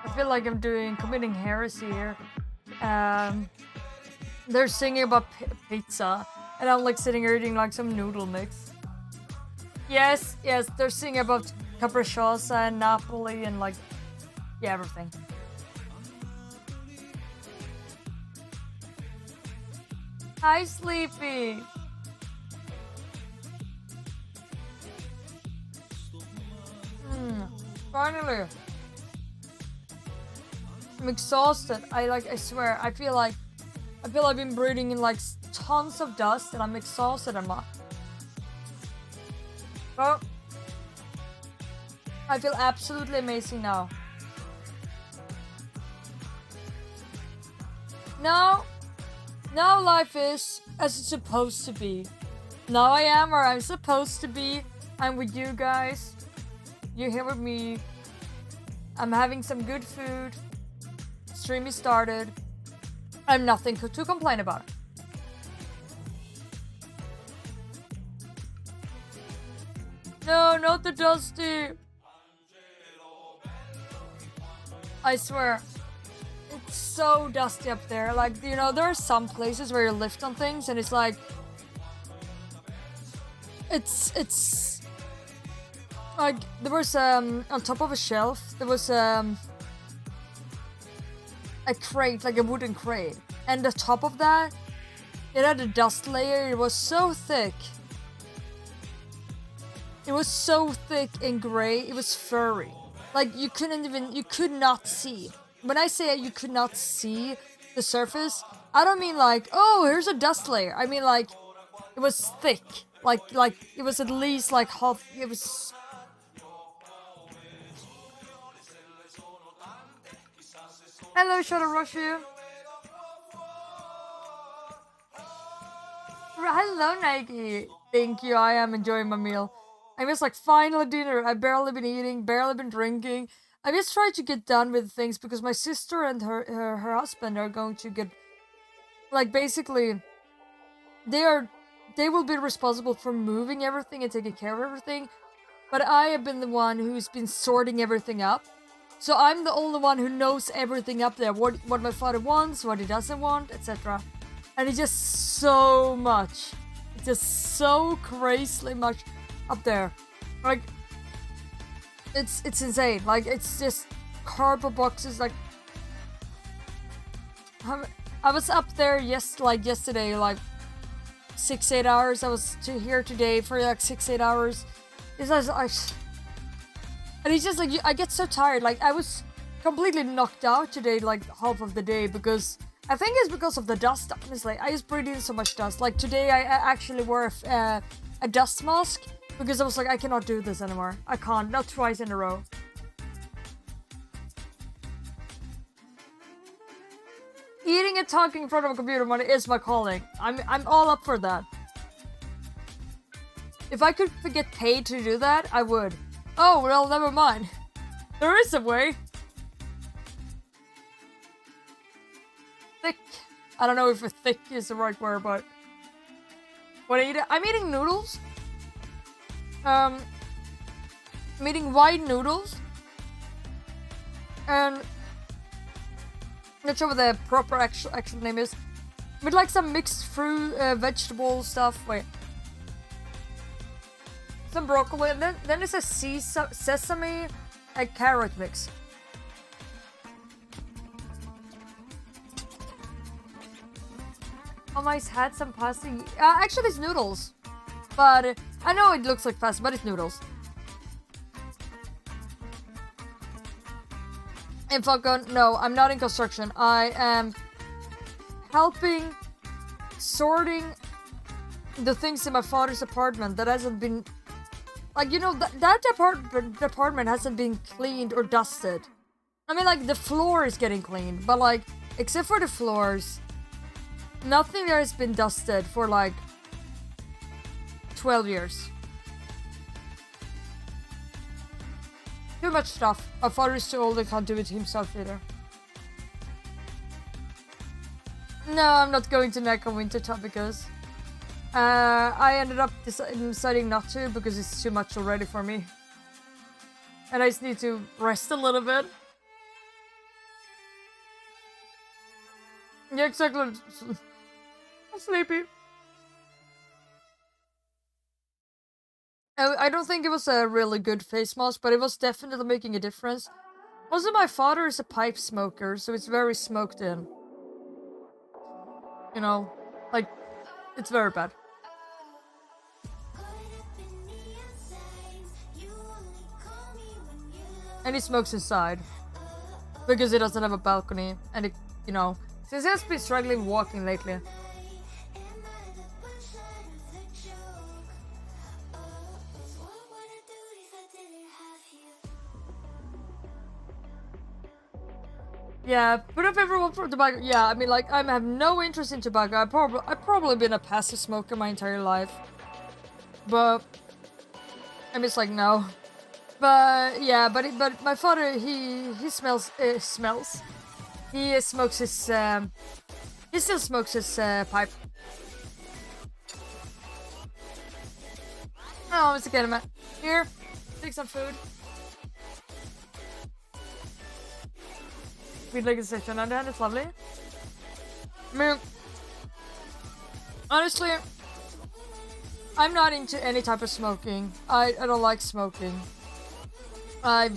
I feel like I'm committing heresy here. They're singing about pizza, and I'm like sitting here eating like some noodle mix. Yes, they're singing about capricciosa and Napoli and like, yeah, everything. Hi, Sleepy. Finally. I'm exhausted. I swear. I feel like I've been breathing in like tons of dust and I'm exhausted. But I feel absolutely amazing now. Now life is as it's supposed to be. Now I am where I'm supposed to be. I'm with you guys. You're here with me. I'm having some good food. Stream is started. I have nothing to complain about. No, not the dusty. I swear. It's so dusty up there. Like, you know, there are some places where you lift on things and it's like... It's... Like, there was, on top of a shelf, there was, a crate, like a wooden crate. And the top of that It had a dust layer. It was so thick. It was so thick and gray. It was furry. Like you could not see. When I say you could not see the surface, I don't mean like, oh, here's a dust layer. I mean like, it was thick. Like it was at least like half. It was. Hello, Shadow Rushu. Hello, Nike. Thank you. I am enjoying my meal. I miss like finally dinner. I've barely been eating, barely been drinking. I just tried to get done with things because my sister and her husband are going to get, like, basically they will be responsible for moving everything and taking care of everything, but I have been the one who's been sorting everything up. So I'm the only one who knows everything up there, what my father wants, what he doesn't want, etc. And it's just so much. It's just so crazily much up there. Like, it's insane. Like, it's just cardboard boxes. Like, I was up there yesterday, like 6-8 hours. I was here today for like 6-8 hours. And it's just like, I get so tired. Like, I was completely knocked out today, like half of the day, because I think it's because of the dust, honestly. I just breathed in so much dust. Like today I actually wore a dust mask because I was like, I cannot do this anymore. I can't, not twice in a row. Eating and talking in front of a computer money is my calling. I'm all up for that. If I could get paid to do that, I would. Oh, well, never mind. There is a way. Thick. I don't know if thick is the right word, but what I eat, I'm eating noodles. I'm eating white noodles. And I'm not sure what the proper actual name is. With like some mixed fruit, vegetable stuff. Wait. Some broccoli, and then there's a sesame and carrot mix. Oh, I had some pasta. Actually, it's noodles. But I know it looks like pasta, but it's noodles. In Falcon, no, I'm not in construction. I am helping sorting the things in my father's apartment that hasn't been... Like, you know, that department hasn't been cleaned or dusted. I mean, like, the floor is getting cleaned, but, like, except for the floors, nothing there has been dusted for, like, 12 years. Too much stuff. My father is too old and can't do it himself either. No, I'm not going to Nekomwinter because I ended up deciding not to because it's too much already for me. And I just need to rest a little bit. Yeah, exactly. I'm sleepy. I don't think it was a really good face mask, but it was definitely making a difference. Also, my father is a pipe smoker, so it's very smoked in. You know, like, it's very bad. And he smokes inside. Because he doesn't have a balcony. And it, you know, since he has been struggling walking lately. Yeah, but if everyone for tobacco, yeah, I mean, like, I have no interest in tobacco. I've probably been a passive smoker my entire life. But I'm just like, no. But yeah, but my father, he smokes his he still smokes his pipe. Oh, Mr. Kenneman, here, take some food. We'd like a section on that. It's lovely. I mean, honestly, I'm not into any type of smoking. I don't like smoking. I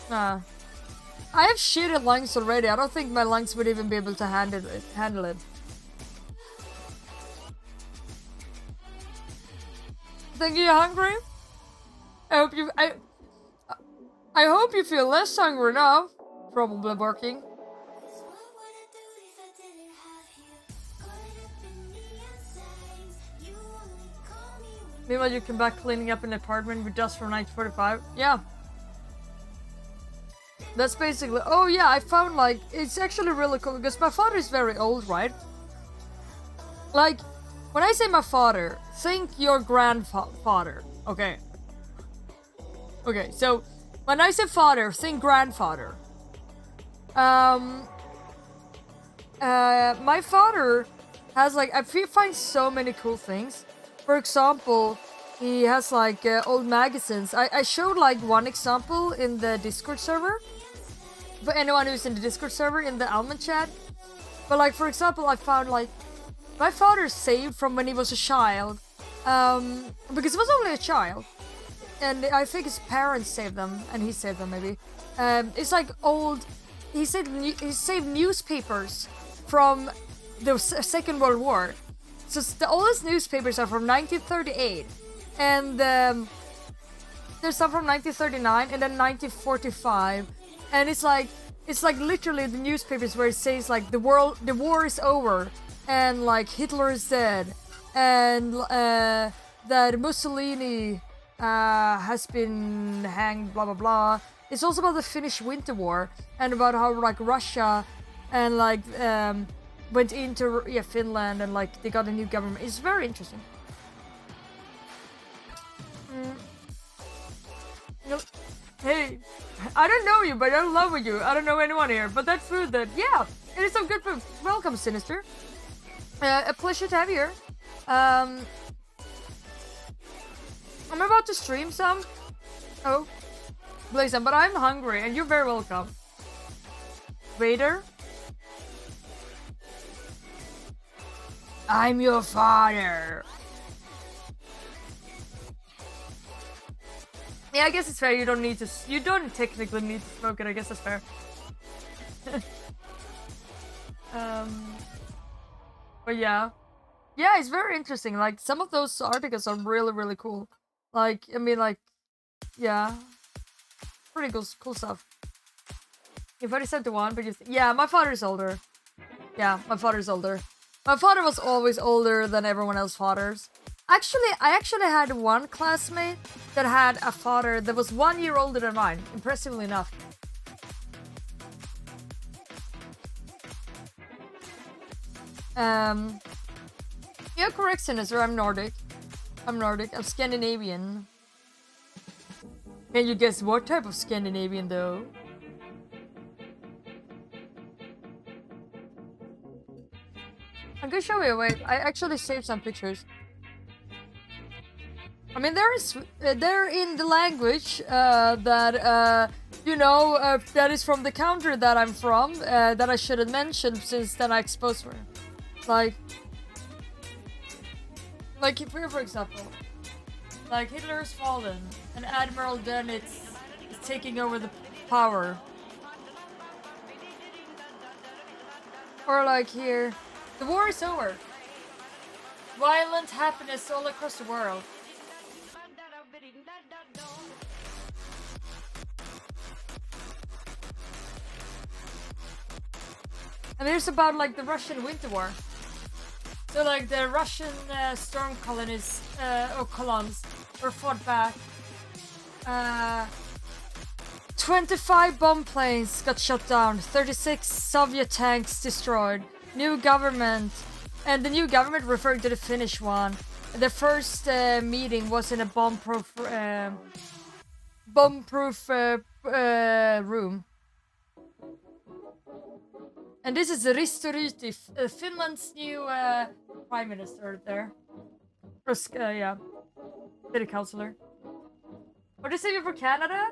have shitty lungs already. I don't think my lungs would even be able to handle it. Think you're hungry? I hope you feel less hungry now. Probably working. Meanwhile, you come back cleaning up an apartment with dust from 1945. Yeah. That's basically... Oh yeah, I found like... It's actually really cool because my father is very old, right? Like, when I say my father, think your grandfather. Okay. Okay, so when I say father, think grandfather. My father has like... I find so many cool things. For example, he has like old magazines. I showed like one example in the Discord server. For anyone who's in the Discord server, in the Almond chat. But like, for example, I found like my father saved from when he was a child. Because he was only a child. And I think his parents saved them, and he saved them maybe. It's like old... He saved newspapers from the Second World War. So the oldest newspapers are from 1938, and there's some from 1939 and then 1945, and it's like literally the newspapers where it says like the war is over, and like Hitler is dead, and that Mussolini has been hanged, blah blah blah. It's also about the Finnish Winter War and about how like Russia and like went into Finland and like they got a new government. It's very interesting. Hey, I don't know you, but I love you. I don't know anyone here, but that food, yeah, it is some good food. Welcome, Sinister. A pleasure to have you here. I'm about to stream some. Oh, play some, but I'm hungry, and you're very welcome. Vader. I'm your father. Yeah, I guess it's fair. You don't technically need to smoke it. I guess that's fair. But yeah, it's very interesting. Like some of those articles are really, really cool. Like, I mean, like, yeah, pretty cool stuff. You've already said the one, but yeah, my father's older. Yeah, my father's older. My father was always older than everyone else's fathers. Actually, I actually had one classmate that had a father that was 1 year older than mine, impressively enough. You're correct, Sinister, I'm Nordic. I'm Scandinavian. Can you guess what type of Scandinavian, though? I'm gonna show you. Wait, I actually saved some pictures. I mean, they're in the language that you know that is from the country that I'm from. That I shouldn't mention since then I exposed her. Like here, for example, like Hitler is fallen and Admiral Dönitz is taking over the power. Or like here. The war is over. Violent happiness all across the world. And here's about like the Russian Winter War. So like the Russian storm colonies or columns were fought back. 25 bomb planes got shot down. 36 Soviet tanks destroyed. New government, and the new government referring to the Finnish one. The first meeting was in a bomb-proof room. And this is Risto Ryti, Finland's new prime minister there. Or, yeah, city councillor. Or the savior for Canada?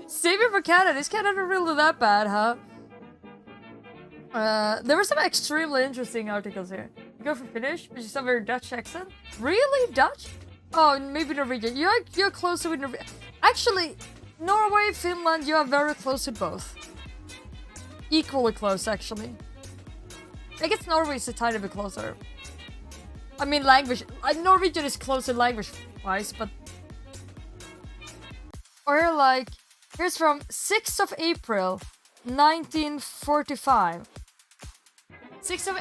Savior for Canada? Is Canada really that bad, huh? There were some extremely interesting articles here. You go for Finnish, but you have a very Dutch accent. Really? Dutch? Oh, maybe Norwegian. You're closer with Norwegian. Actually, Norway, Finland, you are very close with both. Equally close, actually. I guess Norway is a tiny bit closer. I mean, language. Norwegian is close in language-wise, but... Or like, here's from 6th of April, 1945. 6th of...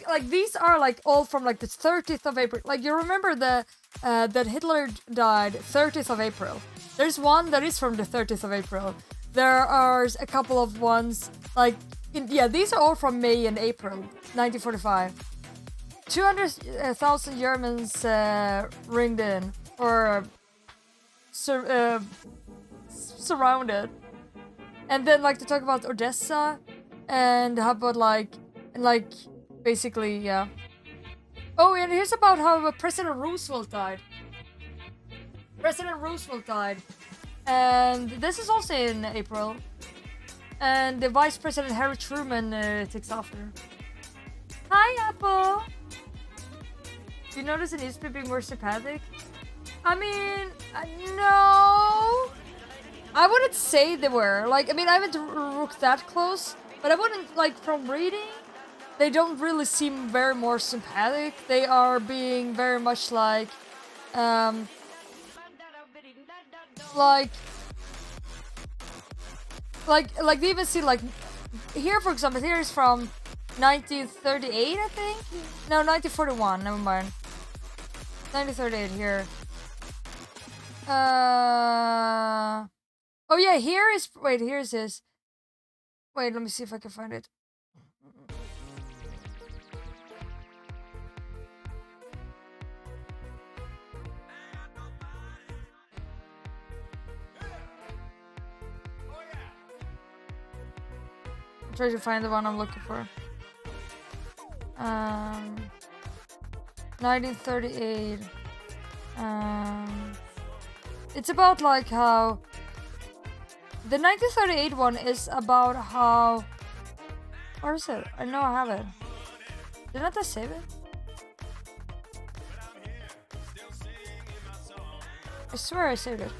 like these are like all from like the 30th of April. Like, you remember the that Hitler died 30th of April. There's one that is from the 30th of April. There are a couple of ones, like... yeah, these are all from May and April, 1945. 200,000 Germans ringed in, or surrounded. And then, like, to talk about Odessa, and how about, like, basically, yeah. Oh, and here's about how President Roosevelt died. President Roosevelt died. And this is also in April. And the Vice President Harry Truman takes after. Hi, Apple! Do you notice the newspaper being more sympathetic? I mean, no. I wouldn't say they were. Like, I mean, I haven't looked that close, but I wouldn't, like, from reading, they don't really seem very more sympathetic. They are being very much like they even see, like, here, for example, here is from 1938, I think? No, 1941, never mind. 1938 here. Oh yeah, here is, wait, here's his. Wait, let me see if I can find it. I'm trying to find the one I'm looking for. 1938. It's about like how the 1938 one is about how. Where is it? I know I have it. Didn't I save it? I swear I saved it.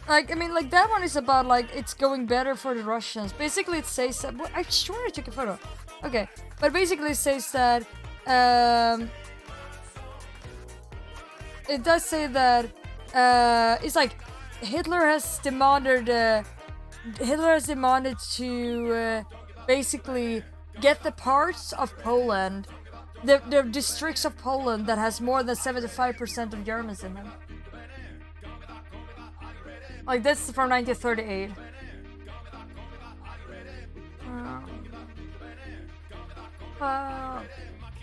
Like, I mean, like, that one is about, like, it's going better for the Russians. Basically, it says that... Well, I sure I took a photo. Okay. But basically, it says that... it does say that... it's like... Hitler has demanded to... basically get the parts of Poland... The districts of Poland that has more than 75% of Germans in them. Like, this is from 1938.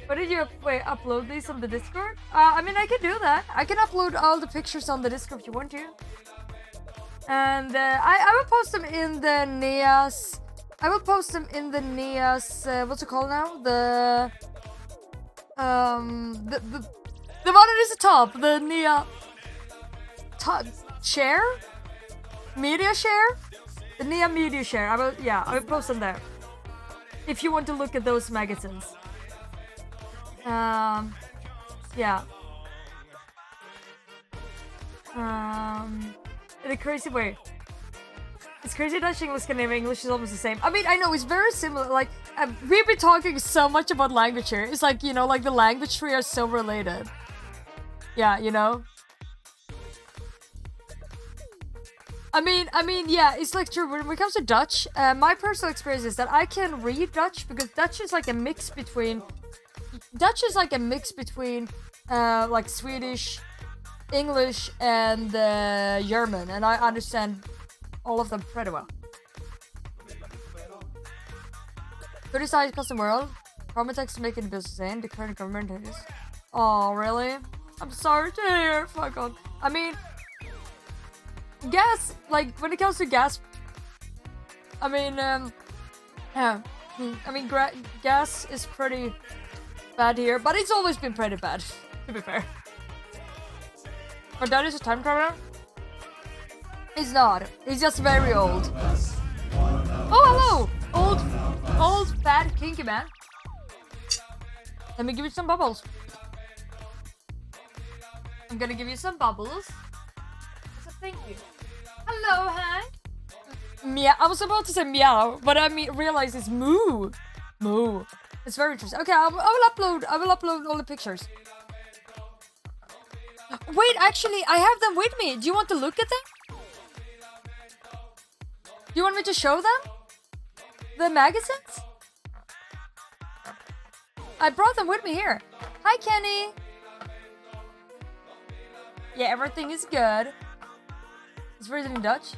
But did you upload these on the Discord? I mean, I can do that. I can upload all the pictures on the Discord if you want to. And I will post them in the NEAS. I will post them in the NEAS. What's it called now? The one that is the top. The NEA top share. Media share? The NEA media share. I will post them there. If you want to look at those magazines. Yeah. In a crazy way. It's crazy Dutch English, Scandinavian English is almost the same. I mean, I know, it's very similar. Like, we've been talking so much about language here. It's like, you know, like the language tree are so related. Yeah, you know? I mean, yeah, it's like true. When it comes to Dutch, my personal experience is that I can read Dutch because Dutch is like a mix between like Swedish, English, and German, and I understand all of them pretty well. Criticize custom world. Common text making the business and the current government is. Oh, really? I'm sorry to hear. Fuck on. I mean. Gas, like, when it comes to gas, I mean, yeah, I mean, gas is pretty bad here, but it's always been pretty bad, to be fair. My dad is a time traveler? He's not, he's just very old. Oh, hello! old fat kinky man. Let me give you some bubbles. I'm gonna give you some bubbles. So thank you. Hello, Hank. Meow. I was about to say meow, but I realized it's moo. Moo. It's very interesting. Okay, I will upload all the pictures. Wait, actually, I have them with me. Do you want to look at them? Do you want me to show them? The magazines? I brought them with me here. Hi, Kenny. Yeah, everything is good. It's written in Dutch.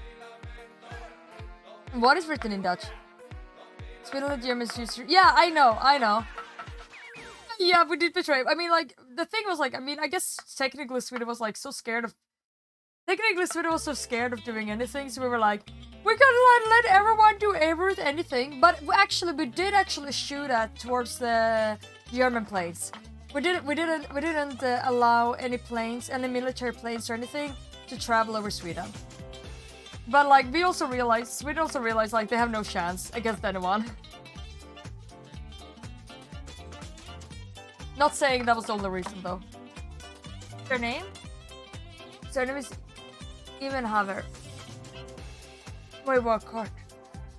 What is written in Dutch? Sweden, German, yeah, I know. Yeah, we did betray. I mean, like, the thing was, like, I mean, I guess technically Sweden was, like, so scared of... Technically, Sweden was so scared of doing anything, so we were like, we're gonna let everyone do anything. But we did actually shoot at towards the German planes. We didn't allow any planes, any military planes or anything to travel over Sweden. But, like, Sweden also realized, like, they have no chance against anyone. Not saying that was the only reason, though. Your name? Surname is Evenhaver. Wait, what card?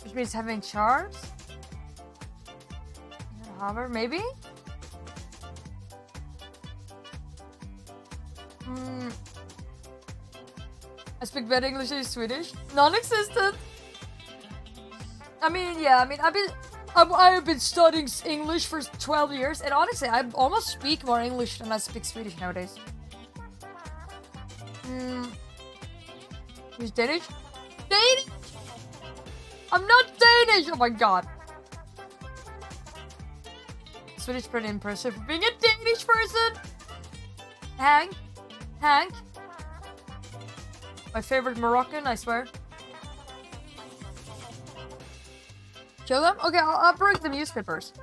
Which means having charms? Evenhaver, maybe? I speak better English than Swedish. Non-existent. I mean, yeah. I've been studying English for 12 years, and honestly, I almost speak more English than I speak Swedish nowadays. Who's Danish? Danish? I'm not Danish. Oh my god. Swedish pretty impressive for being a Danish person. Hank. My favorite Moroccan, I swear. Kill them? Okay, I'll bring the newspapers.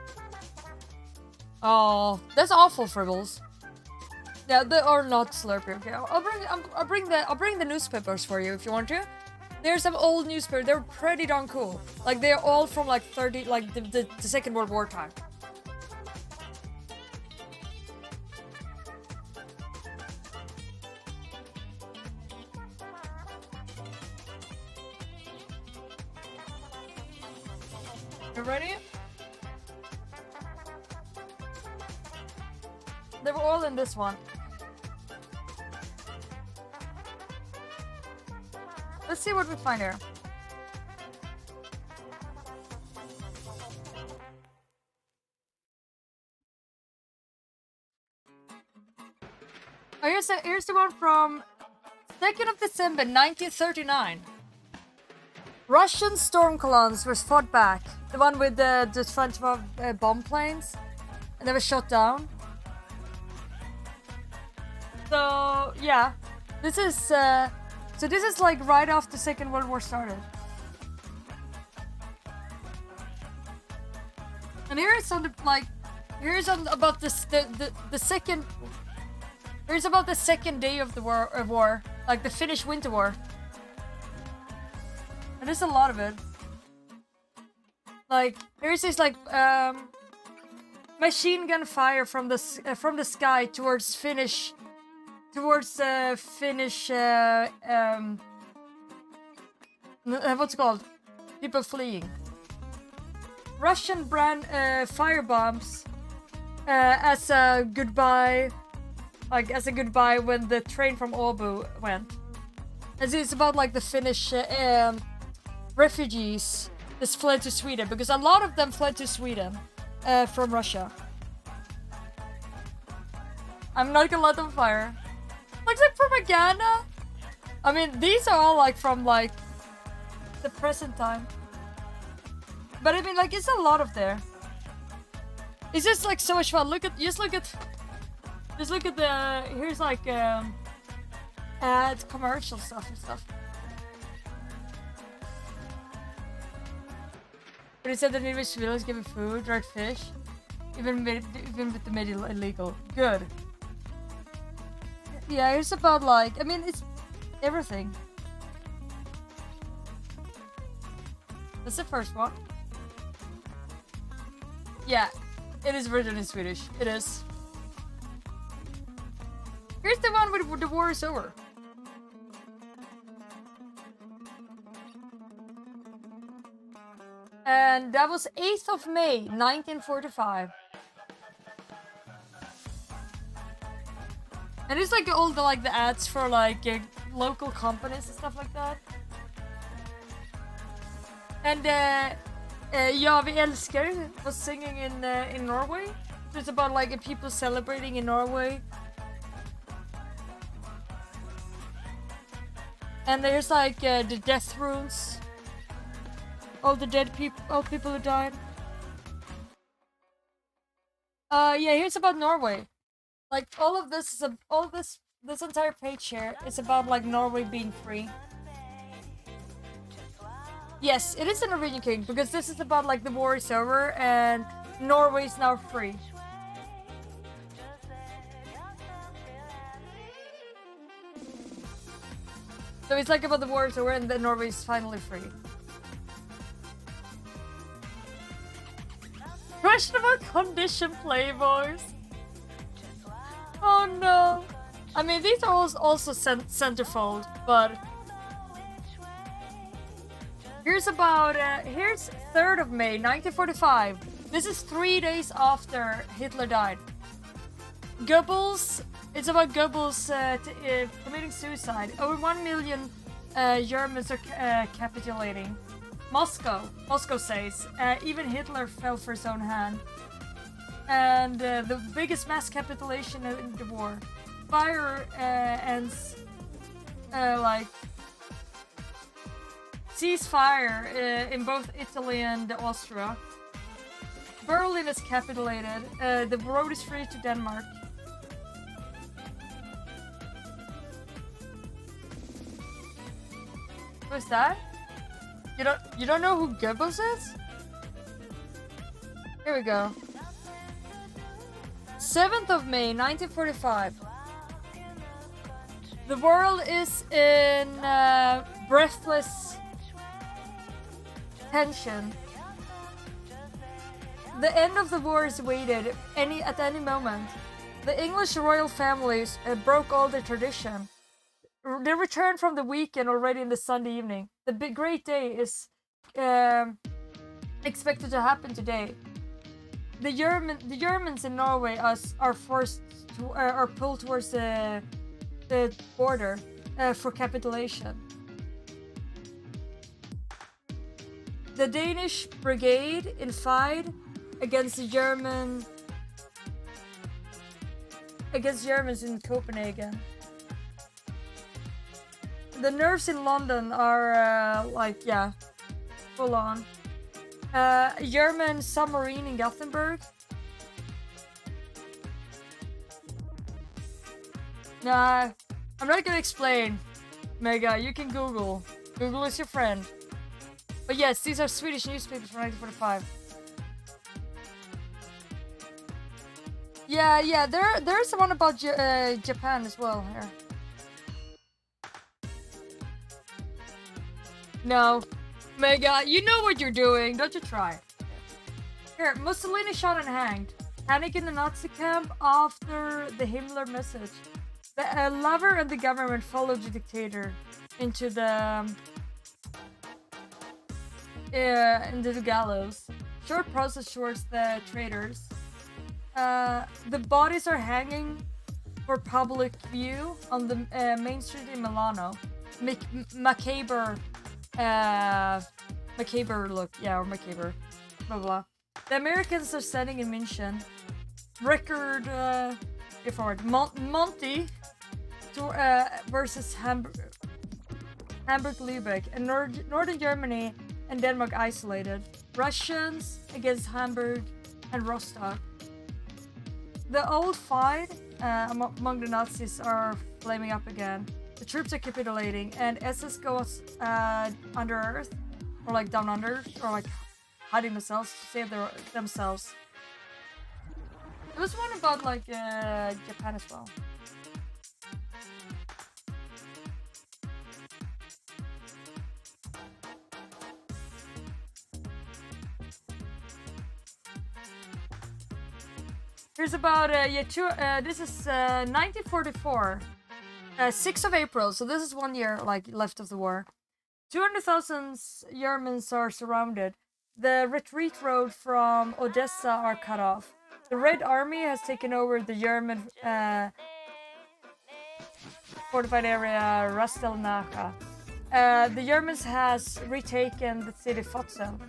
Oh, that's awful, Fribbles. Yeah, they are not Slurpee. Okay, I'll bring the newspapers for you if you want to. There's some old newspapers. They're pretty darn cool. Like they're all from like the Second World War time. You ready? They were all in this one. Let's see what we find here. Oh, here's the one from 2nd of December 1939. Russian storm columns were fought back. The one with the front of bomb planes, and they were shot down. So yeah, this is like right after the Second World War started. And here's about the second. Here's about the second day of the war, like the Finnish Winter War. And there's a lot of it. Like here's this like machine gun fire from the sky towards Finnish. What's it called? People fleeing. Russian brand fire bombs as a goodbye, when the train from Åbo went. As it's about like the Finnish refugees that fled to Sweden, because a lot of them fled to Sweden from Russia. I'm not gonna let them fire. Looks like propaganda. I mean, these are all like from like the present time. But I mean, like, it's a lot of there. It's just like so much fun. Just look at the here's like ad commercial stuff and stuff. But it said that English village giving food, dried fish, even with the made illegal. Good. Yeah, it's about like, I mean, it's everything. That's the first one. Yeah, it is written in Swedish. It is. Here's the one with the war is over. And that was 8th of May, 1945. And it's like all the like the ads for like local companies and stuff like that. And Ja, vi älskar was singing in Norway. So it's about like people celebrating in Norway. And there's like the death runes. All the dead people, all people who died. Yeah, here's about Norway. Like all of this is this entire page here is about like Norway being free. Yes, it is a Norwegian king because this is about like the war is over and Norway is now free. So it's like about the war is over and then Norway is finally free. Questionable condition, playboys. Oh no. I mean, these are also centerfold, but here's about here's 3rd of May 1945. This is 3 days after Hitler died. Goebbels. It's about Goebbels committing suicide. Over 1 million Germans are capitulating. Moscow says, even Hitler fell for his own hand. And the biggest mass capitulation in the war. Fire ends like ceasefire in both Italy and Austria. Berlin is capitulated. The road is free to Denmark. Who's that? You don't know who Goebbels is? Here we go. 7th of May 1945. The world is in breathless tension. The end of the war is awaited at any moment. The English royal families broke all their tradition. They returned from the weekend already in the Sunday evening. The big great day is expected to happen today. The Germans in Norway are forced to are pulled towards the border for capitulation. The Danish brigade in fight against Germans in Copenhagen. The nerves in London are full on. German submarine in Gothenburg. Nah, I'm not gonna explain. Mega, you can Google. Google is your friend. But yes, these are Swedish newspapers from 1945. Yeah, there's one about Japan as well here. No. Mega, you know what you're doing. Don't you try. Here, Mussolini shot and hanged. Panic in the Nazi camp after the Himmler message. The lover and the government followed the dictator into the gallows. Short process towards the traitors. The bodies are hanging for public view on the main street in Milano. Macabre look, yeah, or macabre, blah blah. The Americans are standing in München. Record, get forward. Monty versus Hamburg Lübeck, and northern Germany and Denmark isolated. Russians against Hamburg and Rostock. The old fight among the Nazis are flaming up again. The troops are capitulating, and SS goes under earth, or like down under, or like hiding themselves to save themselves. There was one about like Japan as well. Here's about this is 1944, 6th of April. So this is 1 year like left of the war. 200,000 Germans are surrounded. The retreat road from Odessa are cut off. The Red Army has taken over the German fortified area Rastelnacha. The Germans has retaken the city Fotzen.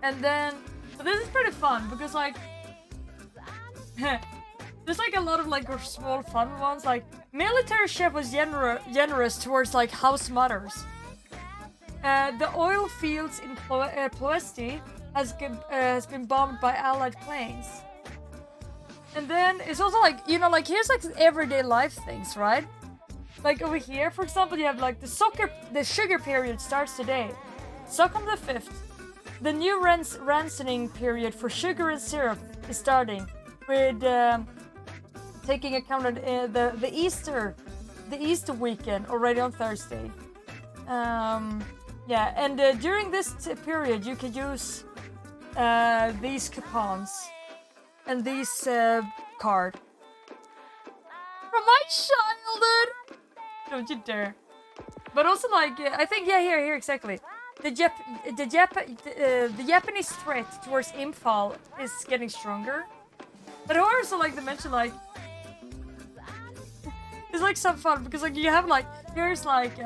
And then, so this is pretty fun because like, there's like a lot of like small fun ones. Like military chef was generous towards like house mothers. The oil fields in Ploesti has been bombed by Allied planes. And then it's also like, you know, like here's like everyday life things, right? Like over here, for example, you have like the sugar period starts today. Stockholm the 5th. The new rationing period for sugar and syrup is starting with taking account of the Easter weekend already on Thursday. Yeah, and during this period you can use these coupons and these card from my childhood. Don't you dare! But also like I think here exactly. The Japanese threat towards Imphal is getting stronger. But I also like to mention like it's like some fun because like you have like here's like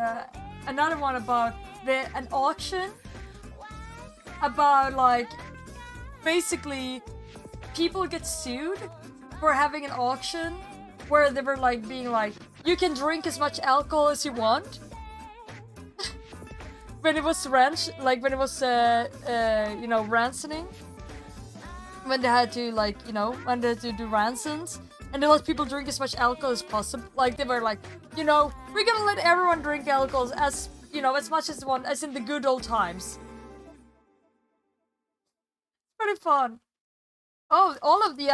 another one about an auction about like basically people get sued for having an auction where they were like being like you can drink as much alcohol as you want. When it was ransoming, when they had to when they had to do ransoms, and they let people drink as much alcohol as possible. Like they were like, we're gonna let everyone drink alcohol as much as they want, as in the good old times. Pretty fun. Oh, all of these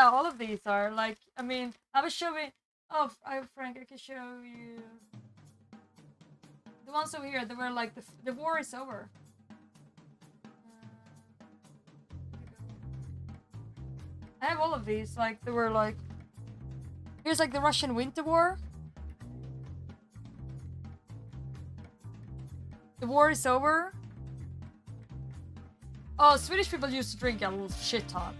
are like, I mean, I was showing. Oh, Frank, I can show you. The ones over here, they were like, the war is over. I have all of these, like, they were like... Here's like the Russian Winter War. The war is over. Oh, Swedish people used to drink a little shit ton.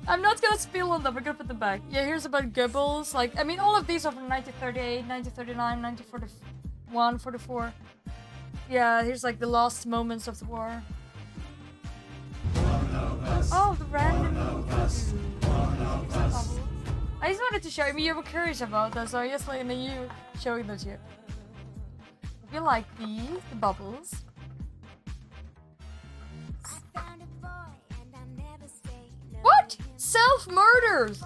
I'm not gonna spill on them, we're gonna put them back. Yeah, here's about Goebbels. Like, I mean, all of these are from 1938, 1939, 1941, 44. Yeah, here's like the last moments of the war. Oh, the random. I just wanted to show you. You were curious about that, so I just letting you showing them to you. If you like these, the bubbles. What? Self-murders!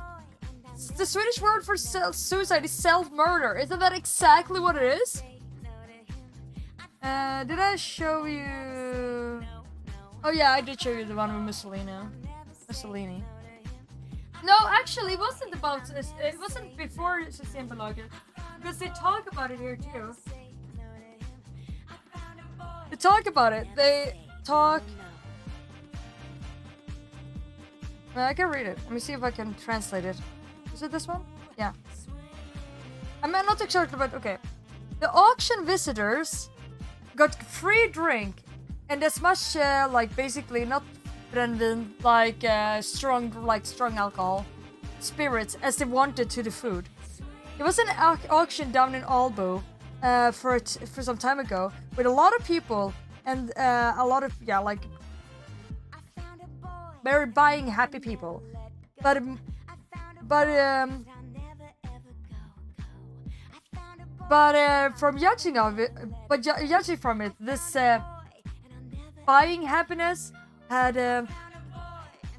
The Swedish word for suicide is self-murder. Isn't that exactly what it is? Did I show you... Oh yeah, I did show you the one with Mussolini. No, actually, it wasn't about... It wasn't before Systembolaget. Because they talk about it here too. They talk about it. They talk... I can read it. Let me see if I can translate it. Is it this one? Yeah. I'm not exactly, but okay. The auction visitors got free drink and as much basically not brännvin, strong alcohol, spirits as they wanted to the food. It was an auction down in Albo for some time ago with a lot of people and a lot of very buying happy people, but from judging from it, this buying happiness had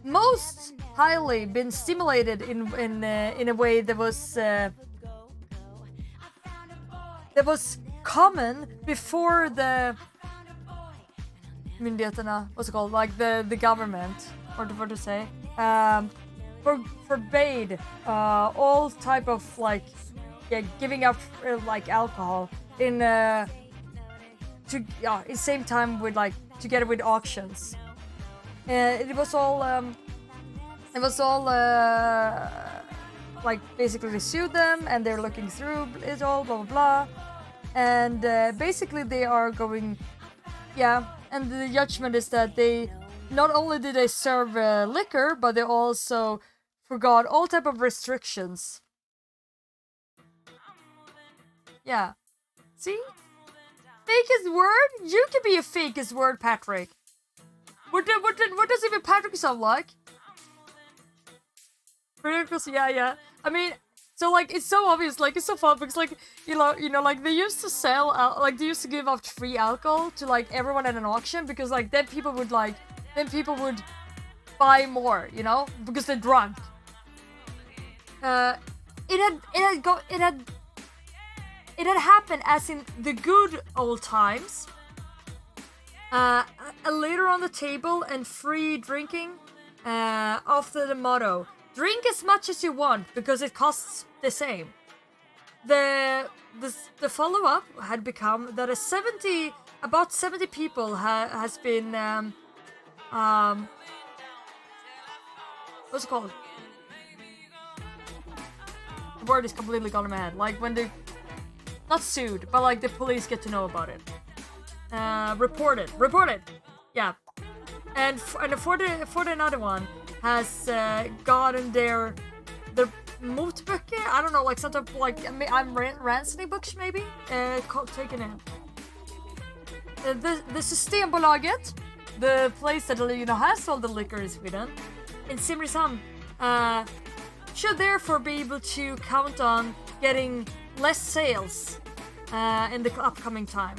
most highly been stimulated in a way that was common before the myndigheterna, what's it called, like the government. Or what to say, forbade all type of giving up alcohol in same time with together with auctions. It was all it was all like basically they sued them and they're looking through it all, blah blah blah, and basically they are going, yeah, and the judgment is that they not only did they serve liquor, but they also forgot all type of restrictions. Yeah, see, fakest word? You can be a fakest word, Patrick. What does even Patrick sound like? Yeah. I mean, so like it's so obvious, like it's so fun because like you know, like they used to sell, like they used to give out free alcohol to like everyone at an auction because like then people would buy more, you know, because they're drunk. It had happened as in the good old times. Later on the table and free drinking, after the motto, drink as much as you want because it costs the same. The follow-up had become that about 70 people has been what's it called? The word is completely gone in my head. Like when they not sued, but like the police get to know about it. Reported. Yeah. And for the another one has gotten their motböcker. I don't know, like sort of like I'm ransoming books maybe. Taken in. The Systembolaget, the place that has all the liquor in Sweden, in Simrishamn, should therefore be able to count on getting less sales in the upcoming time.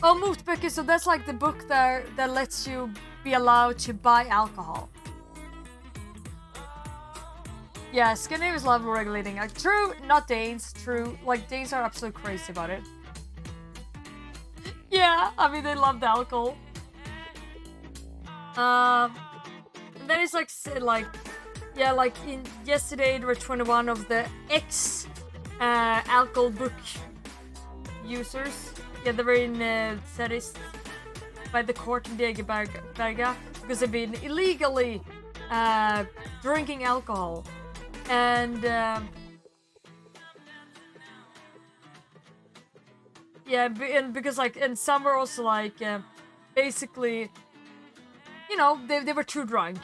Oh, motböcker, so that's like the book that lets you be allowed to buy alcohol. Yeah, Scandinavians love regulating. Like, true, not Danes, true. Like, Danes are absolutely crazy about it. Yeah, I mean, they love the alcohol. And then it's like, yeah, like in yesterday there were 21 of the alcohol book users. Yeah, they were in Ceres by the court in Degeberga because they've been illegally drinking alcohol. And yeah, and because like, and some were also like basically, you know, they were too drunk.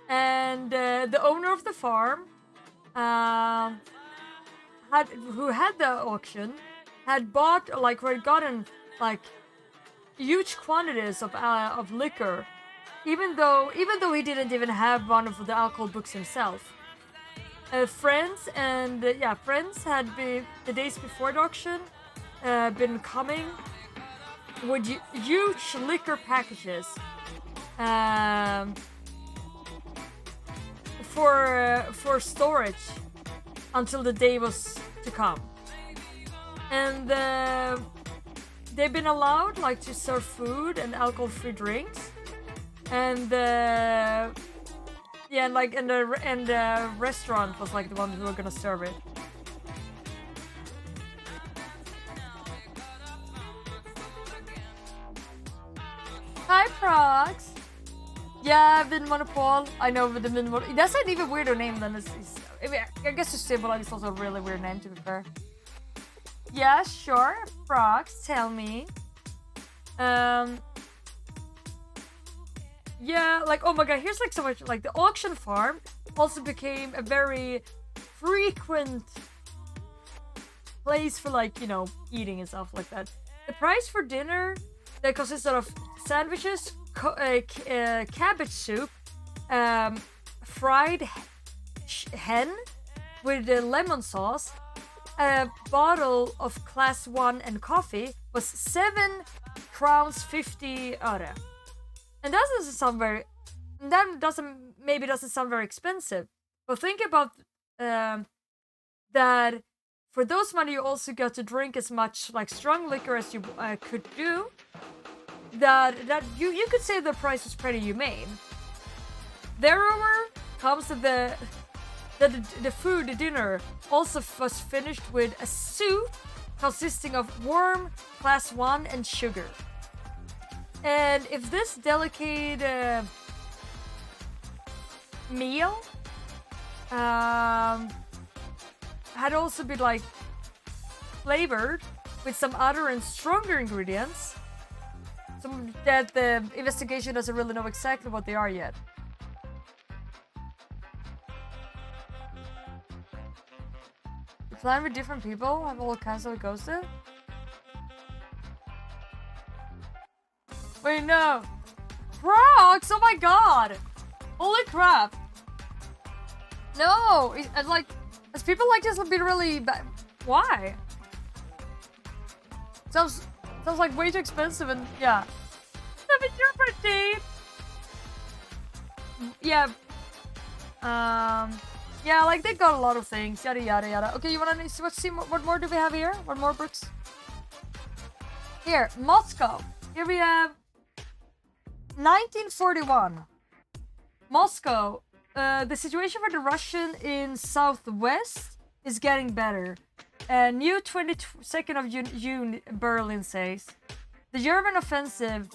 And the owner of the farm, who had the auction, had bought like or had gotten like huge quantities of liquor, even though he didn't even have one of the alcohol books himself. Friends had been the days before the auction been coming with huge liquor packages for storage until the day was to come. And they've been allowed like to serve food and alcohol-free drinks, and the restaurant was like the one who were gonna serve it. Hi, Prox. Yeah, Vinmonopol. I know the Vinmonopol. That's an even weirder name than this. I guess Systembolaget is also a really weird name, to be fair. Yeah, sure. Prox, tell me. Yeah, like, oh my god, here's like so much, like the auction farm also became a very frequent place for like, you know, eating and stuff like that. The price for dinner that consisted of sandwiches, cabbage soup, fried hen with lemon sauce, a bottle of class 1 and coffee was 7 crowns 50 öre. And that doesn't sound very expensive. But think about that for those money you also got to drink as much like strong liquor as you could do. That you could say the price was pretty humane. Thereover comes the food, the dinner, also was finished with a soup consisting of worm, class 1, and sugar. And if this delicate meal had also been like flavored with some other and stronger ingredients. Some that the investigation doesn't really know exactly what they are yet. You plan with different people, have all kinds of ghosted? Wait, no. Frogs! Oh my god! Holy crap! No! Like, as people like this have been really bad. Why? Sounds like way too expensive and yeah. 7 year birthday! Yeah. Yeah, like they got a lot of things. Yada yada yada. Okay, you wanna see what more do we have here? What more books? Here, Moscow. Here we have 1941. Moscow. The situation for the Russian in southwest is getting better. New 22nd of June, Berlin says. The German offensive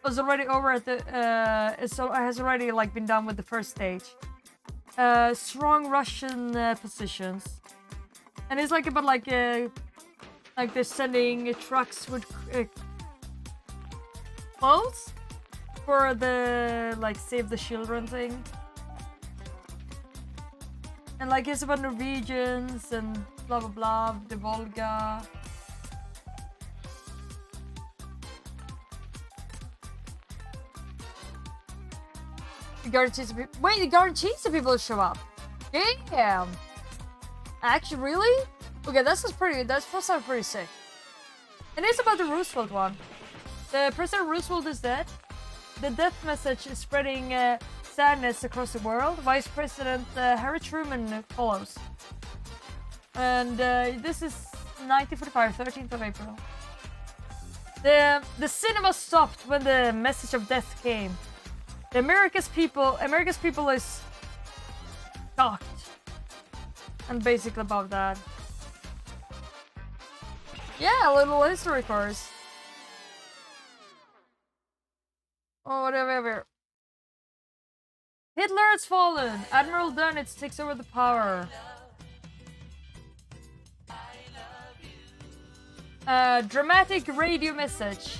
was already over at the has already like been done with the first stage. Strong Russian positions, and it's like about like they're sending trucks with clothes for the like Save the Children thing. And like it's about Norwegians and blah blah blah, the Volga. It guarantees the people. Wait, it guarantees the people to show up. Damn. Actually, really? Okay, that's supposed to sound pretty sick. And it's about the Roosevelt one. The President Roosevelt is dead. The death message is spreading sadness across the world. Vice President Harry Truman follows. And this is 1945, 13th of April. The cinema stopped when the message of death came. America's people is shocked. And basically about that. Yeah, a little history course. Oh, whatever. Hitler has fallen. Admiral Dönitz takes over the power. Dramatic radio message.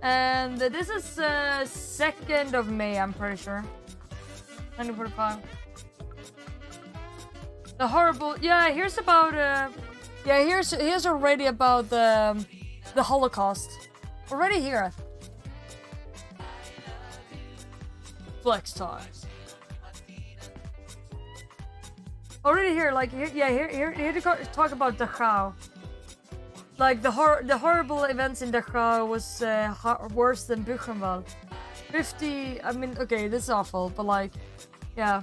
And this is 2nd of May, I'm pretty sure. 1945. The horrible. Yeah, here's about. Yeah, here's already about the Holocaust. Already here. Flex time. Already here, like here to talk about Dachau. Like the horrible events in Dachau was worse than Buchenwald. 50. I mean, okay, this is awful, but like, yeah,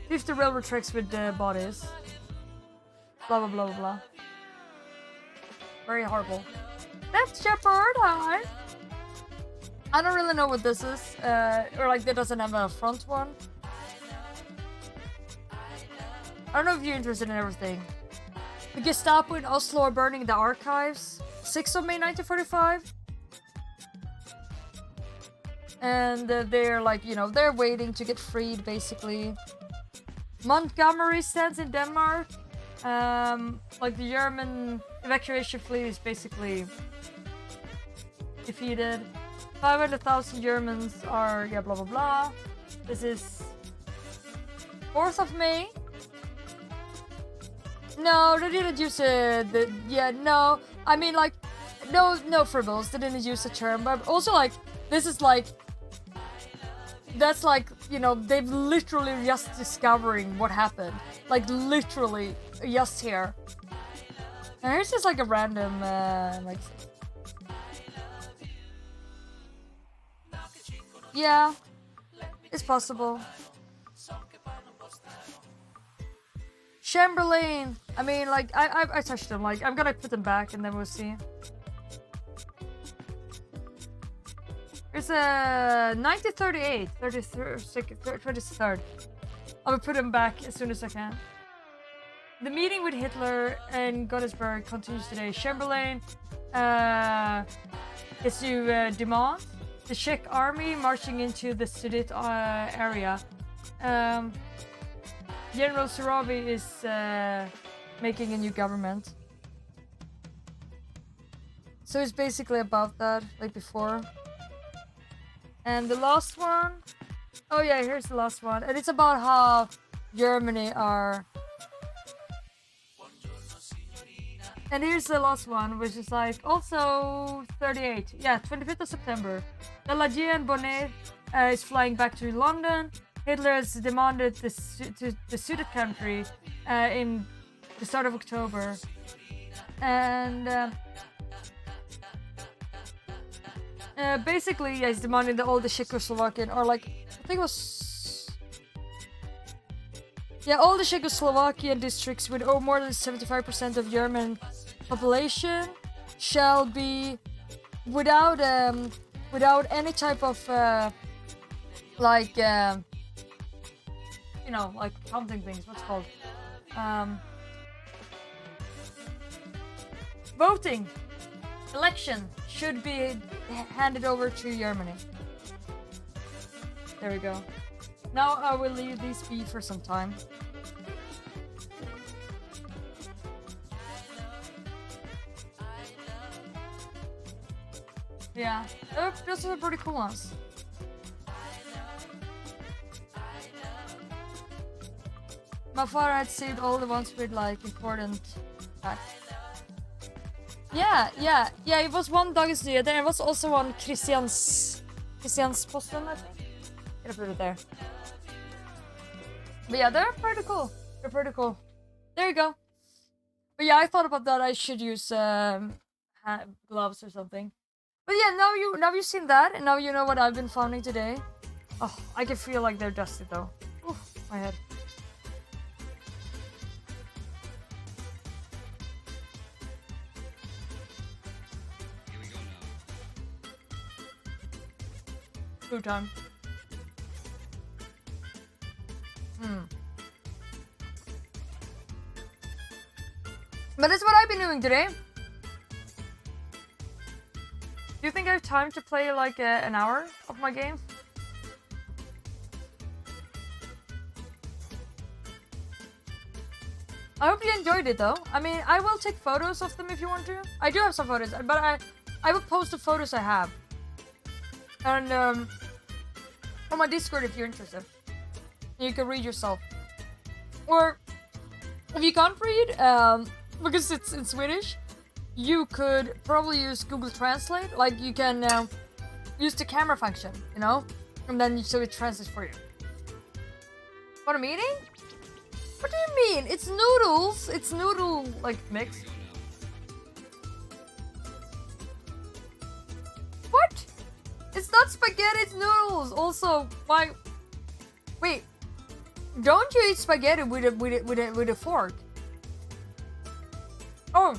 50 railroad tracks with bodies. Blah blah blah blah. Very horrible. Death Shepherd, hi. I don't really know what this is, or like that doesn't have a front one. I don't know if you're interested in everything. The Gestapo in Oslo are burning the archives. 6th of May 1945. And they're like, you know, they're waiting to get freed, basically. Montgomery stands in Denmark. Like the German evacuation fleet is basically defeated. 500,000 Germans are, yeah, blah blah blah. This is 4th of May. No, they didn't use no. I mean, like, no fribbles. They didn't use the term, but also like, this is like, that's like, you know, they've literally just discovering what happened. Like literally just here. And here's just like a random like. Yeah, it's possible. Chamberlain. I mean, like, I touched them. Like, I'm gonna put them back, and then we'll see. It's a 1938, 23rd. I will put them back as soon as I can. The meeting with Hitler and Godesberg continues today. Chamberlain is to demand the Czech army marching into the Sudet area. General Surabi is making a new government. So it's basically about that, like before. And the last one... Oh yeah, here's the last one. And it's about how Germany are... And here's the last one, which is like also 38. Yeah, 25th of September. The Legion Bonnet is flying back to London. Hitler has demanded the Sudet country in the start of October. And basically, yeah, he's demanding that all the Czechoslovakian, or like, I think it was... Yeah, all the Czechoslovakian districts with more than 75% of German population shall be without any type of like you know, like counting things, what's it called, voting, election should be handed over to Germany. There we go. Now I will leave these be for some time. Yeah, those are pretty cool ones. My father had saved all the ones with like important facts. Yeah, it was one Dagens Nyheter, and it was also one Christiansposten, I think. Gonna put it there. But yeah, they're pretty cool. They're pretty cool. There you go. But yeah, I thought about that. I should use gloves or something. But yeah, now you've seen that, and now you know what I've been finding today. Oh, I can feel like they're dusty though. Oof, my head. Here we go now. Food time. But that's what I've been doing today. Do you think I have time to play like an hour of my game? I hope you enjoyed it though. I mean, I will take photos of them if you want to. I do have some photos, but I will post the photos I have. And on my Discord if you're interested. You can read yourself. Or if you can't read, because it's in Swedish, you could probably use Google Translate. Like you can use the camera function, you know, and then so it translates for you. What I'm eating? What do you mean? It's noodles. It's noodle like mix. What? It's not spaghetti. It's noodles. Also, why? Wait. Don't you eat spaghetti with a fork? Oh.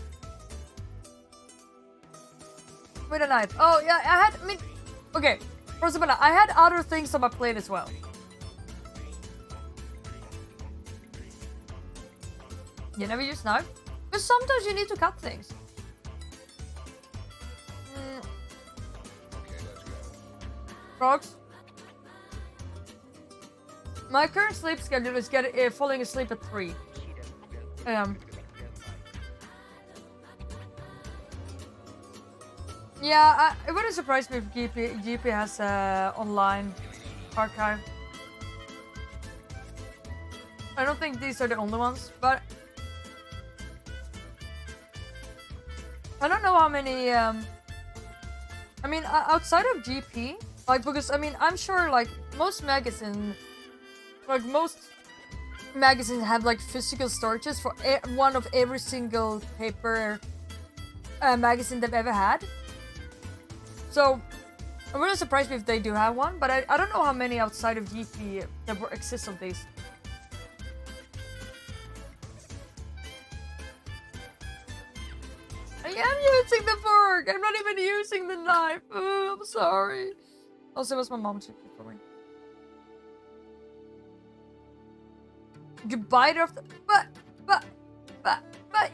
With a knife. Oh yeah, I mean, okay. First of all, I had other things on my plate as well. You never use knife? Because sometimes you need to cut things. Frogs? My current sleep schedule is falling asleep at 3 a.m. Yeah, it wouldn't surprise me if GP has online archive. I don't think these are the only ones, but I don't know how many. I mean, outside of GP, like because I mean, I'm sure like most magazines have like physical storages for one of every single paper magazine they've ever had. So it wouldn't surprise me if they do have one, but I don't know how many outside of GP that exist of these. I am using the fork! I'm not even using the knife! Oh, I'm sorry. Also, it was my mom took it for me. You bite off the... But,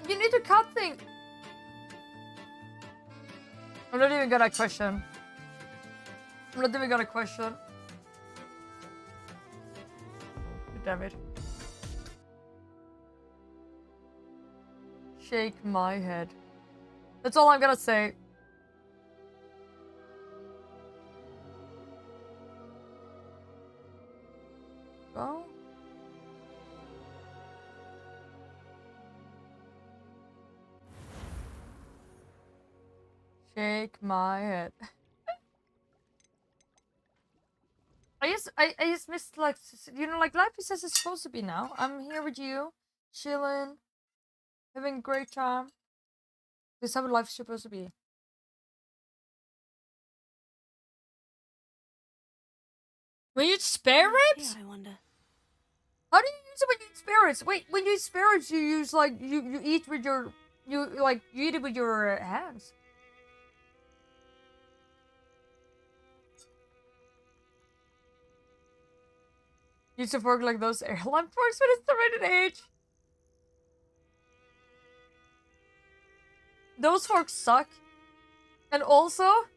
you need to cut things! I'm not even gonna question. I'm not even gonna question. Damn it. Shake my head. That's all I'm gonna say. Go. Shake my head. I just missed, like, you know, like, life is as it's supposed to be now. I'm here with you, chilling, having a great time. This is how life is supposed to be. When you eat spare ribs? Yeah, I wonder. How do you use it when you eat spare ribs? Wait, when you eat spare ribs, you use, like, you eat with your, you eat it with your hands. Use a fork like those airline forks when it's the rated age. Those forks suck. And also,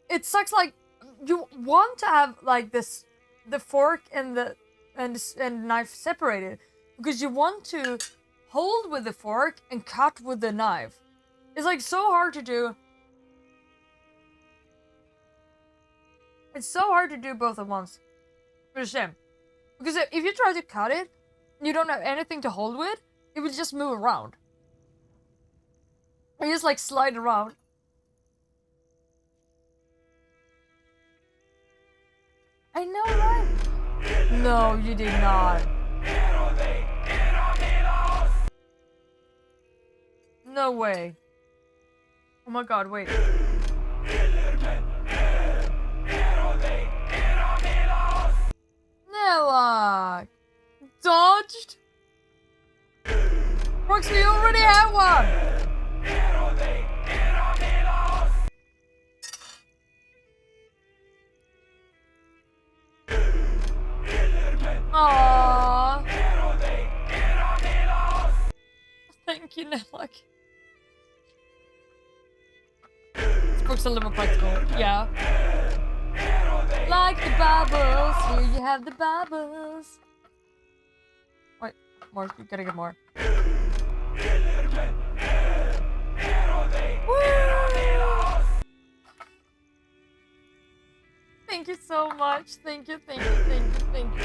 it sucks, like, you want to have, like, this, the fork and the and knife separated, because you want to hold with the fork and cut with the knife. It's, like, so hard to do. It's so hard to do both at once. For shame. Because if you try to cut it, you don't have anything to hold with, it will just move around. And just, like, slide around. I know, right? No, you did not. No way. Oh my god, wait. Nella! Dodged? Brooks, we already have one! Aww. Thank you, Nella. Brooks a little practical. Yeah. Like the bubbles, here you have the bubbles. Wait, more, you gotta get more. Woo! Thank you so much. Thank you, thank you, thank you, thank you.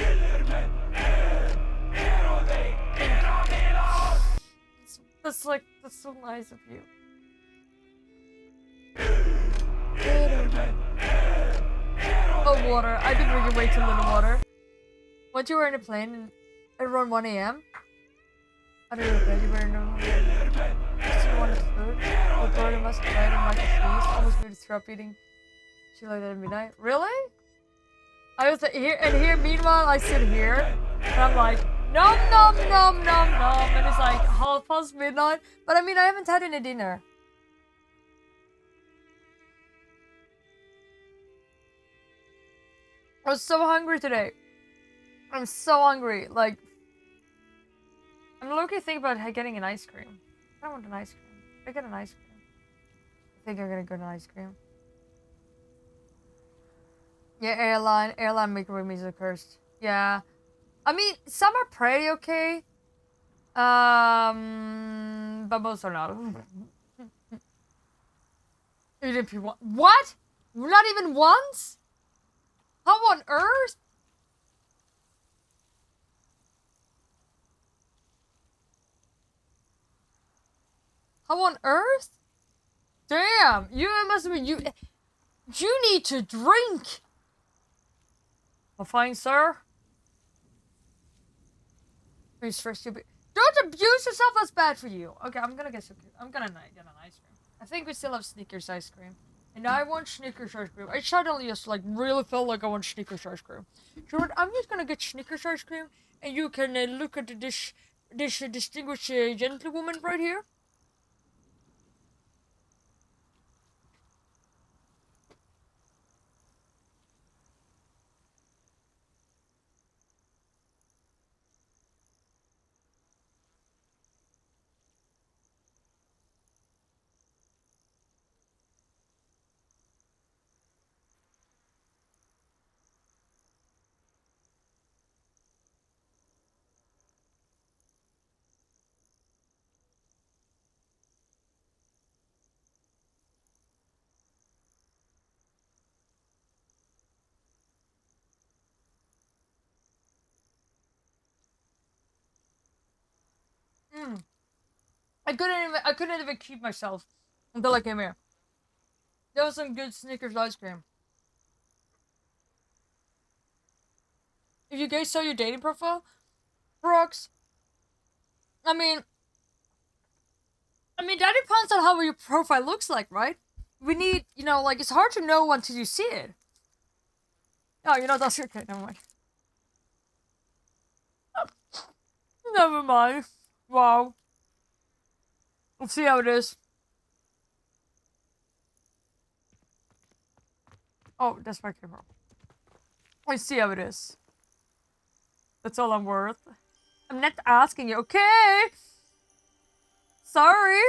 That's so nice of you. Oh, water. I've been drinking way too little water. Once you were in a plane at around 1 a.m. I don't know, you were in a... Just wanted food. The burden must have died in like a sneeze. Almost made a throw up eating. She like that at midnight. Really? I was here, and here, meanwhile, I sit here, and I'm like, nom nom nom nom nom, and it's like midnight. But I mean, I haven't had any dinner. I was so hungry today. I'm so hungry. Like, I'm low-key thinking about getting an ice cream. I want an ice cream. I get an ice cream. I think I'm gonna get an ice cream. Yeah, airline microwave means are cursed. Yeah. I mean, some are pretty okay. But most are not. Even if you want. What? Not even once? How on earth? How on earth? Damn, you must be you need to drink. Well, fine, sir. Are you stressed? Don't abuse yourself. That's bad for you. Okay, I'm gonna get I'm gonna get an ice cream. I think we still have Snickers ice cream, and I want Snickers ice cream. I suddenly just like really felt like I want Snickers ice cream. So what? I'm just gonna get Snickers ice cream, and you can look at this distinguished gentlewoman right here. I couldn't even keep myself until I came here. There was some good Snickers ice cream. If you guys saw your dating profile, Brooks, I mean, that depends on how your profile looks like, right? We need, like, it's hard to know until you see it. Oh, that's okay. Never mind. Never mind. Wow. Let's see how it is. Oh, that's my camera. Let's see how it is. That's all I'm worth. I'm not asking you, okay? Sorry.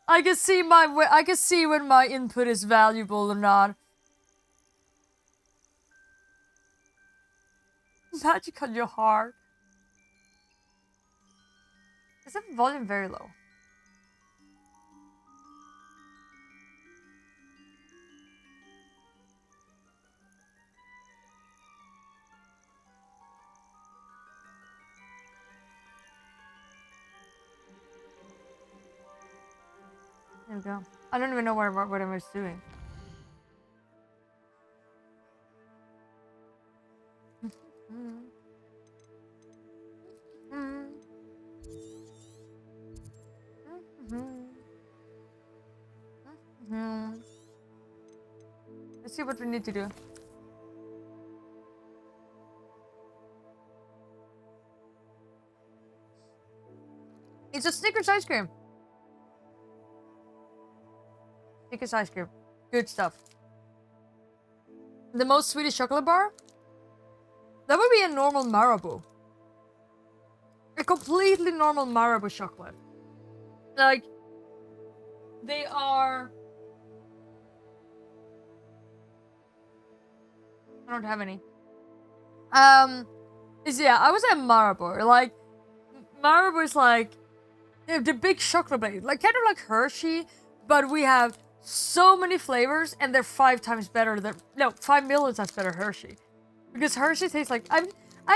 I can see when my input is valuable or not. Magic on your heart. Is the volume very low? There we go. I don't even know what I was doing. Let's see what we need to do. It's a Snickers ice cream. Snickers ice cream. Good stuff. The most Swedish chocolate bar? That would be a normal Marabou. A completely normal Marabou chocolate. Like, they are... I don't have any. Yeah, I was at Marabou. Like, Marabou is like the big chocolate blade, like kind of like Hershey, but we have so many flavors, and they're 5 times better than 5 million times better Hershey, because Hershey tastes like I'm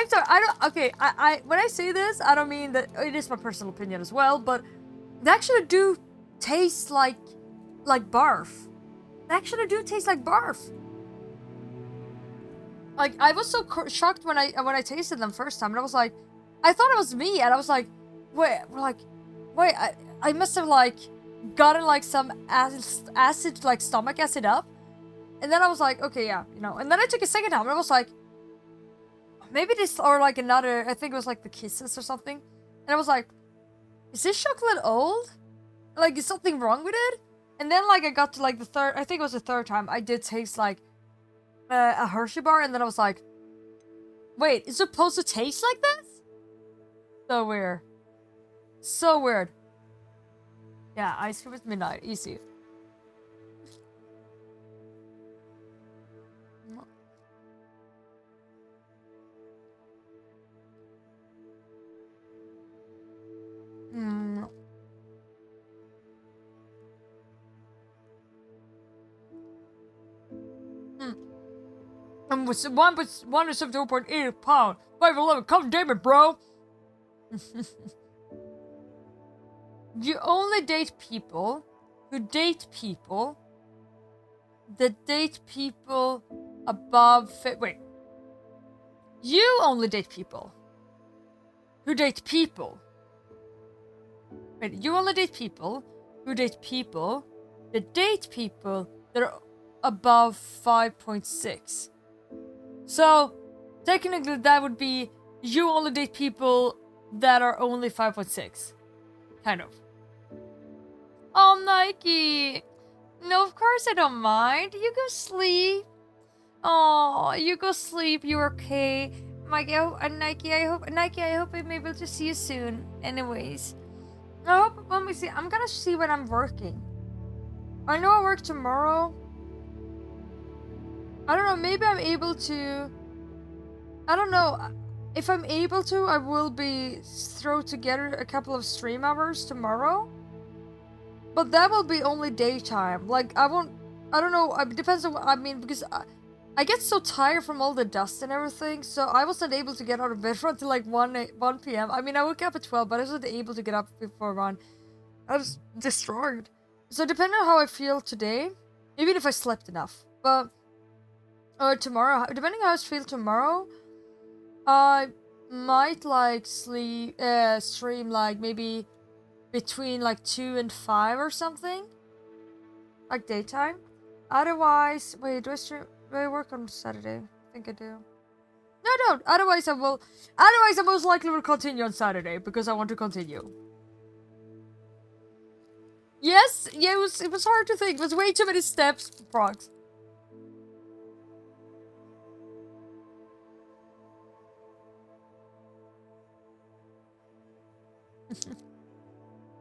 sorry, I don't okay I when I say this, I don't mean that it is my personal opinion as well, but they actually do taste like barf. They actually do taste like barf. Like, I was so shocked when I tasted them first time, and I was like, I thought it was me, and I was like, wait, I must have like gotten like some acid, like stomach acid up, and then I was like, okay, yeah, and then I took a second time, and I was like, maybe this, or like another, I think it was like the Kisses or something, and I was like, is this chocolate old? Like, is something wrong with it? And then like I got to like the third, I think it was the third time, I did taste like a Hershey bar, and then I was like, wait, it's supposed to taste like this? So weird. So weird. Yeah, ice cream is midnight. Easy. And with 172.8 pound, 5'11", come David, bro. You only date people who date people that date people above... Wait. You only date people who date people. Wait, you only date people who date people that date people that are above 5.6. So, technically that would be you only date people that are only 5.6. Kind of. Oh, Nike. No, of course I don't mind. You go sleep. Oh, you go sleep. You're okay. Nike, I hope I'm able to see you soon. Anyways. I hope, let me see. I'm gonna see when I'm working. I know I work tomorrow. I don't know, maybe I'm able to... I don't know. If I'm able to, I will be throw together a couple of stream hours tomorrow. But that will be only daytime. Like, I won't... I don't know. It depends on what... I mean, because I get so tired from all the dust and everything, so I wasn't able to get out of bed for until like 1 p.m. I mean, I woke up at 12, but I wasn't able to get up before 1. I was destroyed. So depending on how I feel today, even if I slept enough, but or tomorrow, depending on how I feel tomorrow, I might like stream like maybe between like 2 and 5 or something, like daytime. Otherwise, wait, do I work on Saturday? I think I do. No, I don't. Otherwise, I most likely will continue on Saturday because I want to continue. Yes, yeah, it was hard to think. It was way too many steps, frogs.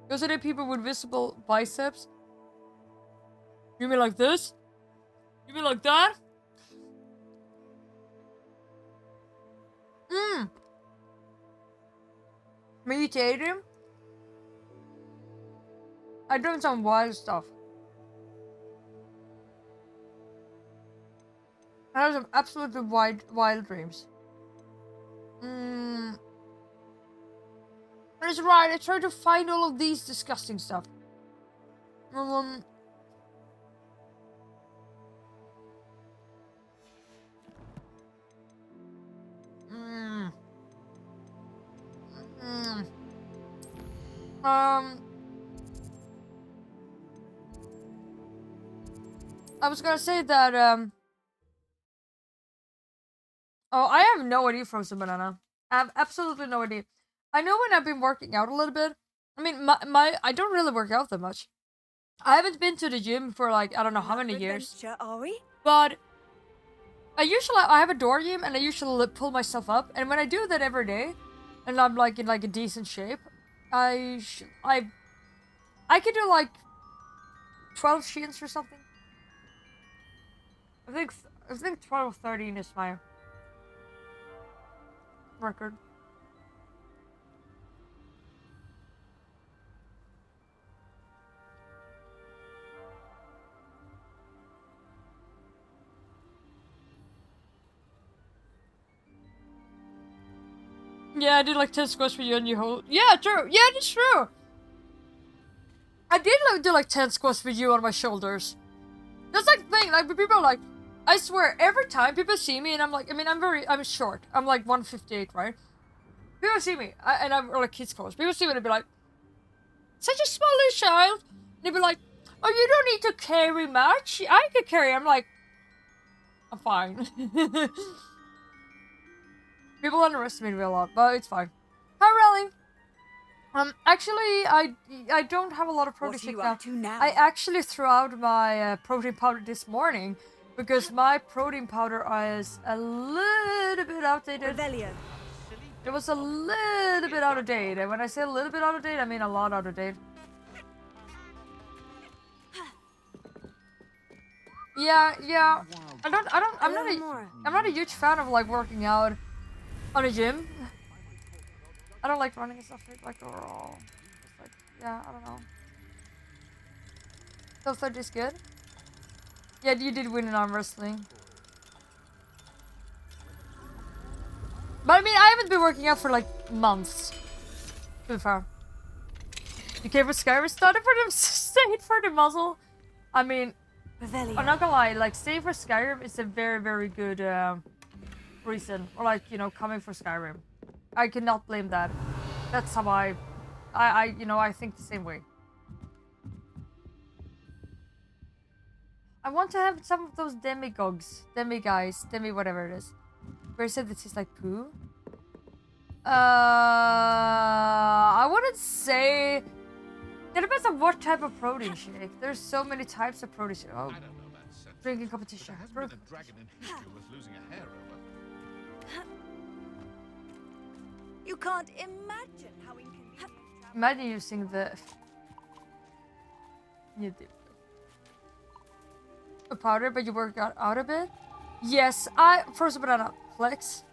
Those are the people with visible biceps. You mean like this? You mean like that? Meditating? I'm doing some wild stuff. I have some absolutely wild dreams. That's right, I tried to find all of these disgusting stuff. I was gonna say that, oh, I have no idea, Frozen Banana. I have absolutely no idea. I know when I've been working out a little bit. I mean, I don't really work out that much. I haven't been to the gym for like, I don't know how many years. Are we? But I have a door gym and I usually pull myself up. And when I do that every day, and I'm like in like a decent shape, I could do like 12 shins or something. I think 12 or 13 is my record. Yeah, I did like 10 squats for you and you hold. Yeah, true. Yeah, that's true. I did do like 10 squats for you on my shoulders. That's like the thing. Like people are like, I swear, every time people see me and I'm like, I mean, I'm short. I'm like 158, right? People see me and I'm like kids clothes. People see me and they be like, such a small little child. And they be like, oh, you don't need to carry much. I can carry. I'm like, I'm fine. People underestimate me a lot, but it's fine. Hi, Rally. Actually, I don't have a lot of protein shake now. I actually threw out my protein powder this morning because my protein powder is a little bit outdated. Revelio. It was a little bit out of date, and when I say a little bit out of date, I mean a lot out of date. Yeah. I'm not a huge fan of like working out on a gym. I don't like running and stuff like overall. Just like, yeah, I don't know. So 30 is good. Yeah, you did win in arm wrestling. But I mean, I haven't been working out for like months. To be fair. You came for Skyrim, started for the stayed for the muzzle. I mean, Revelio. I'm not gonna lie, like staying for Skyrim is a very, very good reason. Or like, you know, coming for Skyrim. I cannot blame that. That's how I think the same way. I want to have some of those demi-guys, whatever it is. Where said this is like poo? I wouldn't say. It depends on what type of protein shake. There's so many types of protein shake. Oh, drinking competition. There hasn't been a dragon in history worth losing a hair over. You can't imagine how inconvenient. Imagine using the. You do. A powder, but you work out a bit. Yes, Frozen Banana flex.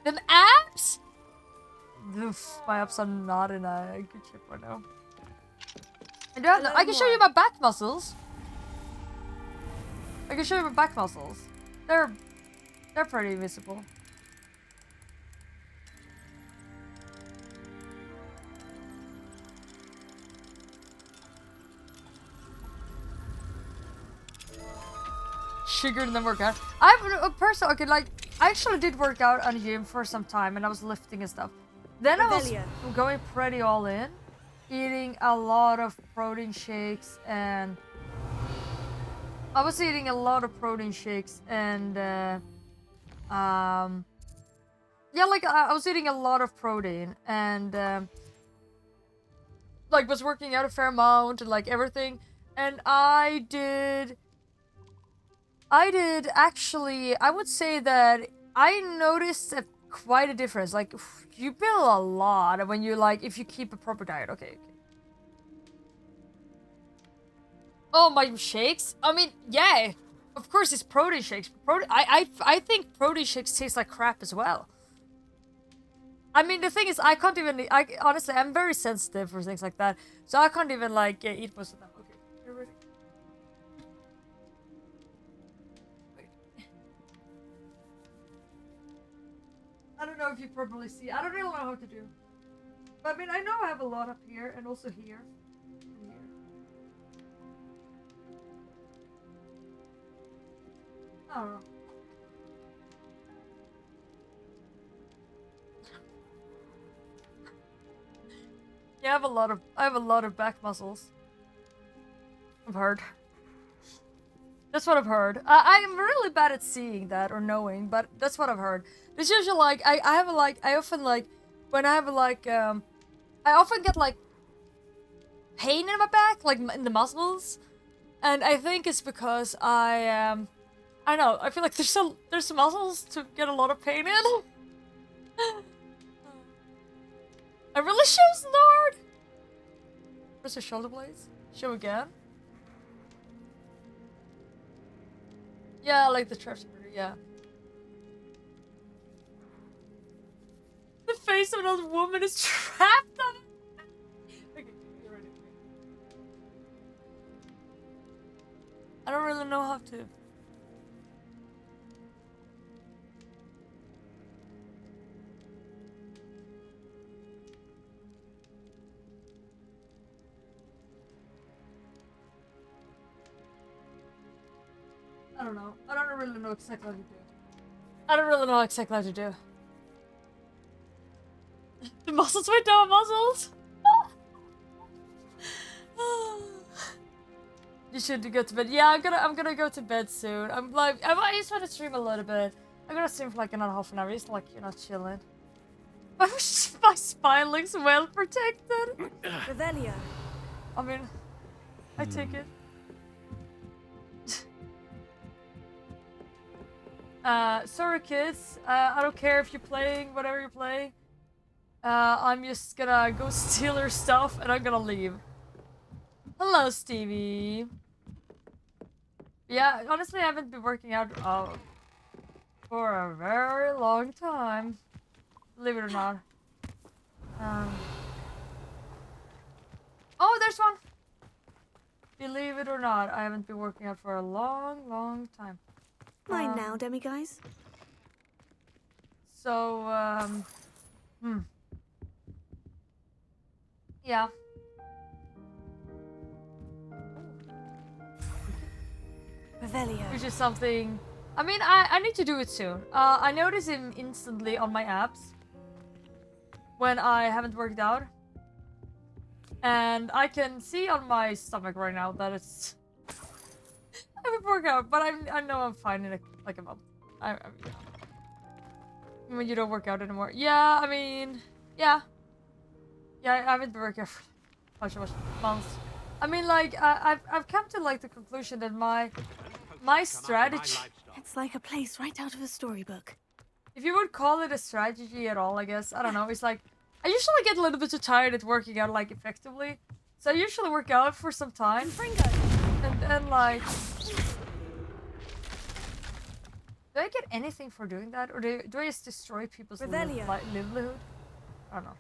Them abs. Oof, my abs are not in a good shape right now. I can show you my back muscles. They're They're pretty visible. Sugar and then work out. I'm a person, okay, like, I actually did work out on the gym for some time and I was lifting and stuff. Then I was going pretty all in, eating a lot of protein shakes and... I was eating a lot of protein shakes and, yeah, like, I was eating a lot of protein and, like, was working out a fair amount and, like, everything. And I did actually, I would say that I noticed quite a difference. Like, you build a lot when you, like, if you keep a proper diet. Okay. Oh, my shakes? I mean, yeah. Of course, it's protein shakes. I think protein shakes taste like crap as well. I mean, the thing is, I can't even... honestly, I'm very sensitive for things like that. So I can't even, like, eat most of them. Okay, you're ready. I don't know if you properly see. I don't really know how to do. But I mean, I know I have a lot up here and also here. And here. I don't know. Yeah, I have a lot of back muscles. I've heard. That's what I've heard. I'm really bad at seeing that or knowing, but that's what I've heard. It's usually like I often when I have I often get like pain in my back, like in the muscles, and I think it's because I know, I feel like there's some muscles to get a lot of pain in. I really shows Nord. Where's the shoulder blades? Show again. Yeah, like the trash burger, yeah. The face of an old woman is trapped on it. Okay, you're ready. I don't really know how to. I don't know. I don't really know exactly what to do. I don't really know exactly what to do. The muscles went down, muscles! You should go to bed. Yeah, I'm gonna go to bed soon. I just want to stream a little bit. I'm gonna stream for like another half an hour. Just like, you know, chilling. My spine looks well protected. Revelio. I mean, I take it. Sorry kids, I don't care if you're playing, whatever you're playing. I'm just gonna go steal your stuff and I'm gonna leave. Hello, Stevie. Yeah, honestly, I haven't been working out for a very long time. Believe it or not. Oh, there's one! Believe it or not, I haven't been working out for a long, long time. Mine now, demiguise. So, yeah. Revelio. Which is something... I mean, I need to do it soon. I notice him instantly on my abs when I haven't worked out. And I can see on my stomach right now that it's... I haven't worked out, but I know I'm fine in like a month. I mean, you don't work out anymore. Yeah, I mean, yeah. Yeah, I haven't been working out for much months. I mean, like, I've come to like the conclusion that my strategy. It's like a place right out of a storybook. If you would call it a strategy at all, I guess. I don't know. It's like I usually get a little bit too tired at working out like effectively, so I usually work out for some time. And then like, do I get anything for doing that, or do I just destroy people's livelihood? I don't know.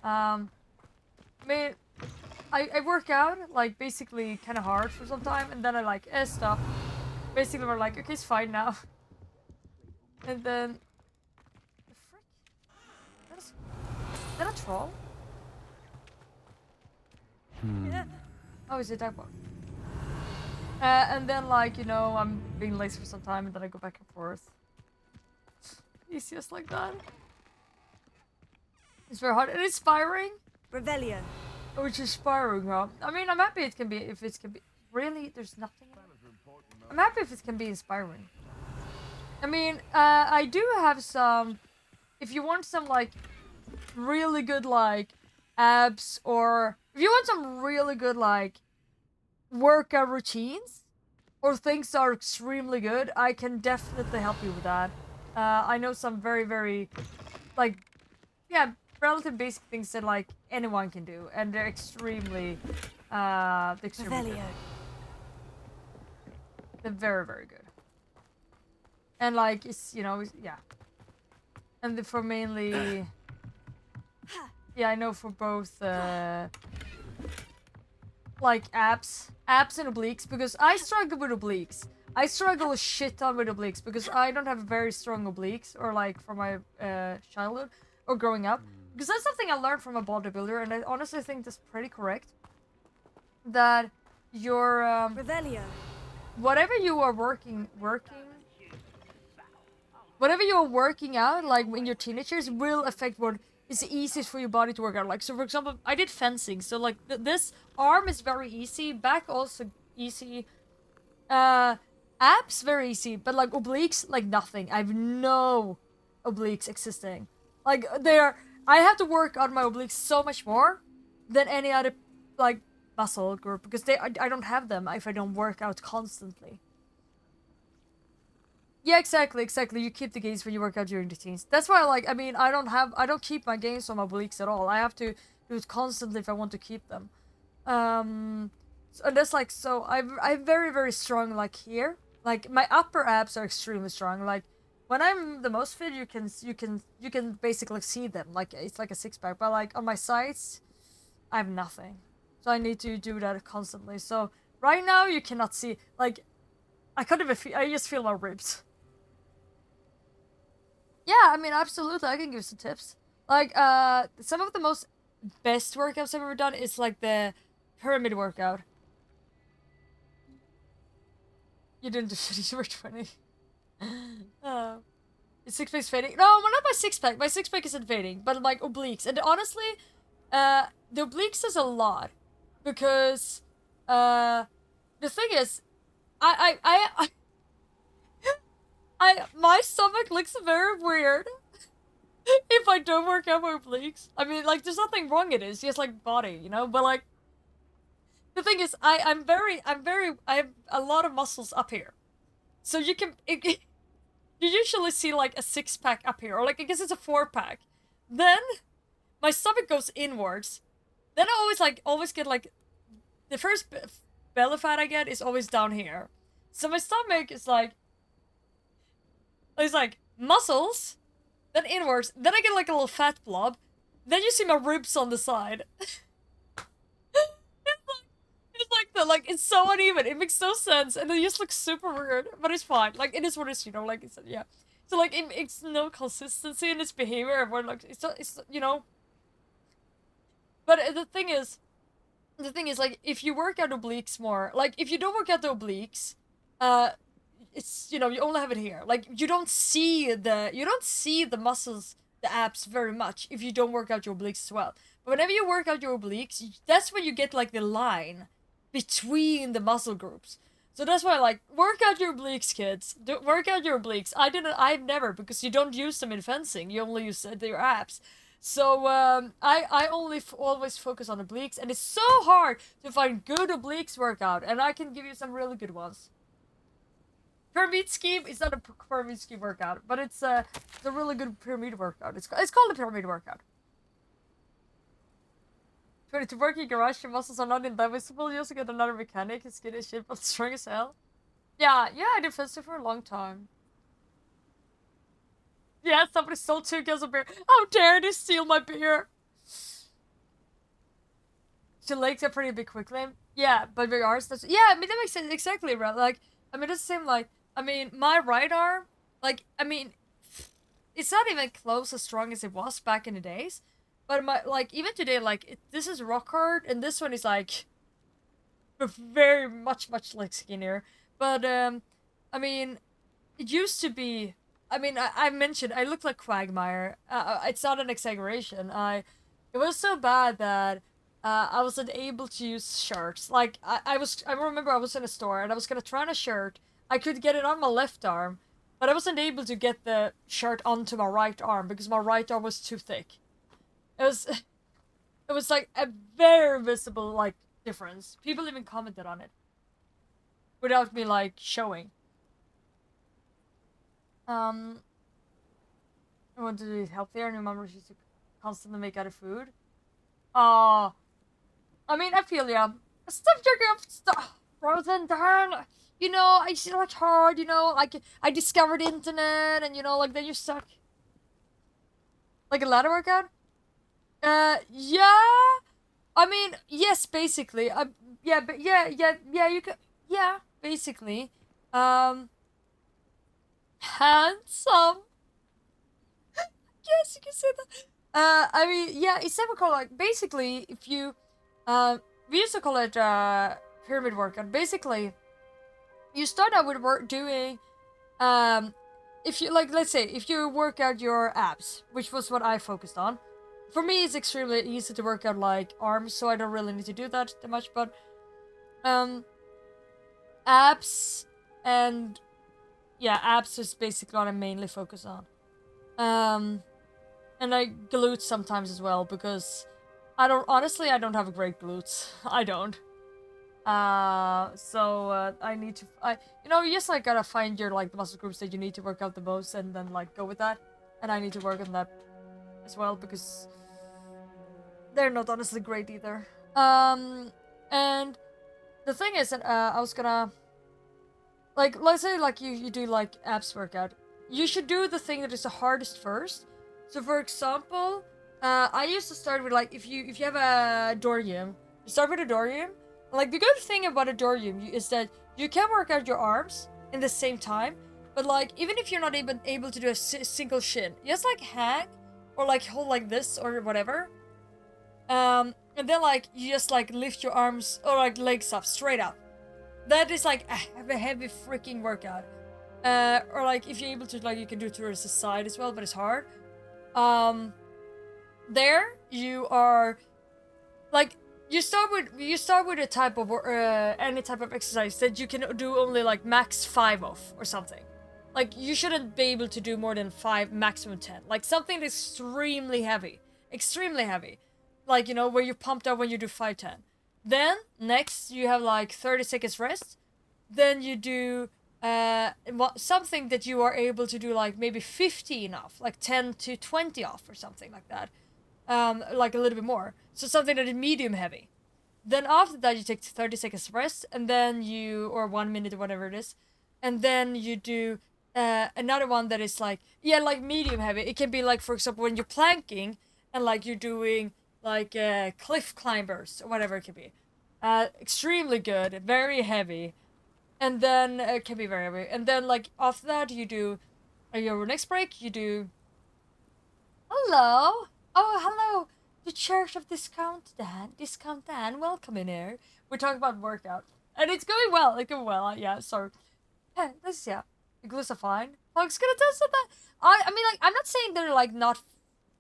I mean, I work out like basically kind of hard for some time, and then I like stop. Basically, we're like, okay, it's fine now. And then... The frick? Is that a troll? Yeah. Oh, is it that one? And then, like, you know, I'm being lazy for some time, and then I go back and forth. It's just like that. It's very hard and inspiring. Revelio. Which is inspiring, huh? I mean, I'm happy it can be, if it can be... Really? There's nothing? I'm happy if it can be inspiring. I mean, I do have some... If you want some, like, really good, like, abs, or... If you want some really good, like, workout routines, or things that are extremely good, I can definitely help you with that. I know some very, very, like, yeah, relative basic things that, like, anyone can do, and they're extremely good. Revelio. They're very, very good. And, like, it's, you know, yeah. And for mainly... Yeah, I know for both, like, abs and obliques, because I struggle with obliques. I struggle a shit ton with obliques, because I don't have very strong obliques, or, like, from my, childhood, or growing up. Because that's something I learned from a bodybuilder, and I honestly think that's pretty correct. That your, Revelio. whatever you are working out, like, when you're teenagers, will affect what is easiest for your body to work out. Like, so for example, I did fencing, so, like, this arm is very easy, back also easy, abs very easy, but, like, obliques, like, nothing. I have no obliques existing. Like, I have to work on my obliques so much more than any other, like, muscle group, because I don't have them if I don't work out constantly. Yeah, exactly. You keep the gains when you work out during the teens. That's why, like, I mean, I don't keep my gains on my obliques at all. I have to do it constantly if I want to keep them. And that's, like, so I'm very, very strong, like, here. Like, my upper abs are extremely strong. Like, when I'm the most fit, you can basically see them. Like, it's like a six-pack. But, like, on my sides, I have nothing. So I need to do that constantly. So right now you cannot see, like, I can't even feel, I just feel my ribs. Yeah, I mean, absolutely, I can give some tips. Like, some of the most best workouts I've ever done is, like, the pyramid workout. You didn't do shit, you were 20. Is six-pack's fading? No, well, not my six-pack. My six-pack isn't fading, but, like, obliques. And honestly, the obliques is a lot. Because, the thing is, my stomach looks very weird if I don't work out my obliques. I mean, like, there's nothing wrong in it. It's just, like, body, you know? But, like, the thing is, I have a lot of muscles up here. So you can, you usually see, like, a six-pack up here. Or, like, I guess it's a four-pack. Then, my stomach goes inwards. Then I always get, like, the first belly fat I get is always down here. So my stomach is, like, it's like muscles, then inwards, then I get, like, a little fat blob, then you see my ribs on the side. it's like that, like, it's so uneven, it makes no sense, and it just looks super weird, but it's fine, like, it is what it is, you know, like, it's, yeah. So, like, it's no consistency in its behavior, everyone, like, it's, you know. But the thing is, like, if you work out obliques more, like, if you don't work out the obliques, it's, you know, you only have it here. Like, you don't see the muscles, the abs very much if you don't work out your obliques as well. But whenever you work out your obliques, that's when you get, like, the line between the muscle groups. So that's why, like, work out your obliques, kids. Work out your obliques. I've never, because you don't use them in fencing. You only use your abs. So, I only always focus on obliques, and it's so hard to find good obliques workout, and I can give you some really good ones. Pyramid scheme, it's not a pyramid scheme workout, but it's a really good pyramid workout. It's called a pyramid workout. 20 to work in garage, your muscles are not indivisible, you also get another mechanic, it's skinny as shit, but strong as hell. Yeah, I did fencing for a long time. Yeah, somebody stole 2 cans of beer. How dare they steal my beer? Your legs are pretty big quickly. Yeah, but your arms, yeah, I mean, that makes sense, exactly, right? Like, I mean, it's the same, like, I mean, my right arm, like, I mean, it's not even close as strong as it was back in the days. But my like even today, like this is rock hard, and this one is like very much like skinnier. But I mean, it used to be. I mean, I mentioned I look like Quagmire. It's not an exaggeration. It was so bad that I wasn't able to use shirts. Like I remember I was in a store and I was gonna try on a shirt. I could get it on my left arm, but I wasn't able to get the shirt onto my right arm because my right arm was too thick. It was, it was like a very visible like difference. People even commented on it without me like showing. I want to eat healthier and remember she used to constantly make out of food. I mean, I feel ya. Stop jerking off stuff, frozen down. You know, I see like hard. You know, like I discovered the internet, and you know, like then you're stuck. Like a ladder workout. Yeah. I mean, yes, basically. Yeah, but yeah. You could, yeah, basically. Handsome. Yes, you can say that. I mean, yeah, it's never called like basically if you, we used to call it pyramid workout. Basically, you start out with doing, if you like, let's say if you work out your abs, which was what I focused on. For me, it's extremely easy to work out like arms, so I don't really need to do that much. But, abs and yeah, abs is basically what I mainly focus on. And I glutes sometimes as well because I don't have great glutes. I don't. So I need to you just like gotta find your like the muscle groups that you need to work out the most and then like go with that. And I need to work on that as well because they're not honestly great either. And the thing is that I was gonna like let's say like you do like abs workout. You should do the thing that is the hardest first. So for example, I used to start with like if you have a Dorium, you start with a Dorium. Like the good thing about a Dorium is that you can work out your arms in the same time, but like even if you're not able to do a single shin, you just like hang or like hold like this or whatever. And then like you just like lift your arms or like legs up straight up. That is like a heavy freaking workout. Or like if you're able to like you can do it towards the side as well, but it's hard. There you are like you start with a type of any type of exercise that you can do only like max 5 of or something. Like you shouldn't be able to do more than 5, maximum 10. Like something that's extremely heavy. Like, you know, where you're pumped up when you do 5, 10. Then next you have like 30 seconds rest. Then you do something that you are able to do like maybe 15 off, like 10 to 20 off or something like that. Like a little bit more. So something that is medium heavy. Then after that you take 30 seconds rest and then or 1 minute or whatever it is. And then you do another one that is like, yeah, like medium heavy. It can be like, for example, when you're planking and like you're doing like cliff climbers or whatever it can be. Extremely good, very heavy. And then it can be very heavy. And then like after that you do your next break you do hello. Oh, hello. The Church of Discount Dan, welcome in here. We're talking about workout. And it's going well. Yeah, so yeah. The glutes are fine. Fog's gonna test that. I mean like I'm not saying they're like not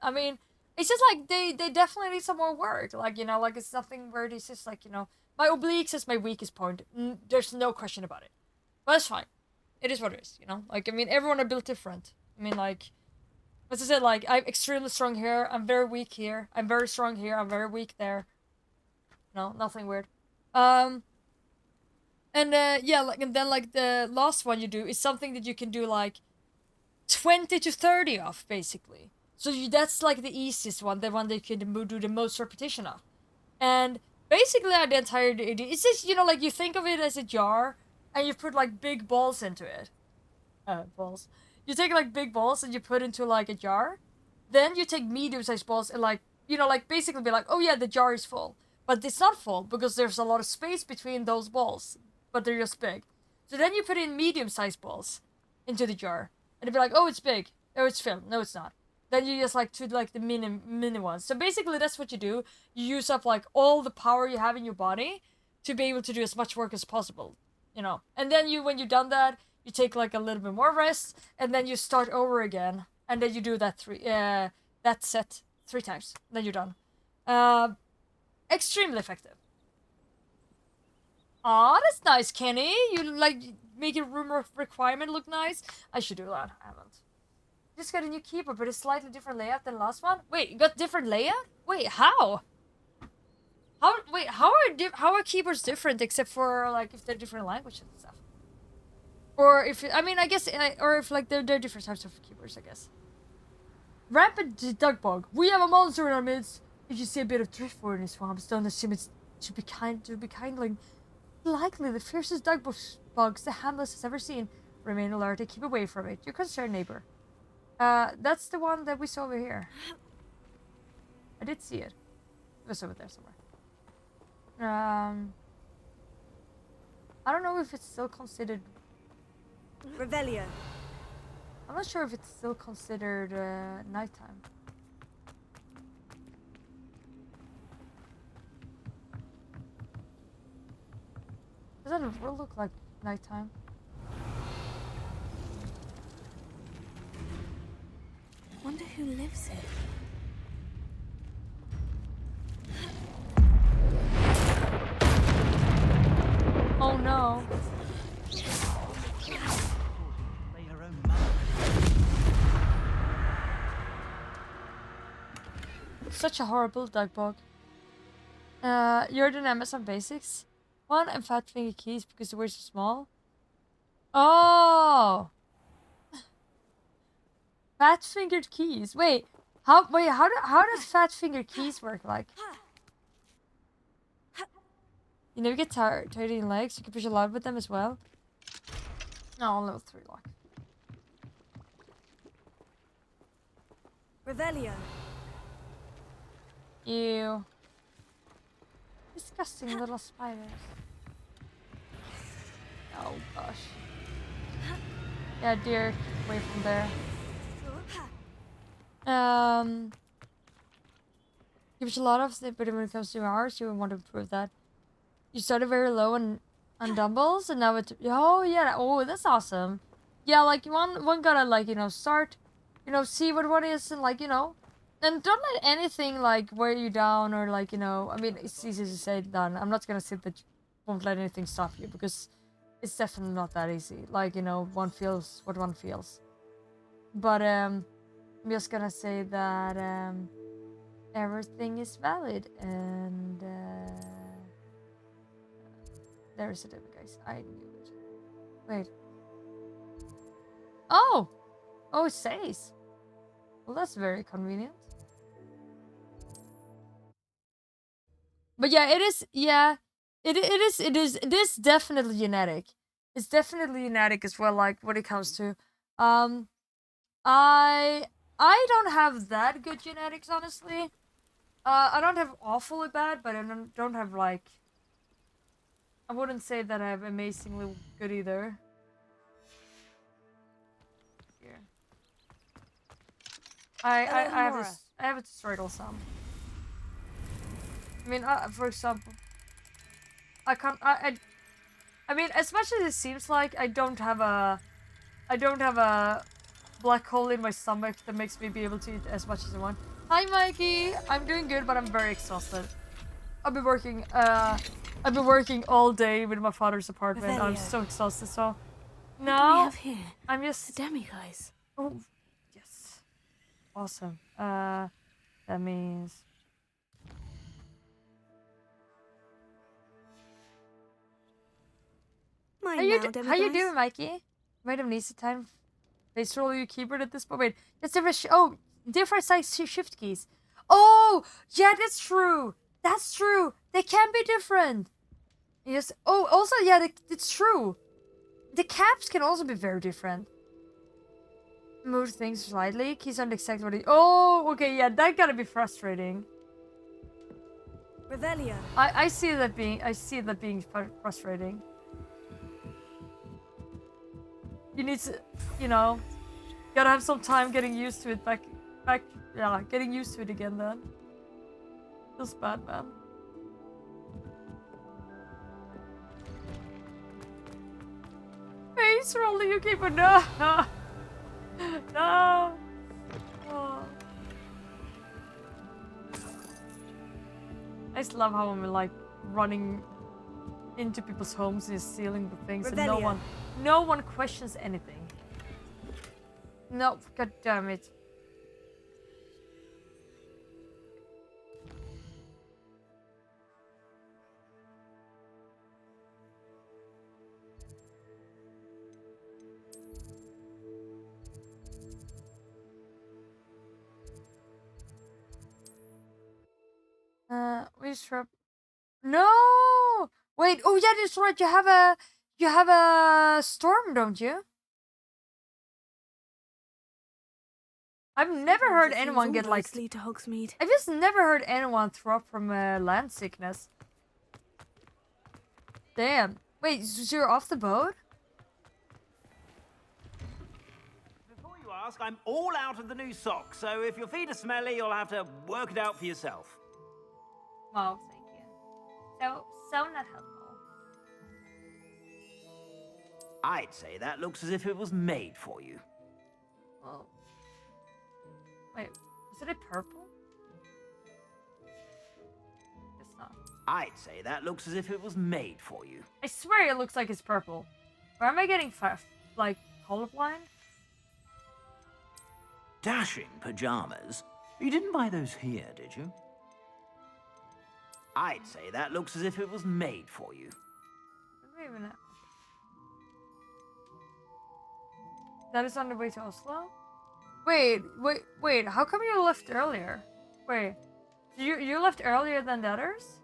I mean it's just like they definitely need some more work. Like, you know, like it's nothing where it's just like, you know, my obliques is my weakest point. There's no question about it. But it's fine. It is what it is, you know? Like, I mean, everyone are built different. I mean, like, as I said, like, I'm extremely strong here. I'm very weak here. I'm very strong here. I'm very weak there. No, nothing weird. And, yeah, like, and then, like, the last one you do is something that you can do, like, 20 to 30 of, basically. So that's, like, the easiest one. The one that you can do the most repetition of. And basically, the entire idea, it's just, you know, like, you think of it as a jar, and you put, like, big balls into it. Balls. You take, like, big balls and you put into, like, a jar. Then you take medium-sized balls and, like, you know, like, basically be like, oh, yeah, the jar is full. But it's not full, because there's a lot of space between those balls. But they're just big. So then you put in medium-sized balls into the jar. And it'd be like, oh, it's big. Oh, it's filled. No, it's not. Then you just like to like the mini ones. So basically, that's what you do. You use up like all the power you have in your body to be able to do as much work as possible. You know. And then when you've done that, you take like a little bit more rest, and then you start over again, and then you do that that set 3 times. Then you're done. Extremely effective. Aw, that's nice, Kenny. You like make your room requirement look nice. I should do that. I haven't. Just got a new keyboard, but it's slightly different layout than last one. Wait, you got different layout? Wait, how? How are keyboards different except for like if they're different languages and stuff? Or if I mean I guess or if like they're different types of keyboards, I guess. Rampant duck bug. We have a monster in our midst. If you see a bit of driftwood in the swamps, don't assume it's to be kindling. Likely the fiercest duck bugs the Hamlet has ever seen. Remain alert and keep away from it. Your concerned neighbor. That's the one that we saw over here. I did see it. It was over there somewhere. I don't know if it's still considered... Revelio. I'm not sure if it's still considered nighttime. Doesn't it look like nighttime? Wonder who lives here. Oh no. Such a horrible dog bug. You're the Amazon Basics one and fat finger keys because the words are small. Oh, fat fingered keys. Wait, how does fat fingered keys work? Like, you never get tired in your legs. You can push a lot with them as well. No, level 3 lock. Revelio. Ew. Disgusting little spiders. Oh gosh. Yeah, dear, keep away from there. Gives a lot of sleep, but when it comes to hours, you would want to improve that. You started very low on dumbbells, and now it's yeah, that's awesome. Yeah, like one gotta like start, see what one is, and like and don't let anything like wear you down or like I mean it's easy to say than I'm not gonna say that you won't let anything stop you because it's definitely not that easy. Like one feels what one feels, but I'm just gonna say that everything is valid and there is a demo, guys. I knew it. Wait. Oh, it says. Well, that's very convenient. But yeah, it is. Yeah, it is definitely genetic. It's definitely genetic as well. Like when it comes to, I don't have that good genetics, honestly. I don't have awfully bad, but I don't have like. I wouldn't say that I have amazingly good either. Here. I have a struggle some. I mean, for example, I mean, as much as it seems like I don't have a black hole in my stomach that makes me be able to eat as much as I want. Hi, Mikey. I'm doing good, but I'm very exhausted. I've been working all day with my father's apartment. I'm so exhausted. So now I'm just demi guys. Oh, yes, awesome. That means. How you doing, Mikey? Might have needs time. They roll your keyboard at this point. Wait, that's different. Different size shift keys. Oh, yeah, that's true. That's true. They can be different. Yes. Oh, also, yeah, it's true. The caps can also be very different. Move things slightly. Keys aren't exactly what oh, okay, yeah, that gotta be frustrating. Revelio. I see that being frustrating. You need to, Gotta have some time getting used to it yeah, getting used to it again then. Feels bad, man. Face roll the UK, but no! No! Oh. I just love how I'm like running into people's homes and stealing the things and no one questions anything. No, god damn it. We just no! Wait, oh yeah, that's right. You have a storm, don't you? I've never heard anyone get like lead to Hogsmeade. I've just never heard anyone throw up from land sickness. Damn. Wait, so you're off the boat? Before you ask, I'm all out of the new socks, so if your feet are smelly, you'll have to work it out for yourself. Wow, thank you. So not helpful. I'd say that looks as if it was made for you. Well, wait, is it a purple? It's not. I'd say that looks as if it was made for you. I swear it looks like it's purple. Or am I getting like colorblind? Dashing pajamas? You didn't buy those here, did you? I'd say that looks as if it was made for you. Wait a minute. That is on the way to Oslo? Wait, how come you left earlier? Wait, you left earlier than the others?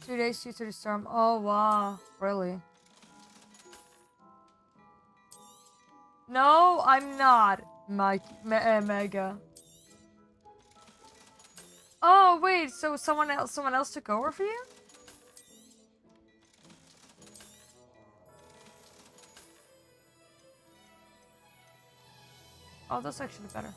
2 days due to the storm. Oh wow, really? No, I'm not, Mega. Oh wait, so someone else took over for you? Oh, that's actually better.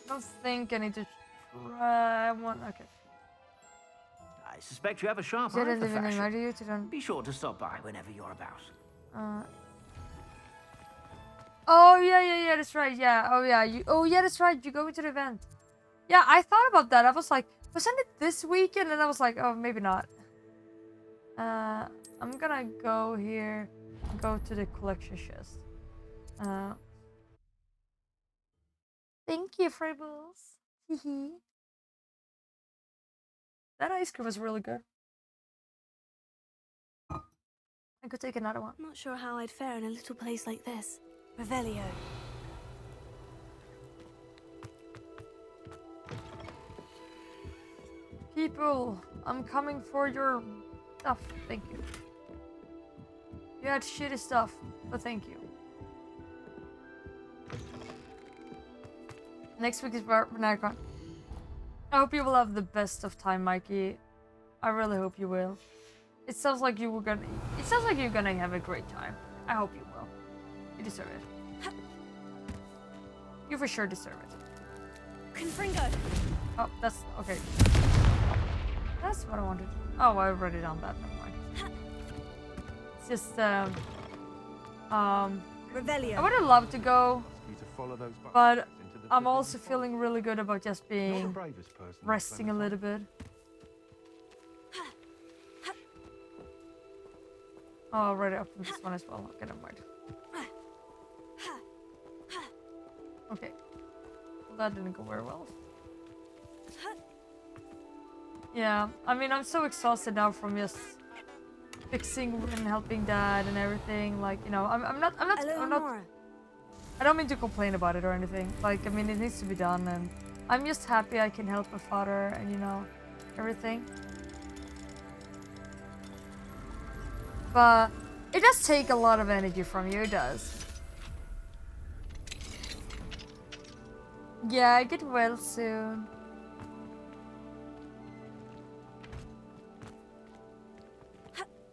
I don't think I need to try one. Okay. I suspect you have a sharp eye Didn't for even invite fashion. you to don't. Be sure to stop by whenever you're about. Oh yeah, that's right. Yeah. Oh yeah, that's right. You go into the event. Yeah, I thought about that. I was like, wasn't it this weekend? And I was like, oh, maybe not. I'm gonna go here, go to the collection chest. Thank you, Fribbles. Hehe. That ice cream was really good. I could take another one. I'm not sure how I'd fare in a little place like this. Revelio. People, I'm coming for your stuff. Thank you. You had shitty stuff, but thank you. Next week is Narcon. I hope you will have the best of time, Mikey. I really hope you will. It sounds like you're gonna have a great time. I hope you will. You deserve it. You for sure deserve it. Confringo. Oh, that's okay. That's what I wanted. Oh, I already done that. Never mind. It's just Revelio. I would have loved to go, You to follow those but buttons into the I'm forbidden also feeling really good about just Not the being bravest person on resting a planet little bit. Oh, I already opened this one as well. Okay, never mind. Okay. Well, that didn't go very well. Yeah, I mean, I'm so exhausted now from just fixing and helping Dad and everything. Like, you know, I'm not. I don't mean to complain about it or anything. Like, I mean, it needs to be done, and I'm just happy I can help my father, and you know, everything. But it does take a lot of energy from you, it does. Yeah, get well soon.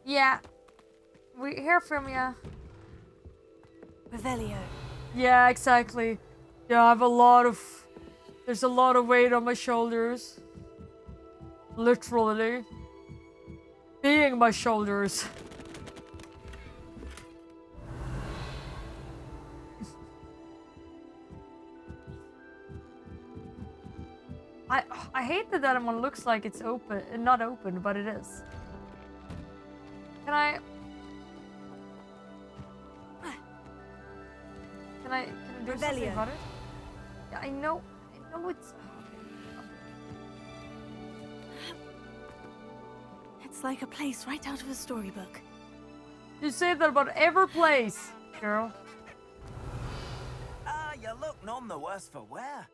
Yeah, we hear from you. Revelio. Yeah, exactly. Yeah, I have a lot of... There's a lot of weight on my shoulders. Literally. Being my shoulders. I hate that that one looks like it's open, not open, but it is. Can I do something about it? Yeah, I know it's. It's like a place right out of a storybook. You say that about every place, girl. You look none the worse for wear.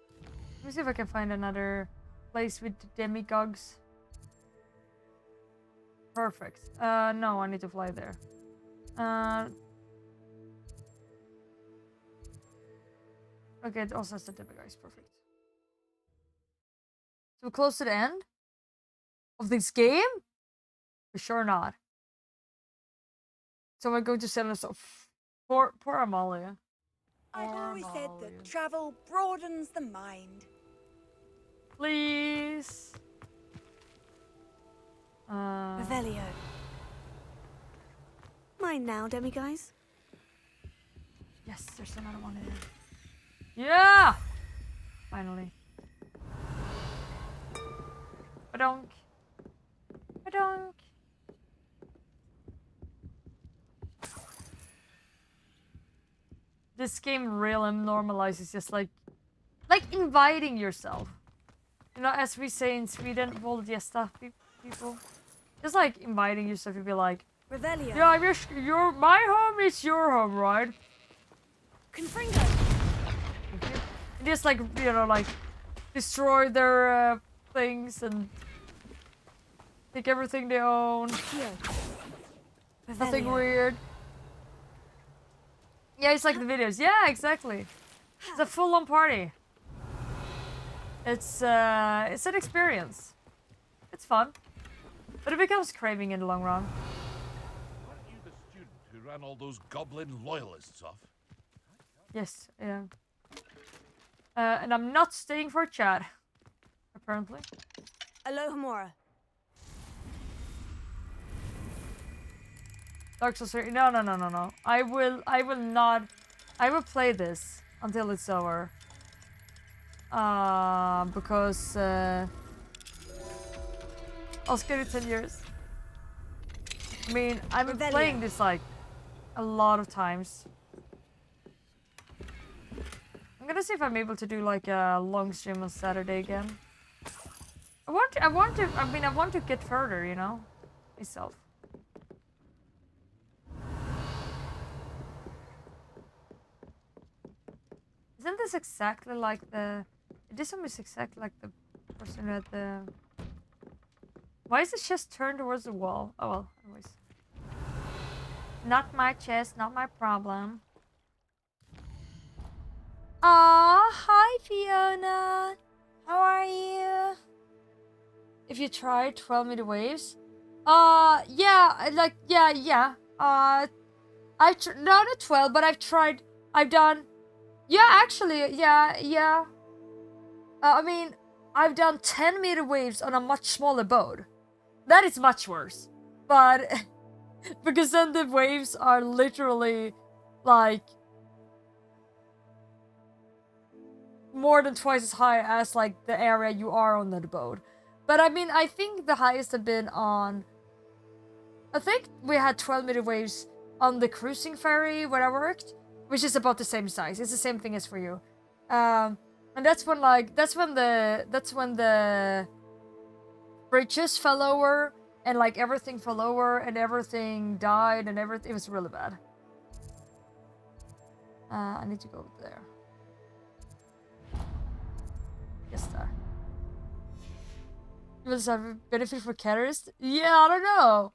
Let me see if I can find another place with demigods. Perfect. No, I need to fly there. Okay, it also has the demigods. Perfect. So we're close to the end of this game? For sure not. So we're going to send us off. Poor Amalia. I've always said Amalia. that travel broadens the mind. Please. Revelio. Mine now, demiguys. Yes, there's another one in there. Yeah! Finally. Badonk. Badonk. This game really normalizes just like inviting yourself. You know, as we say in Sweden, våldgästa people. Just like inviting yourself to be like, Revelio. yeah, your my home is your home, right? Confringo. And just like, you know, like destroy their things and take everything they own. Nothing weird. Yeah, it's like the videos. Yeah, exactly. It's a full-on party. It's an experience. It's fun, but it becomes craving in the long run. Weren't you the student who ran all those goblin loyalists off? Yes, yeah. And I'm not staying for chat, apparently. Alohomora. Dark Souls 3. No. I will not. I will play this until it's over. Because I'll skip it 10 years. I mean, I've been Revelio. playing this like a lot of times. I'm gonna see if I'm able to do like a long stream on Saturday again. I want to get further, you know, myself. Isn't this exactly like the... This one is exactly like the person who had the... Why is the chest turned towards the wall? Oh well, anyways. Not my chest, not my problem. Aw, hi Fiona! How are you? If you try 12-meter waves? Yeah, like, yeah. Not 12, but I've done... Yeah, actually, yeah. I mean, I've done 10-meter waves on a much smaller boat. That is much worse. But, because then the waves are literally, like, more than twice as high as, like, the area you are on the boat. But, I mean, I think the highest have been on... I think we had 12-meter waves on the cruising ferry where I worked. Which is about the same size. It's the same thing as for you. And that's when the bridges fell over and like everything fell over and everything died and everything. It was really bad. I need to go there. Yes, there. You will have a benefit for carriers? Yeah, I don't know.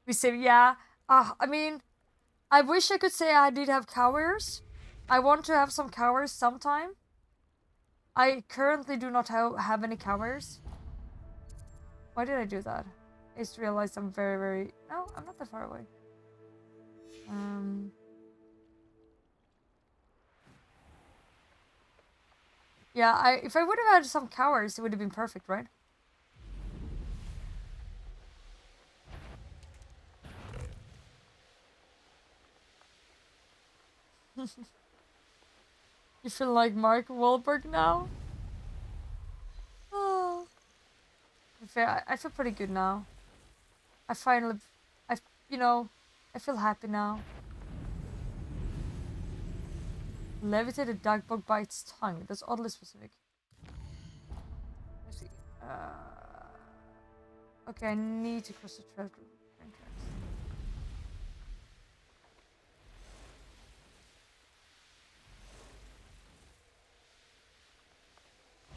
We say, yeah. I mean, I wish I could say I did have carriers. I want to have some carriers sometime. I currently do not have any carriers. Why did I do that? I just realized I'm very... No, I'm not that far away. Yeah, if I would have had some cowards, it would have been perfect, right? You feel like Mark Wahlberg now? Oh. I feel pretty good now. I finally... I feel happy now. Levitated dog bug by its tongue. That's oddly specific. Let's see. Okay, I need to cross the trail.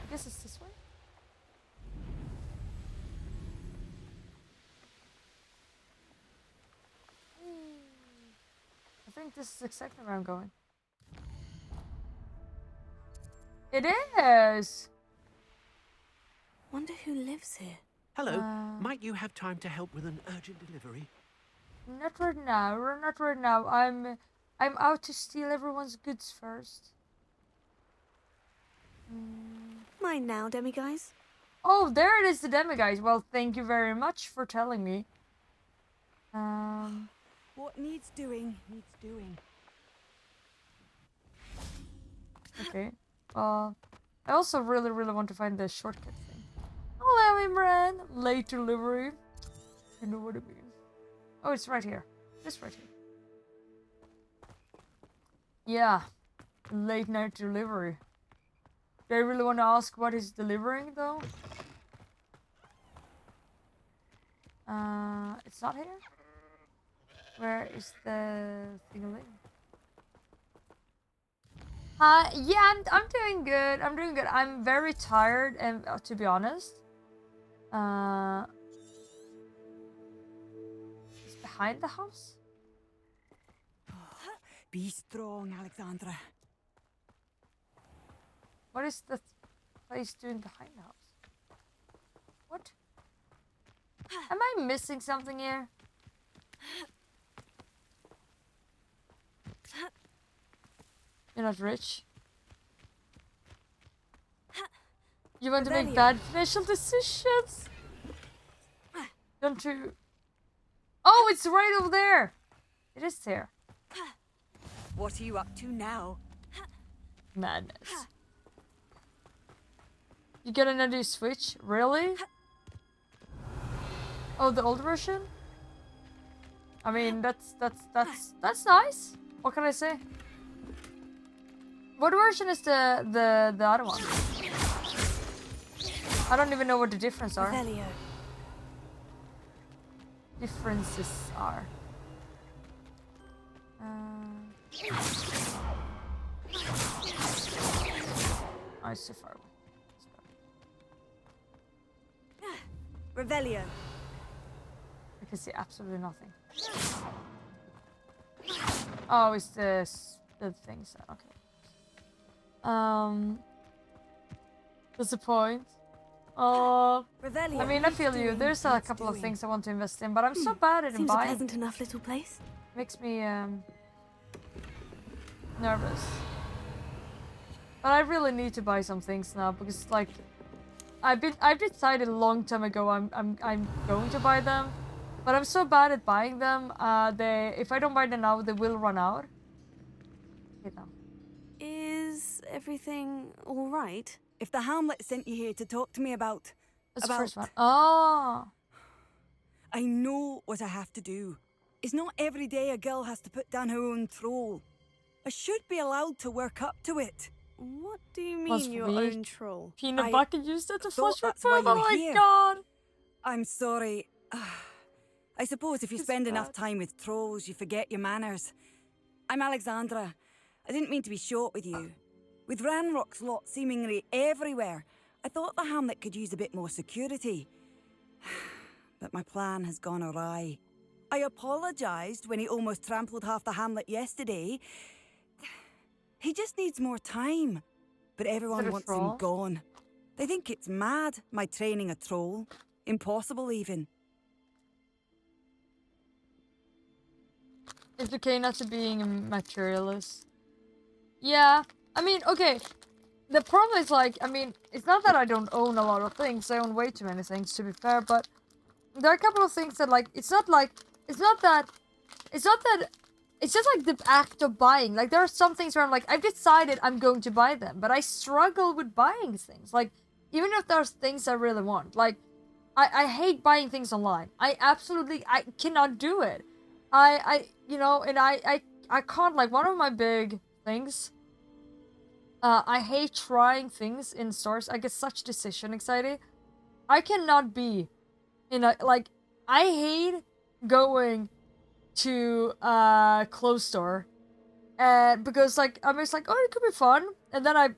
I guess it's this way. I think this is exactly where I'm going. It is! Wonder who lives here. Hello. Might you have time to help with an urgent delivery? Not right now. Not right now. I'm out to steal everyone's goods first. Mine now, demiguise. Oh, there it is, the demiguise. Well, thank you very much for telling me. What needs doing, needs doing. Okay. I also really want to find the shortcut thing. Hello, Imran. Late delivery. You know what I mean. Oh, it's right here. Just right here. Yeah. Late night delivery. Do I really want to ask what he's delivering, though? It's not here? Where is the thing? Yeah, I'm doing good. I'm doing good. I'm very tired, and to be honest, it's behind the house. Be strong, Alexandra. What is the place doing behind the house? What? Am I missing something here? You're not rich. You want to make bad financial decisions? Don't you? Oh, it's right over there. It is there. What are you up to now? Madness. You got another Switch? Really? Oh, the old version? I mean, that's nice. What can I say? What version is the other one? I don't even know what the difference are. Revelio. Differences are. Oh, it's too far away. Revelio. I can see absolutely nothing. Oh, it's the things. Okay. What's the point? Oh, Revelio. I mean, I feel you. There's a couple of things I want to invest in, but I'm so bad at Seems a buying. pleasant enough little place. Makes me nervous. But I really need to buy some things now because, like, I've decided a long time ago I'm going to buy them, but I'm so bad at buying them. If I don't buy them now, they will run out. Okay, now. Is everything all right? If the Hamlet sent you here to talk to me about... That's the first one. Oh. I know what I have to do. It's not every day a girl has to put down her own troll. I should be allowed to work up to it. What do you Was mean your weird. own troll? Peanut butter used it to thought flush my that's why poop. you Oh were my here. god. I'm sorry. I suppose if you It's spend enough bad. time with trolls, you forget your manners. I'm Alexandra. I didn't mean to be short with you. With Ranrock's lot seemingly everywhere, I thought the Hamlet could use a bit more security. But my plan has gone awry. I apologised when he almost trampled half the hamlet yesterday. He just needs more time. But everyone a wants him troll? gone. They think it's mad, my training a troll. Impossible, even. It's okay not to being a materialist. Yeah, I mean, okay. The problem is like, I mean, it's not that I don't own a lot of things. I own way too many things, to be fair. But there are a couple of things that like, it's not that. It's just like the act of buying. Like there are some things where I'm like, I've decided I'm going to buy them, but I struggle with buying things. Like even if there's things I really want, like I hate buying things online. I cannot do it. I can't, like, one of my big things, I hate trying things in stores. I get such decision anxiety. I cannot be in a, like, I hate going to a clothes store, and because like I'm just like, oh, it could be fun, and then I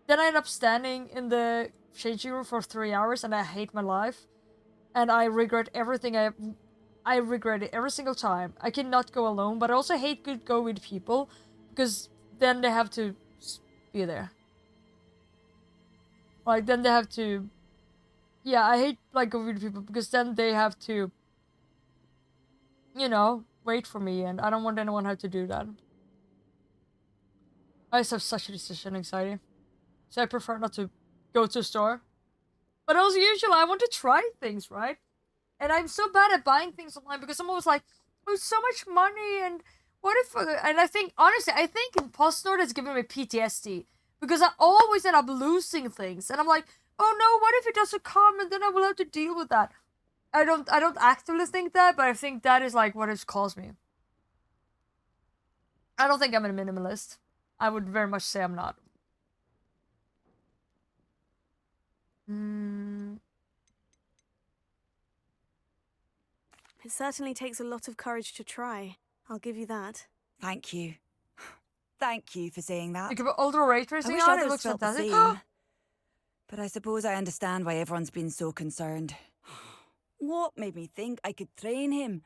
end up standing in the changing room for 3 hours, and I hate my life, and I regret everything. I regret it every single time. I cannot go alone, but I also hate to go with people, because then they have to be there. Like then they have to. Yeah, I hate like going with people because then they have to, wait for me, and I don't want anyone to have to do that. I just have such a decision anxiety, so I prefer not to go to a store. But also, usually I want to try things, right? And I'm so bad at buying things online because I'm always like, oh, so much money, and what if? And I think honestly, I think PostNord has given me PTSD because I always end up losing things, and I'm like, oh no, what if it doesn't come, and then I will have to deal with that. I don't actively think that, but I think that is like what it's caused me. I don't think I'm a minimalist. I would very much say I'm not. It certainly takes a lot of courage to try. I'll give you that. Thank you. Thank you for saying that. You can put ultra ray I tracing wish on. It others looks felt the fantastic. same. But I suppose I understand why everyone's been so concerned. What made me think I could train him?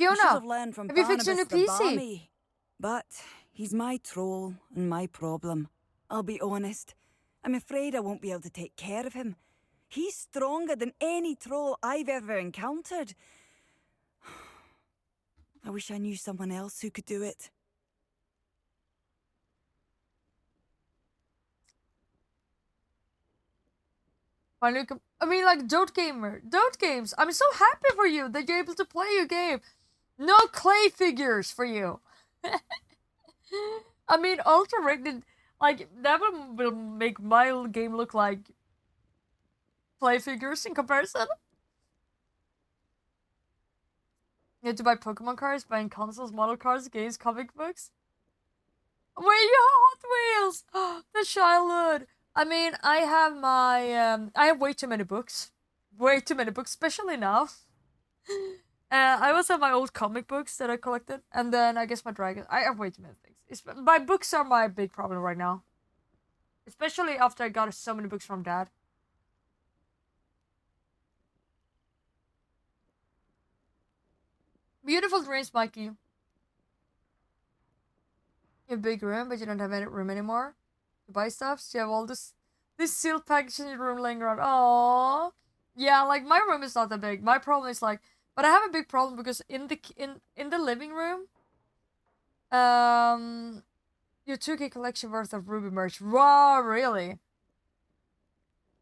I should Fiona, have learned from have you fixed your Barnabas new the PC? Barmy. But he's my troll and my problem. I'll be honest. I'm afraid I won't be able to take care of him. He's stronger than any troll I've ever encountered. I wish I knew someone else who could do it. Finally, I mean, like, Dote Games. I'm so happy for you that you're able to play your game. No clay figures for you. I mean, ultra rigged, like, that will make my game look like play figures in comparison. You have to buy Pokemon cards, buying consoles, model cards, games, comic books. Wait, you have Hot Wheels! The childhood! I mean, I have I have way too many books. Way too many books, especially now. I also have my old comic books that I collected, and then I guess my dragon. I have way too many things. My books are my big problem right now. Especially after I got so many books from Dad. Beautiful dreams, Mikey. You have a big room, but you don't have any room anymore to buy stuff. So you have all this sealed package in your room laying around. Aww. Yeah, like my room is not that big. My problem is like, but I have a big problem because in the living room, you took a collection worth of Ruby merch. Wow, really?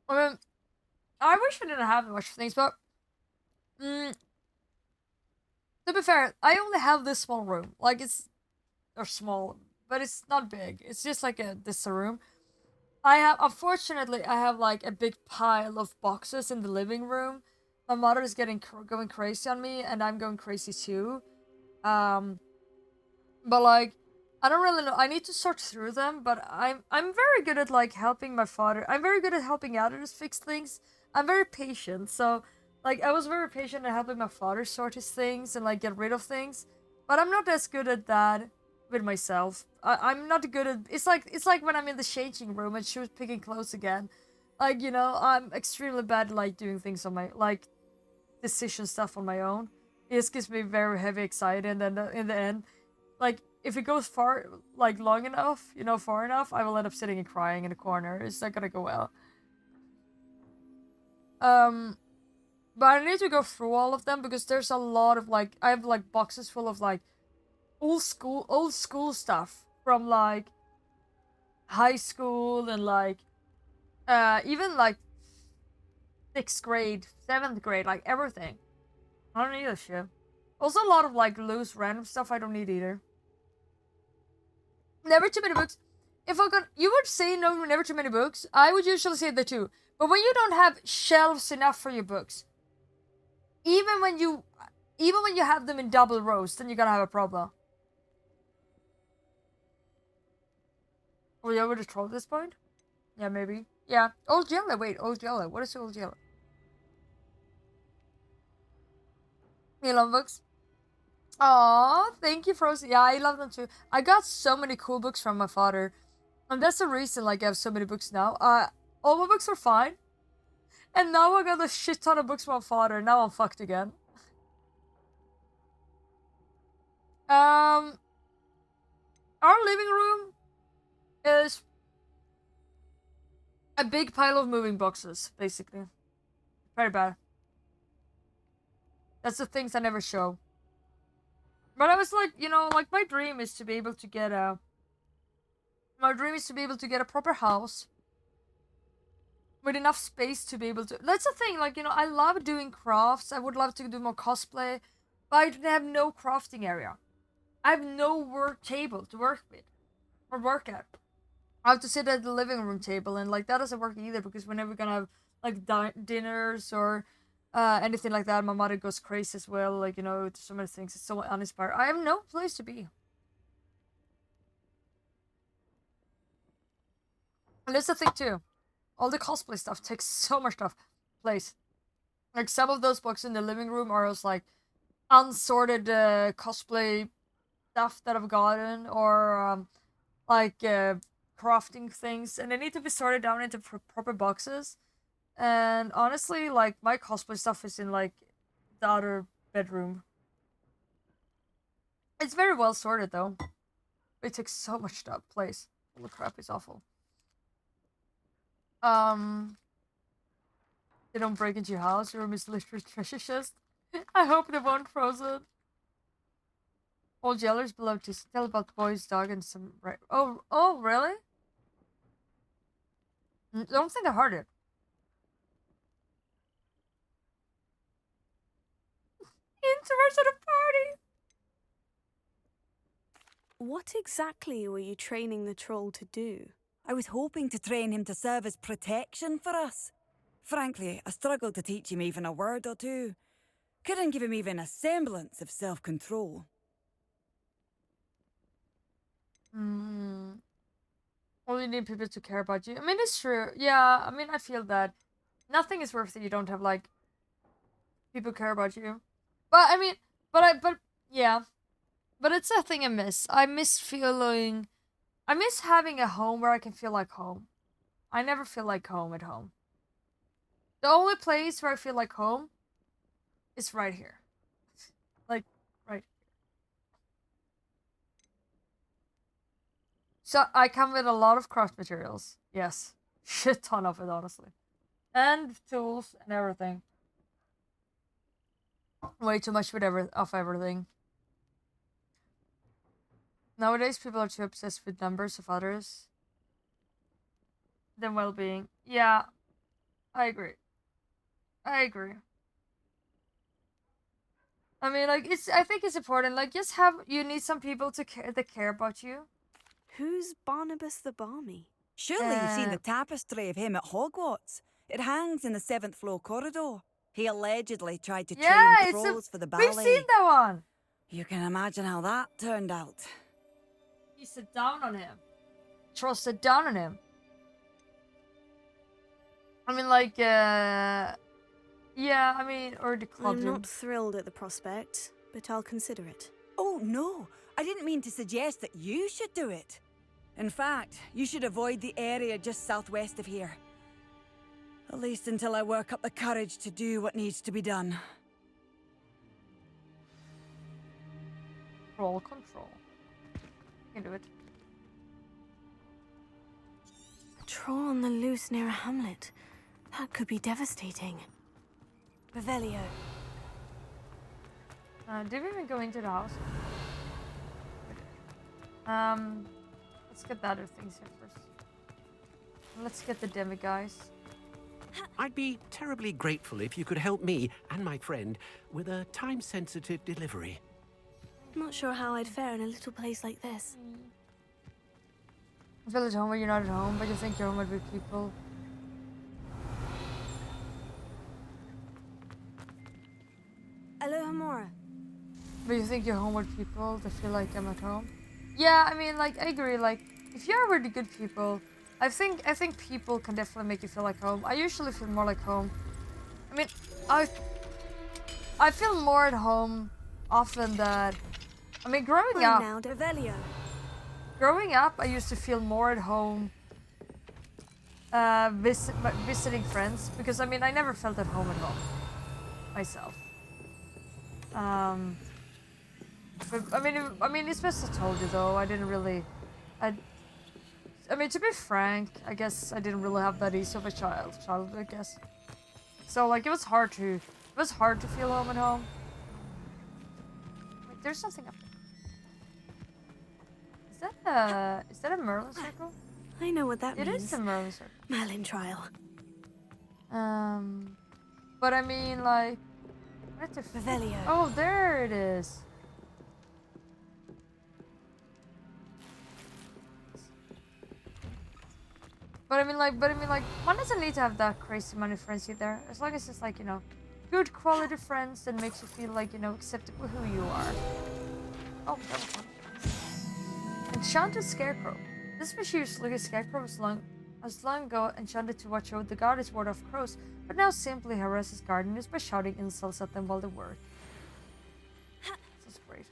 I mean, I wish I didn't have much things, but to be fair, I only have this small room. Like or small, but it's not big. It's just like this room. Unfortunately, I have like a big pile of boxes in the living room. My mother is going crazy on me, and I'm going crazy too. But like, I don't really know. I need to sort through them, but I'm very good at like helping my father. I'm very good at helping others fix things. I'm very patient, so like I was very patient at helping my father sort his things and like get rid of things. But I'm not as good at that with myself. I'm not good at. It's like when I'm in the changing room and she was picking clothes again. Like, I'm extremely bad at like doing things on my decision stuff on my own. It just gives me very heavy anxiety, and then in the end, like if it goes far, like long enough, far enough, I will end up sitting and crying in a corner. It's not gonna go well. But I need to go through all of them because there's a lot of like I have like boxes full of like old school stuff from like high school and like even like 6th grade, 7th grade, like everything. I don't need that shit. Also a lot of like loose random stuff I don't need either. Never too many books. You would say no, never too many books. I would usually say that too. But when you don't have shelves enough for your books, even when you have them in double rows, then you're gonna have a problem. Are we over to troll at this point? Yeah, maybe. Yeah. Old Yellow. Wait, Old Yellow. What is Old Yellow? You love books? Aw, thank you, Frozen. Yeah, I love them too. I got so many cool books from my father. And that's the reason, like, I have so many books now. All my books are fine. And now I got a shit ton of books from my father. Now I'm fucked again. Our living room is a big pile of moving boxes, basically. Very bad. That's the things I never show. But I was like, like my dream is to be able to get a proper house with enough space to be able to. That's the thing, like, I love doing crafts. I would love to do more cosplay, but I have no crafting area. I have no work table to work with or work at. I have to sit at the living room table, and like that doesn't work either because we're never gonna have like dinners or anything like that. My mother goes crazy as well. Like, so many things. It's so uninspired. I have no place to be. And that's the thing too. All the cosplay stuff takes so much place. Like some of those books in the living room are just like unsorted cosplay stuff that I've gotten, or crafting things, and they need to be sorted down into proper boxes. And honestly, like my cosplay stuff is in like the other bedroom. It's very well sorted though. It takes so much place. Holy crap, it's awful. They don't break into your house. Your room is literally treasure chest. I hope they won't, Frozen. Old Yellow's beloved to tell about the boy's dog and some Oh, really? I don't think I heard it. Introverts at a party. What exactly were you training the troll to do? I was hoping to train him to serve as protection for us. Frankly, I struggled to teach him even a word or two. Couldn't give him even a semblance of self-control. Well, you need people to care about you. I mean, it's true. Yeah, I mean, I feel that nothing is worth it. You don't have like people care about you. But I mean, yeah. But it's a thing I miss. I miss having a home where I can feel like home. I never feel like home at home. The only place where I feel like home is right here. Like, right. So I come with a lot of craft materials. Yes. Shit ton of it, honestly. And tools and everything. Way too much with everything. Nowadays, people are too obsessed with numbers of others than well-being. Yeah, I agree. I mean, like, I think it's important. Like, you need some people that care about you. Who's Barnabas the Balmy? Surely you've seen the tapestry of him at Hogwarts. It hangs in the 7th floor corridor. He allegedly tried to train trolls for the ballet. We've seen that one. You can imagine how that turned out. He sat down on him. Trolls sat down on him. I mean, like, yeah, I mean, or the club. I'm not thrilled at the prospect, but I'll consider it. Oh, no. I didn't mean to suggest that you should do it. In fact, you should avoid the area just southwest of here. At least until I work up the courage to do what needs to be done. Control. Can do it. A troll on the loose near a hamlet. That could be devastating. Revelio. Did we even go into the house? Let's get the other things here first. Let's get the demi-guys. I'd be terribly grateful if you could help me and my friend with a time-sensitive delivery. I'm not sure how I'd fare in a little place like this. I feel at home where you're not at home, but you think you're home with people. Aloha Mora. But you think you're home with people that feel like I'm at home? Yeah, I mean, like, I agree. Like, if you're with the good people, I think people can definitely make you feel like home. I usually feel more like home. I mean, I feel more at home often than... I mean, growing up... Now, Revelio. Growing up, I used to feel more at home visiting friends. Because, I mean, I never felt at home myself. But, I mean, it's best I told you, though. I didn't really... I mean, to be frank, I guess I didn't really have that easy of a childhood, I guess. So, like, it was hard to feel home at home. Wait, there's something up there. Is that a Merlin circle? I know what that means. It is a Merlin circle. Merlin trial. But I mean, like, where's the Revelio. Oh, there it is. But I mean, like, one doesn't need to have that crazy many friends either. As long as it's like, you know, good quality friends that makes you feel like, you know, acceptable who you are. Oh, that was fun. Enchanted Scarecrow. This mischievous looking scarecrow was long ago enchanted to watch over the garden's ward of crows, but now simply harasses gardeners by shouting insults at them while they work. That's great.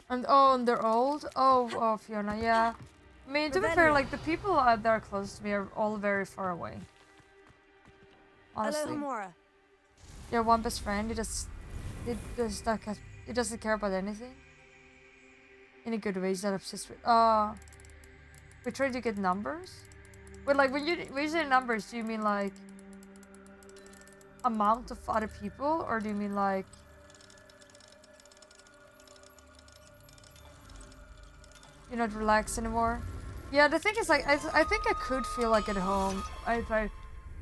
And they're old? Oh, Fiona, yeah. I mean, to be fair, like, the people that are close to me are all very far away. Honestly. Aloha Mora. Yeah, one best friend, he doesn't care about anything. In a good way, he's not obsessed with... we try to get numbers? But, like, when you say numbers, do you mean, like, amount of other people? Or do you mean, like... you're not relaxed anymore? Yeah, the thing is, like, I think I could feel like at home if I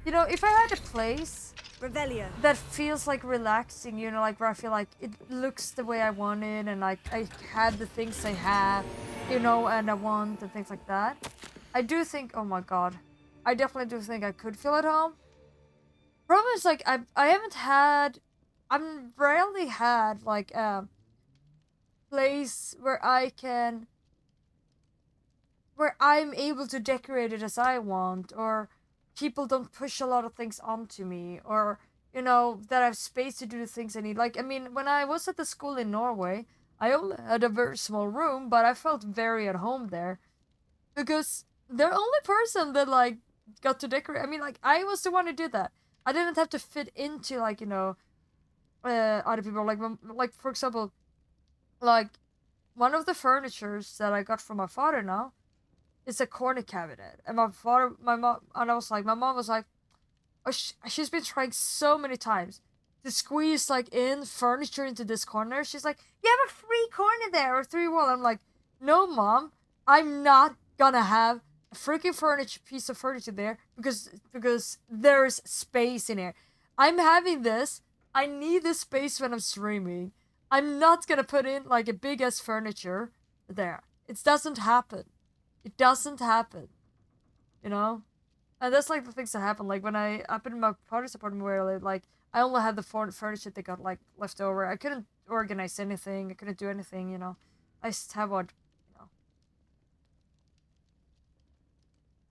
had a place Revelio. that feels like relaxing, you know, like where I feel like it looks the way I want it, and like I had the things I have, you know, and I want and things like that. I do think, oh my god, I definitely do think I could feel at home. Problem is, like, I've rarely had like a place where I'm able to decorate it as I want, or people don't push a lot of things onto me, or, you know, that I have space to do the things I need. Like, I mean, when I was at the school in Norway, I only had a very small room, but I felt very at home there. Because the only person that, like, got to decorate, I mean, like, I was the one who did that. I didn't have to fit into, like, you know, other people. Like, for example, like, one of the furnitures that I got from my father now, it's a corner cabinet, and my mom was like, oh, she's been trying so many times to squeeze like in furniture into this corner. She's like, you have a free corner there, or 3 wall. I'm like, no, Mom, I'm not gonna have a freaking piece of furniture there because there's space in here. I'm having this. I need this space when I'm streaming. I'm not gonna put in like a big ass furniture there. It doesn't happen. It doesn't happen, you know? And that's like the things that happen. Like when up in my parents' apartment where like I only had the furniture that got like left over. I couldn't organize anything. I couldn't do anything, you know? I just have what, you know.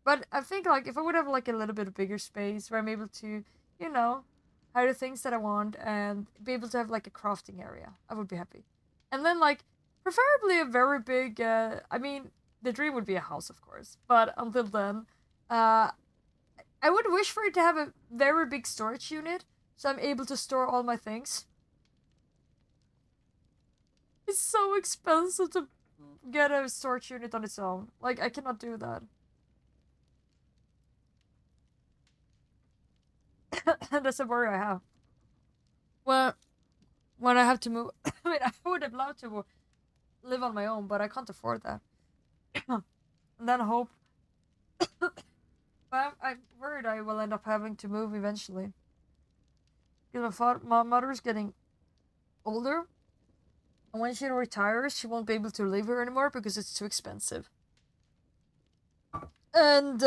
But I think like if I would have like a little bit of bigger space where I'm able to, you know, have the things that I want and be able to have like a crafting area, I would be happy. And then like preferably a very big, I mean, the dream would be a house, of course. But until then, I would wish for it to have a very big storage unit so I'm able to store all my things. It's so expensive to get a storage unit on its own. Like, I cannot do that. That's a worry I have. Well, when I have to move, I mean, I would have loved to live on my own, but I can't afford that. And then hope. But I'm worried I will end up having to move eventually. Because my mother's getting older. And when she retires, she won't be able to live here anymore because it's too expensive. And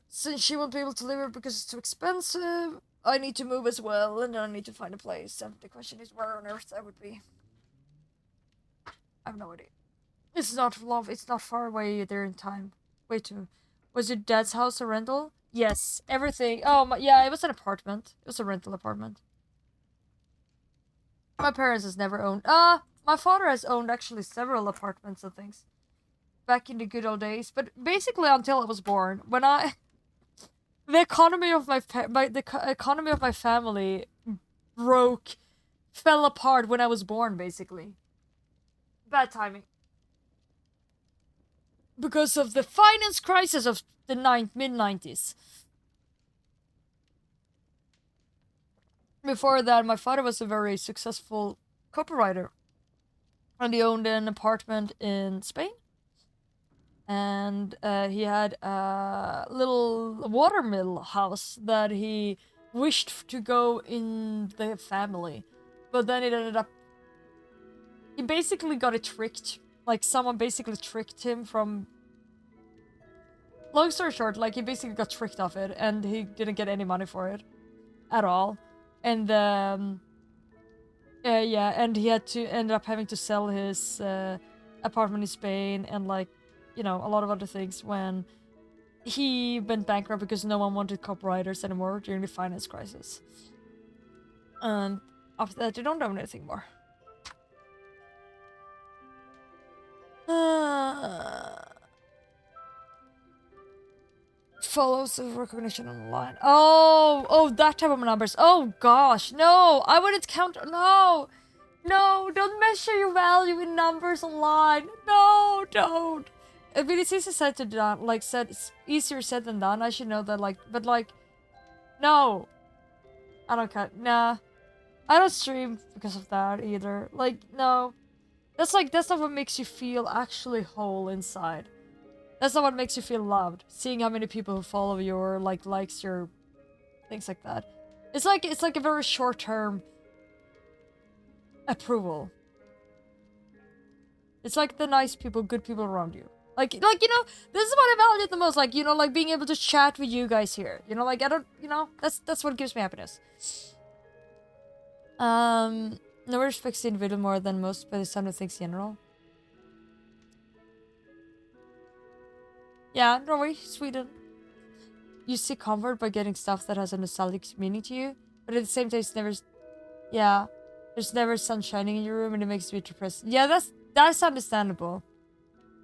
since she won't be able to live here because it's too expensive, I need to move as well, and then I need to find a place. And the question is where on earth that would be. I have no idea. It's not long. It's not far away either in time. Wait, was your dad's house a rental? Yes, everything. Oh, yeah, it was an apartment. It was a rental apartment. My parents has never owned. My father has owned actually several apartments and things. Back in the good old days, but basically until I was born. When the economy of my economy of my family fell apart when I was born, basically. Bad timing. Because of the finance crisis of the mid-90s. Before that, my father was a very successful copywriter. And he owned an apartment in Spain. And he had a little watermill house that he wished to go in the family. But then it ended up... He basically got it tricked. Like, someone basically tricked him from... Long story short, like, he basically got tricked off it, and he didn't get any money for it. At all. And, yeah, and he had to end up having to sell his apartment in Spain, and, like, you know, a lot of other things when he went bankrupt because no one wanted copywriters anymore during the finance crisis. And after that, they don't own anything more. Follows of recognition online. Oh, that type of numbers. Oh gosh, no, I wouldn't count. No, don't measure your value in numbers online. No, don't. I mean, it's easier said to done. Like said, it's easier said than done. I should know that. Like, but like, no, I don't count. Nah, I don't stream because of that either. Like, no, that's not what makes you feel actually whole inside. That's not what makes you feel loved. Seeing how many people who follow you or like likes your things like that. It's like a very short-term approval. It's like the nice people, good people around you. Like, you know, this is what I value the most. Like, you know, like being able to chat with you guys here. You know, like I don't, you know, that's what gives me happiness. No respects the individual more than most, but it's some of things in general. Yeah, Norway, Sweden. You seek comfort by getting stuff that has a nostalgic meaning to you, but at the same time, it's never... Yeah, there's never sun shining in your room and it makes you depressed. Yeah, that's understandable.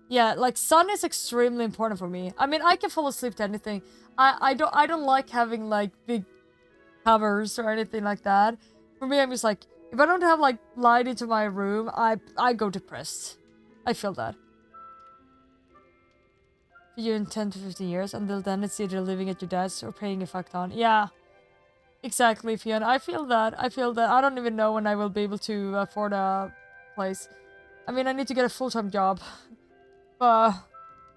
Yeah, like, sun is extremely important for me. I mean, I can fall asleep to anything. I don't like having, like, big covers or anything like that. For me, I'm just like, if I don't have, like, light into my room, I go depressed. I feel that. You in 10 to 15 years, until then it's either living at your dad's or paying a fuck ton. Yeah, exactly, Fiona. I feel that. I don't even know when I will be able to afford a place. I mean, I need to get a full-time job. But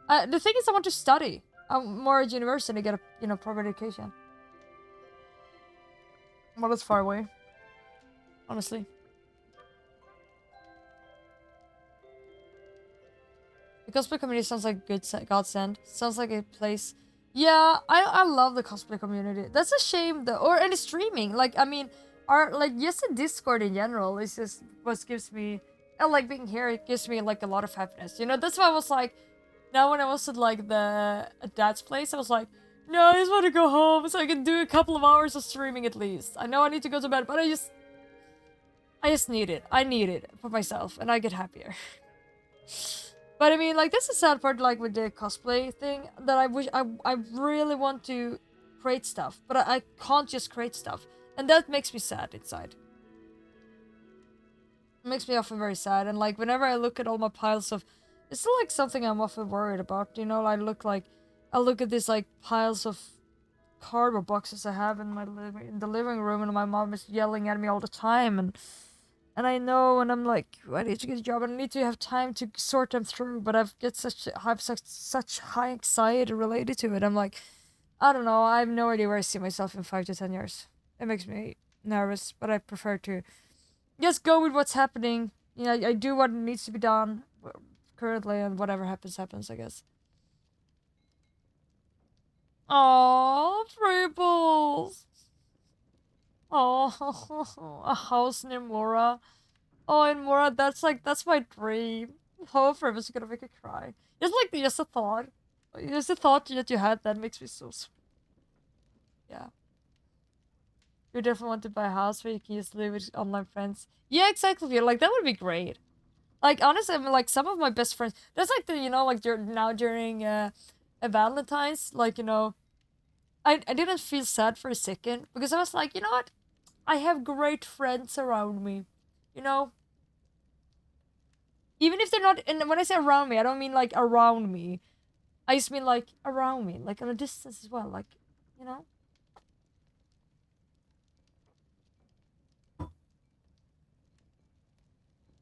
the thing is, I want to study. I'm more at university to get a, you know, proper education. Well, it's far away. Honestly. The cosplay community sounds like a good godsend. Sounds like a place. Yeah, I love the cosplay community. That's a shame though. Or any streaming. Like, I mean, the Discord in general is just what gives me, like being here, it gives me like a lot of happiness. You know, that's why I was like, now when I was at like dad's place, I was like, no, I just want to go home so I can do a couple of hours of streaming at least. I know I need to go to bed, but I just need it. I need it for myself and I get happier. But I mean, like, that's the sad part, like, with the cosplay thing, that I wish, I really want to create stuff, but I can't just create stuff. And that makes me sad inside. It makes me often very sad. And like whenever I look at all my piles of, it's still like something I'm often worried about. You know, I look at these like piles of cardboard boxes I have in my in the living room, and my mom is yelling at me all the time, and I know, and I'm like, I need to get a job, and I need to have time to sort them through, but I have such high anxiety related to it. I'm like, I don't know, I have no idea where I see myself in 5 to 10 years. It makes me nervous, but I prefer to just go with what's happening. You know, I do what needs to be done currently, and whatever happens, happens, I guess. Oh, Triples! Oh, a house near Mora. Oh, in Mora, that's my dream. Oh, Fribbles is gonna make me cry. Just a thought. Just a thought that you had that makes me so sweet. Yeah. You definitely want to buy a house where you can just live with online friends. Yeah, exactly. Like, that would be great. Like, honestly, I mean, like, some of my best friends, that's like the, you know, like, now during a Valentine's, like, you know, I didn't feel sad for a second, because I was like, you know what? I have great friends around me, you know? Even if they're not, and when I say around me, I don't mean like around me. I just mean like around me, like on a distance as well, like, you know?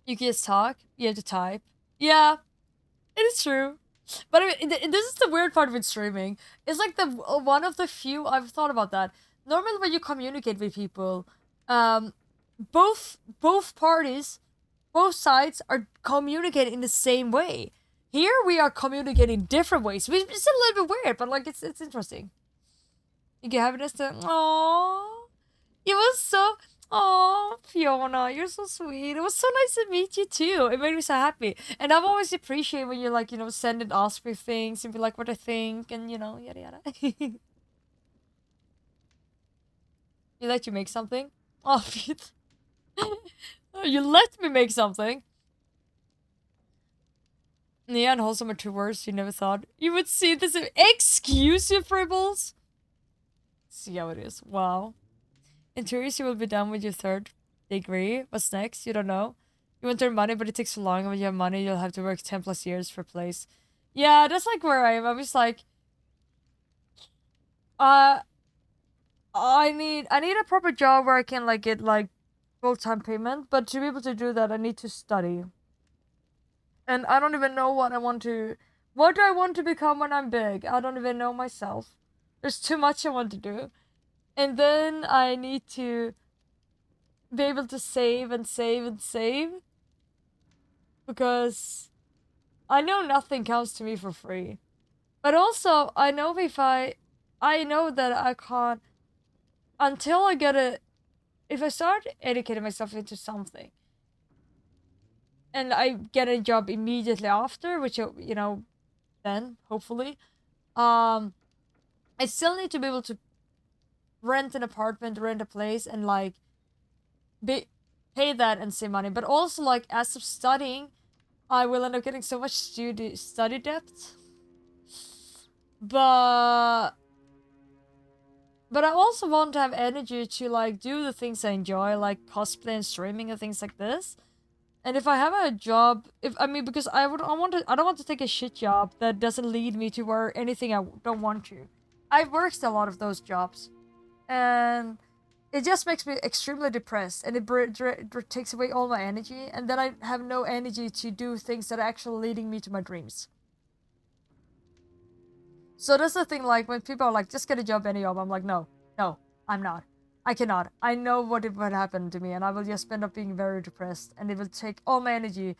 You can just talk, you have to type. Yeah, it is true. But I mean, this is the weird part with streaming. It's like the one of the few, I've thought about that. Normally when you communicate with people, both parties, both sides are communicating in the same way. Here we are communicating different ways, which is a little bit weird, but like it's interesting. You can have this to, aww, it was so, oh, Fiona, you're so sweet. It was so nice to meet you too. It made me so happy. And I've always appreciated when you like, you know, send and ask me things and be like what I think and, you know, yada yada. You let you make something? Oh, Pete. You let me make something. Yeah, and wholesome are 2 words you never thought you would see this. Excuse you, Fribbles. See how it is. Wow. In 2 years, you will be done with your 3rd degree. What's next? You don't know. You want to earn money, but it takes so long. And when you have money, you'll have to work 10 plus years for a place. Yeah, that's like where I am. I'm just like, I need a proper job where I can like get like full-time payment. But to be able to do that, I need to study. And I don't even know what I want to... What do I want to become when I'm big? I don't even know myself. There's too much I want to do. And then I need to be able to save and save and save. Because I know nothing comes to me for free. But also, I know I know that I can't... Until I get a... If I start educating myself into something, and I get a job immediately after, which, you know, then, hopefully, I still need to be able to rent an apartment, rent a place, and, like, pay that and save money. But also, like, as of studying, I will end up getting so much study debt. But I also want to have energy to, like, do the things I enjoy, like cosplay and streaming and things like this. And if I have a job, because I don't want to take a shit job that doesn't lead me to where anything I don't want to. I've worked a lot of those jobs, and it just makes me extremely depressed, and it takes away all my energy, and then I have no energy to do things that are actually leading me to my dreams. So that's the thing, like, when people are like, just get a job, any job, I'm like, no, I'm not. I cannot. I know what would happen to me, and I will just end up being very depressed, and it will take all my energy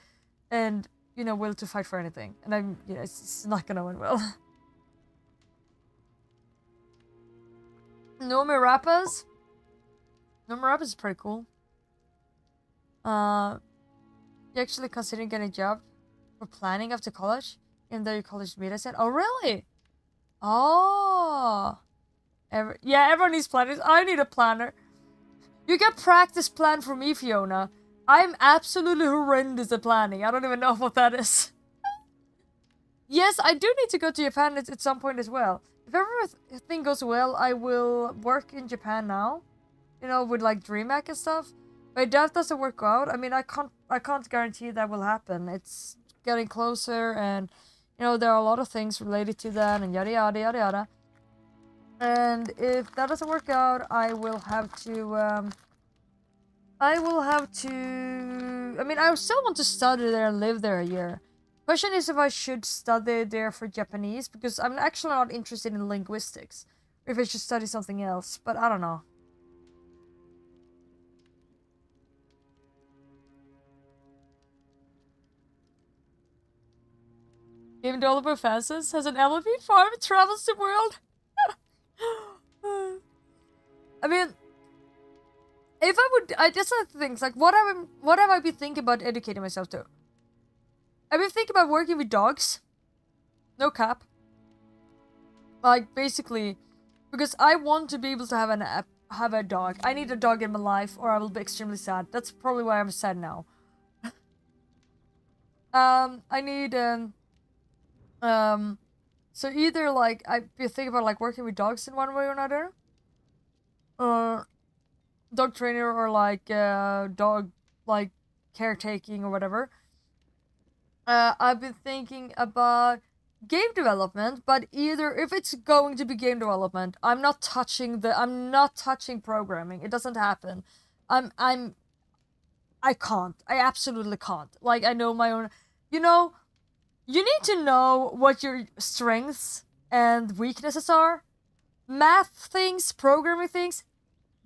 and, you know, will to fight for anything. And it's not gonna end well. Nomi Rappas? Nomi Rappas is pretty cool. You actually considering getting a job for planning after college? Even though your college made us said, oh, really? Oh. Everyone needs planners. I need a planner. You can practice plan for me, Fiona. I'm absolutely horrendous at planning. I don't even know what that is. Yes, I do need to go to Japan at some point as well. If everything goes well, I will work in Japan now. you know, with like DreamHack and stuff. But if that doesn't work out, I mean, I can't guarantee that will happen. It's getting closer, and you know, there are a lot of things related to that, and yada yada yada yada. And if that doesn't work out, I will have to. I mean, I still want to study there and live there a year. Question is if I should study there for Japanese, because I'm actually not interested in linguistics. Or if I should study something else, but I don't know. Game developer Francis has an MLB farm and travels the world. I mean, if I would, I just have things like what have I been thinking about educating myself to? I've been thinking about working with dogs. No cap. Like basically, because I want to be able to have a dog. I need a dog in my life, or I will be extremely sad. That's probably why I'm sad now. I need so either like I be thinking about like working with dogs in one way or another, or dog trainer, or like dog like caretaking or whatever. I've been thinking about game development, but either if it's going to be game development, I'm not touching programming. It doesn't happen. I can't. I absolutely can't. Like I know my own, you know, you need to know what your strengths and weaknesses are. Math things, programming things,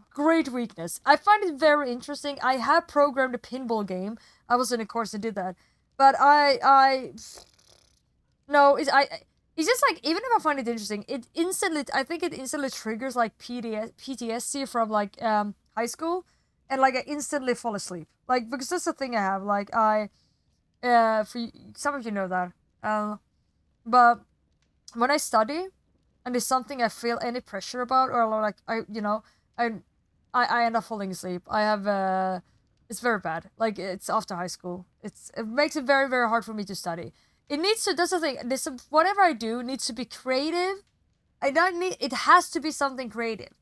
great weakness. I find it very interesting. I have programmed a pinball game. I was in a course that did that. But no, it's just like, even if I find it interesting, I think it instantly triggers like PTSD from like high school, and like I instantly fall asleep. Like, because that's the thing I have. Like some of you know that. But when I study, and there's something I feel any pressure about, or like I end up falling asleep. I have it's very bad. Like, it's after high school. It makes it very, very hard for me to study. It needs to. That's the thing. Whatever I do needs to be creative. It has to be something creative,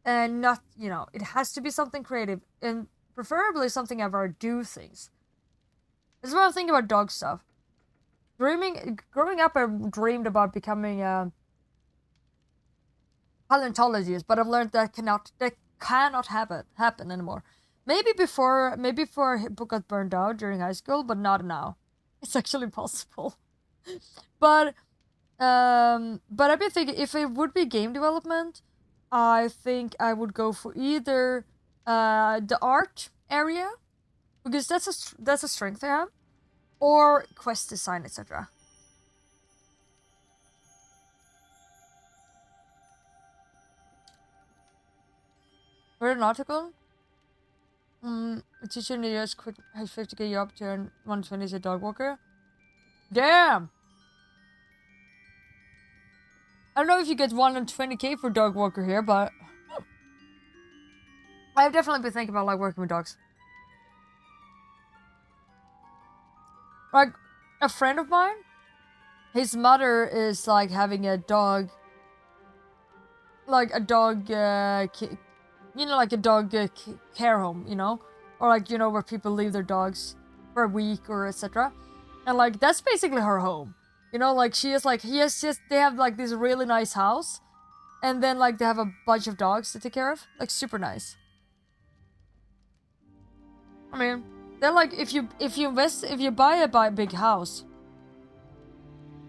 and not, you know, it has to be something creative, and preferably something I've already do things. This is what I'm thinking about dog stuff. Growing up, I dreamed about becoming a paleontologist, but I've learned that cannot happen anymore. Maybe before a book got burned out during high school, but not now. It's actually possible. But I've been thinking, if it would be game development, I think I would go for either the art area, because that's a strength I have, or quest design, etc. Read an article. A teacher in the US quit his 50k job to earn 120 as a dog walker. Damn! I don't know if you get 120k for dog walker here, but I've definitely been thinking about like working with dogs. Like, a friend of mine, his mother is like having a dog, like a dog, you know, like a dog care home, you know, or like, you know, where people leave their dogs for a week or etc. And like, that's basically her home, you know. Like, they have like this really nice house, and then like they have a bunch of dogs to take care of, like super nice. I mean, they're like, if you buy a big house,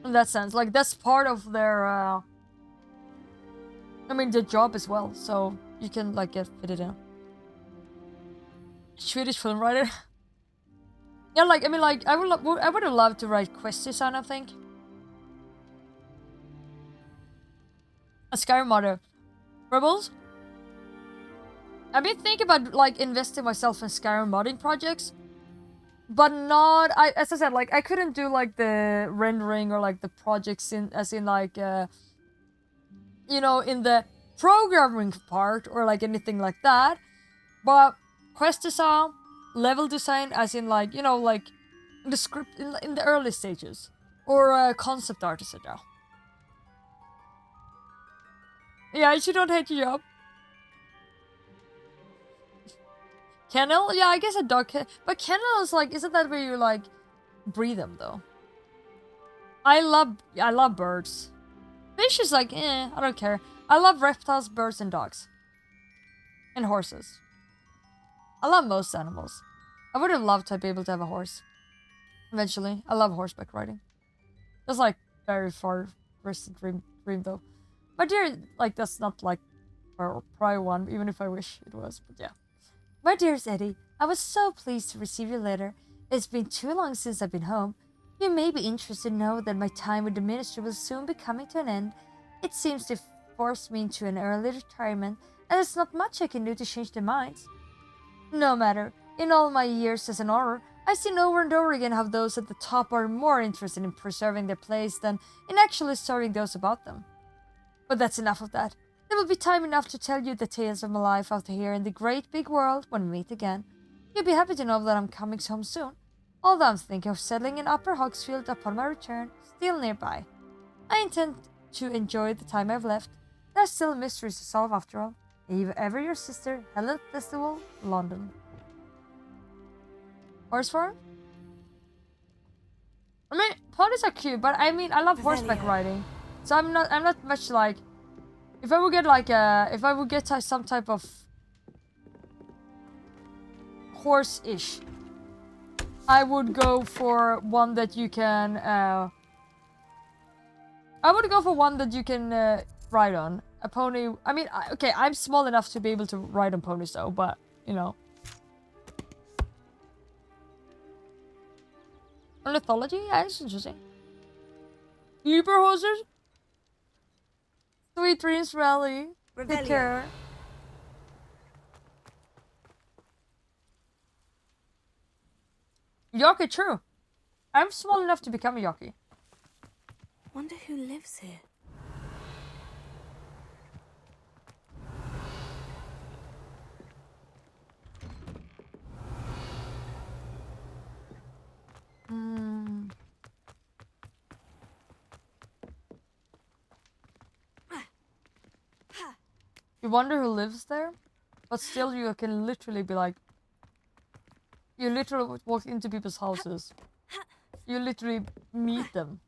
in that sense, like that's part of their I mean, the job as well, so you can like get fitted in. Swedish film writer. Yeah, like, I mean, like, I would have loved to write quest design, I think. A Skyrim modder. Rebels? I've been thinking about like investing myself in Skyrim modding projects, but not. As I said, like I couldn't do like the rendering or like the projects in like you know, in the programming part or like anything like that. But quest design, level design, as in like, you know, like the script in the early stages, or concept art, etc. Yeah, you don't hate your job. Kennel? Yeah, I guess a dog can. But kennel is like, isn't that where you like breed them though? I love birds. Fish is like, I don't care. I love reptiles, birds, and dogs. And horses. I love most animals. I would have loved to be able to have a horse. Eventually. I love horseback riding. That's like very far distant dream though. My dear, like that's not like our prior one, even if I wish it was, but yeah. My dearest Eddie, I was so pleased to receive your letter. It's been too long since I've been home. You may be interested to know that my time with the ministry will soon be coming to an end. It seems to force me into an early retirement, and there's not much I can do to change their minds. No matter, in all my years as an orator, I've seen over and over again how those at the top are more interested in preserving their place than in actually serving those about them. But that's enough of that. There will be time enough to tell you the tales of my life out here in the great big world when we meet again. You'll be happy to know that I'm coming home soon, although I'm thinking of settling in Upper Hogsfield upon my return, still nearby. I intend to enjoy the time I've left. There are still mysteries to solve after all. Ever your sister, Helen Festival, London. Horse farm? I mean, ponies are cute, but I mean, I love horseback riding. So I'm not much like, if I would get some type of horse-ish, I would go for one that you can, ride on. A pony, I mean, okay, I'm small enough to be able to ride on ponies though, but, you know. Ornithology? Yeah, it's interesting. Uber horses? Sweet Dreams Rally. Take care. Yoki, true. I'm small enough to become a Yoki. Wonder who lives here. You wonder who lives there? But still you can literally be like... You literally walk into people's houses. You literally meet them.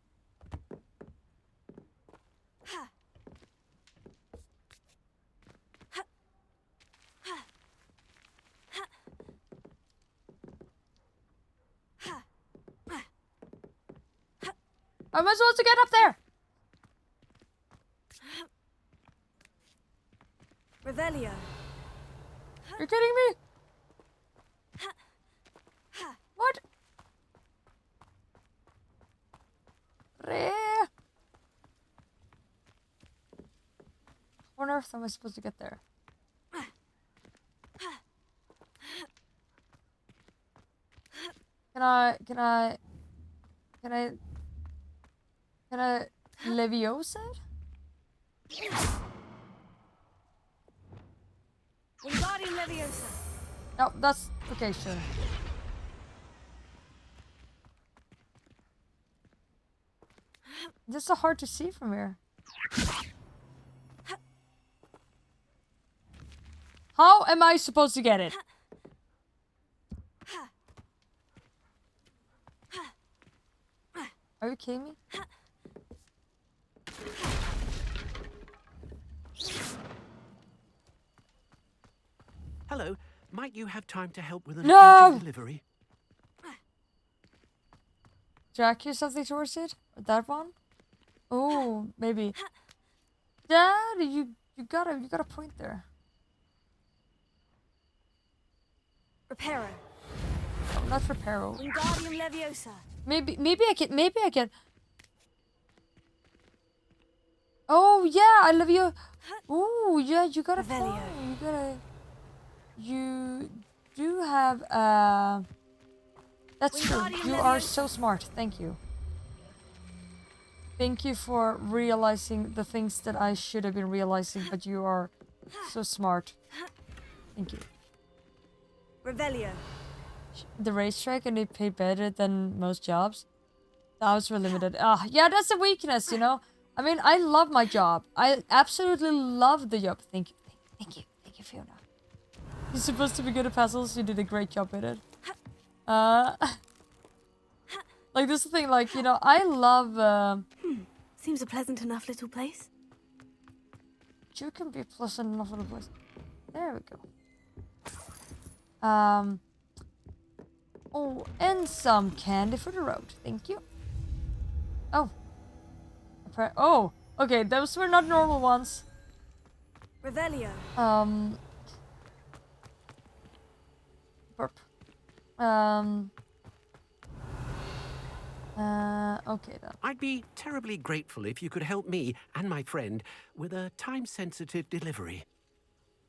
How am I supposed to get up there? Revelio. You're kidding me? What? How on earth am I supposed to get there? Can I Leviosa it? Wingardium Leviosa. No, that's okay, sure. This is so hard to see from here. How am I supposed to get it? Are you kidding me? Hello, might you have time to help with an No! urgent delivery? Jack, you something towards it? Or that one? Oh, maybe. Dad, you got a point there. Reparo. No, not Reparo. Wingardium Leviosa. Maybe I can. Oh yeah, I love you. Ooh, yeah, you got a point. You do have that's true. You are so smart. Thank you. Thank you for realizing the things that I should have been realizing, but you are so smart. Thank you. Revelio. The racetrack and they pay better than most jobs. The hours were limited. Yeah, that's a weakness, you know. I mean, I love my job. I absolutely love the job. Thank you, Fiona. You're supposed to be good at puzzles. You did a great job at it. Like, this is the thing, like, you know, I love, Seems a pleasant enough little place. you can be pleasant enough little place. There we go. Oh, and some candy for the road. Thank you. Oh. Oh, okay, those were not normal ones. Revelio. Burp. Okay then. I'd be terribly grateful if you could help me and my friend with a time-sensitive delivery.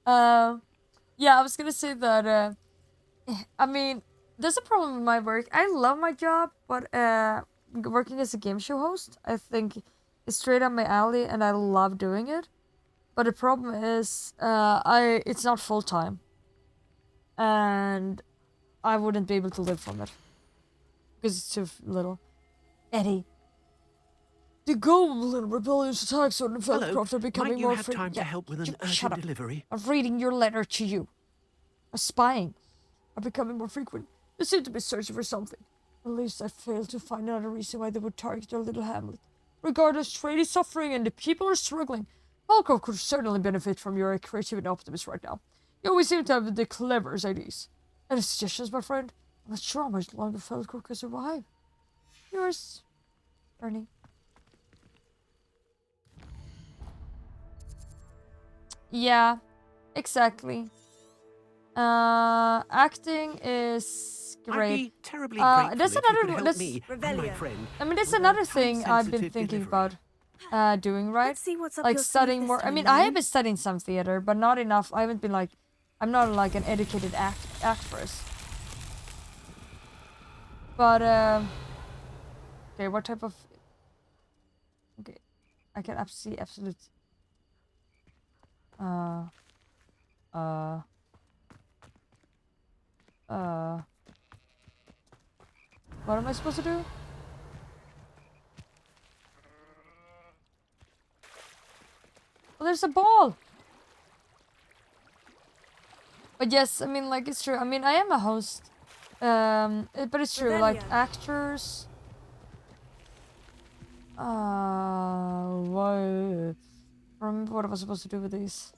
Yeah, I was gonna say that, I mean, there's a problem with my work. I love my job, but, working as a game show host, I think it's straight up my alley and I love doing it. But the problem is, it's not full-time. And I wouldn't be able to live from it. Because it's too little. Eddie. The gold and rebellious attacks on the Feldcroft are becoming might you more have time to help with an shut urgent up. delivery? I'm reading your letter to you. Spying are becoming more frequent. They seem to be searching for something. At least I failed to find another reason why they would target our little hamlet. Regardless, trade is suffering and the people are struggling. Feldcroft could certainly benefit from your creativity and optimism right now. You always seem to have the cleverest ideas. Any suggestions, my friend? I'm not sure how much longer Feldcroft can survive. Yours, Ernie. Yeah, exactly. Acting is I'd great. be terribly grateful That's if you another could help that's- me and my friend. I mean, that's with a another thing I've been time-sensitive thinking delivery. about doing, right? Let's see what's up Like your sleeve studying this more. I time, mean, I Lily. have been studying some theater, but not enough. I haven't been like, I'm not like an educated actress. But okay, what type of? Okay, I can see absolute. What am I supposed to do? Well, there's a ball. But yes, I mean, like, it's true. I mean, I am a host. But it's true, like, Revelio. actors... what? Remember what I was supposed to do with these.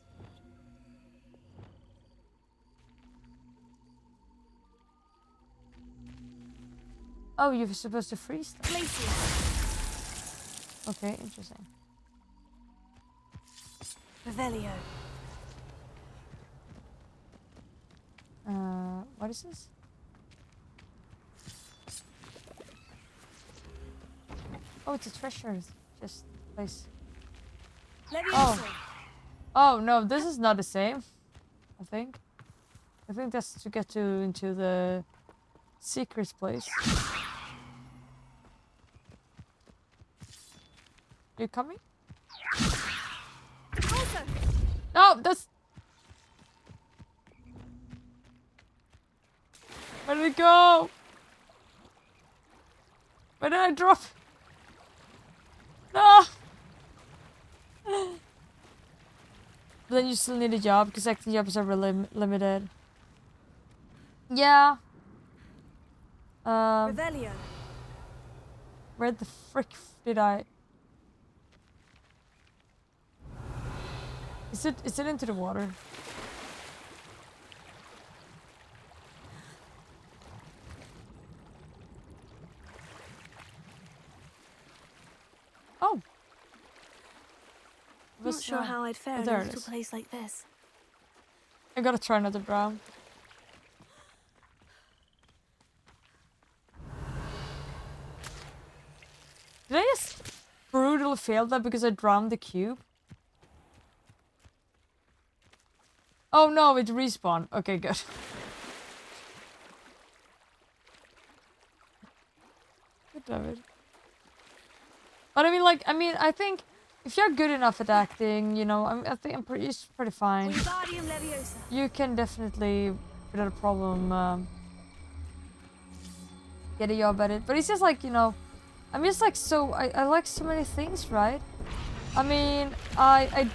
Oh, you're supposed to freeze them. Places. Okay, interesting. Revelio. What is this? Oh, it's a treasure. Just place. Leviosa. Oh no, this is not the same. I think that's to get into the secret place. You coming? Also. No, that's. Where did it go? Where did I drop? No. But then you still need a job because acting jobs are really limited. Yeah. Revelio. Where the frick did I? Is it into the water? Oh. Not sure how I'd fare in there a it little is. place like this. I gotta try not to drown. Did I just brutally fail that because I drowned the cube? Oh no, it respawned. Okay, good. Good damn it. But I mean, I think if you're good enough at acting, you know, I think it's pretty fine. Wingardium Leviosa. You can definitely, without a problem, get a job at it. But it's just like, you know, I'm just like so, I like so many things, right? I mean, I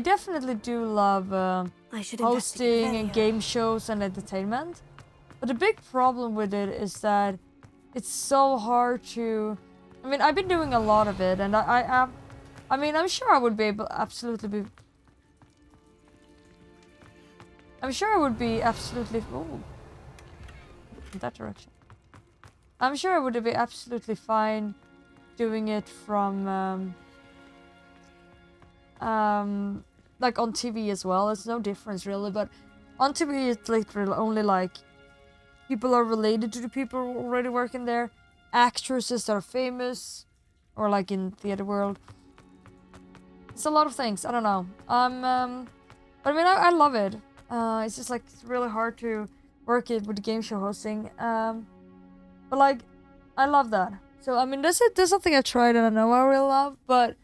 definitely do love I should hosting and investigate game shows and entertainment. But the big problem with it is that it's so hard to. I mean, I've been doing a lot of it, and I mean, I'm sure I would be able absolutely be. I'm sure I would be absolutely. Oh, in that direction. I'm sure I would be absolutely fine doing it from like on TV as well. It's no difference really, but on TV it's literally only like people are related to the people already working there, actresses that are famous, or like in theater world. It's a lot of things. I don't know. But I mean, I love it. It's just like it's really hard to work it with the game show hosting. But like, I love that. So I mean, that's something I tried and I know I really love. But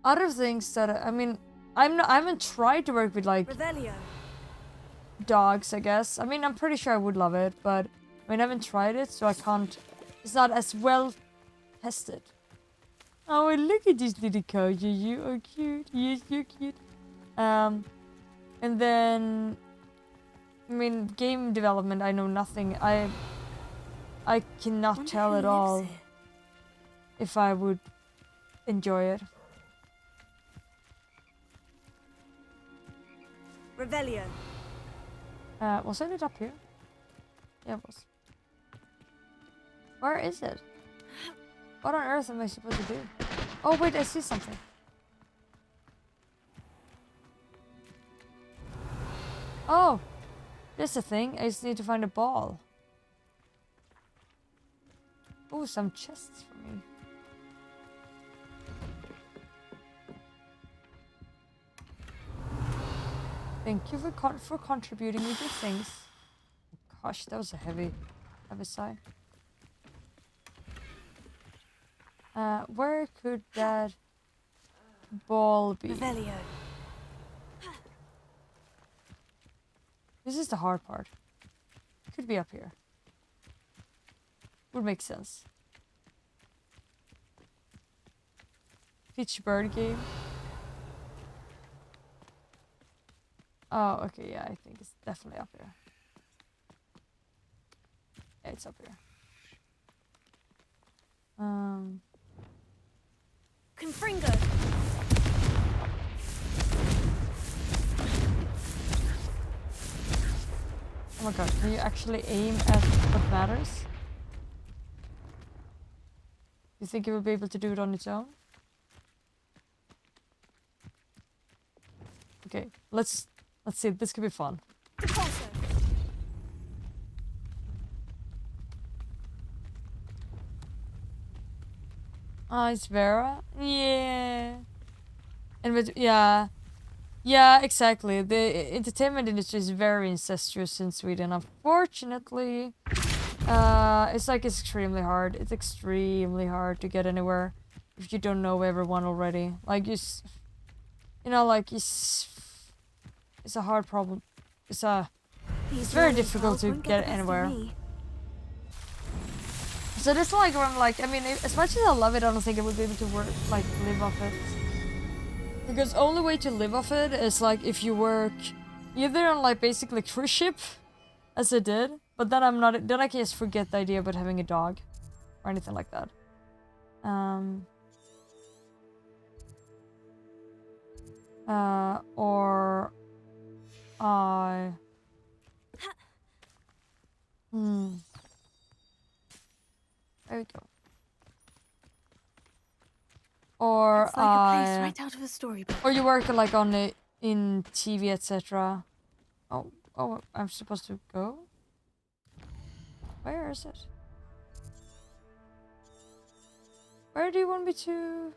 other things that I mean, I haven't tried to work with like Revelio. dogs. I guess. I mean, I'm pretty sure I would love it, but I mean, I haven't tried it, so I can't. It's not as well tested. Oh, and look at this little cow. You are cute. Yes, you're cute. And then, I mean, game development. I know nothing. I cannot Wonder tell who at lives all here. if I would enjoy it. Revelio. Wasn't it up here? Yeah, it was. Where is it? What on earth am I supposed to do? Oh wait, I see something. Oh, there's a thing. I just need to find a ball. Oh, some chests for me. Thank you for contributing with your things. Gosh, that was a heavy sigh. Where could that ball be? Revelio. This is the hard part. Could be up here. Would make sense. Pitch bird game. Oh, okay, yeah, I think it's definitely up here. Yeah, it's up here. Confringo. Oh my god, can you actually aim at what matters? You think it will be able to do it on its own? Okay, let's see. This could be fun. Repulsor. Ah, it's Vera. Yeah. And with yeah, exactly. The entertainment industry is very incestuous in Sweden. Unfortunately, it's like extremely hard. It's extremely hard to get anywhere if you don't know everyone already. Like you know, like it's a hard problem. It's very difficult to get anywhere. So this is like where I'm like, I mean, as much as I love it, I don't think I would be able to live off it. Because only way to live off it is like if you work either on like basically cruise ship, as I did, but then then I can just forget the idea about having a dog or anything like that. Or I there we go. Or It's like a place right out of a storybook. or you work like on it in TV, etc. Oh, I'm supposed to go? Where is it? Where do you want me to?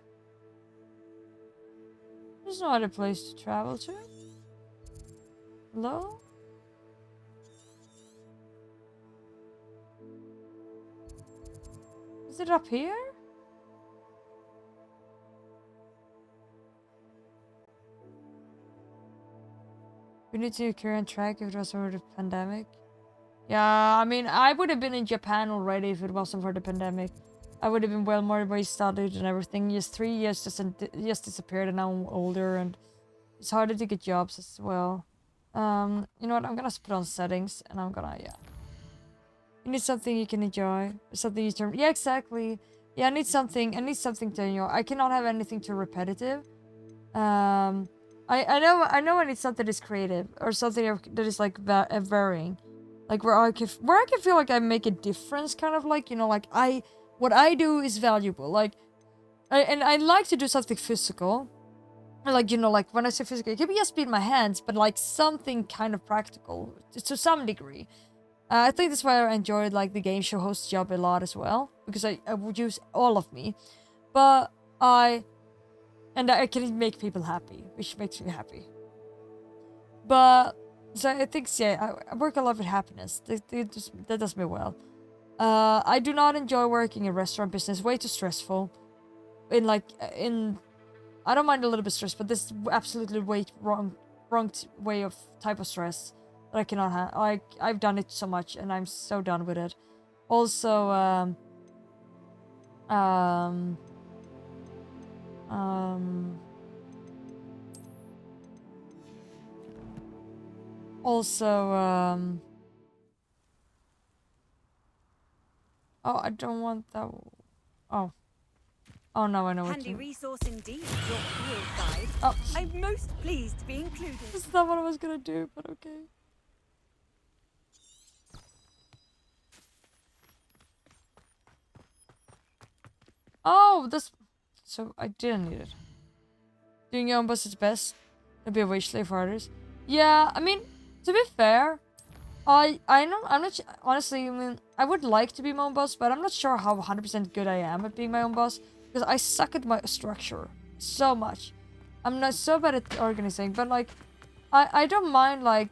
There's no other place to travel to. Hello? Is it up here? We need to current track if it wasn't for the pandemic. Yeah, I mean, I would have been in Japan already if it wasn't for the pandemic. I would have been well more studied and everything. Just 3 years just disappeared, and now I'm older, and it's harder to get jobs as well. You know what? I'm gonna put on settings, and I'm gonna You need something you can enjoy, something you turn. Yeah, exactly. Yeah, I need something. I need something to enjoy. I cannot have anything too repetitive. I know I need something that's creative or something that is like varying, like where I can feel like I make a difference, kind of like, you know, like what I do is valuable. Like, I like to do something physical, like, you know, like when I say physical, it can be just be in my hands, but like something kind of practical to some degree. I think that's why I enjoyed like the game show host job a lot as well, because I would use all of me, but I can make people happy, which makes me happy. But so I think I work a lot with happiness. That does me well. I do not enjoy working in restaurant business. Way too stressful. I don't mind a little bit stress, but this is absolutely wrong way of type of stress that I cannot have. Like, I've done it so much, and I'm so done with it. Also, oh, I don't want that. Oh no, I know what Handy you. resource indeed, your field guide. Oh, I'm most pleased to be included. this is not what I was gonna do, but okay. Oh, this. So I didn't need it. Doing your own boss is best. It'd be a wage slave for others. Yeah, I mean, to be fair, I'm not honestly. I mean, I would like to be my own boss, but I'm not sure how 100% good I am at being my own boss, because I suck at my structure so much. I'm not so bad at organizing, but like, I don't mind like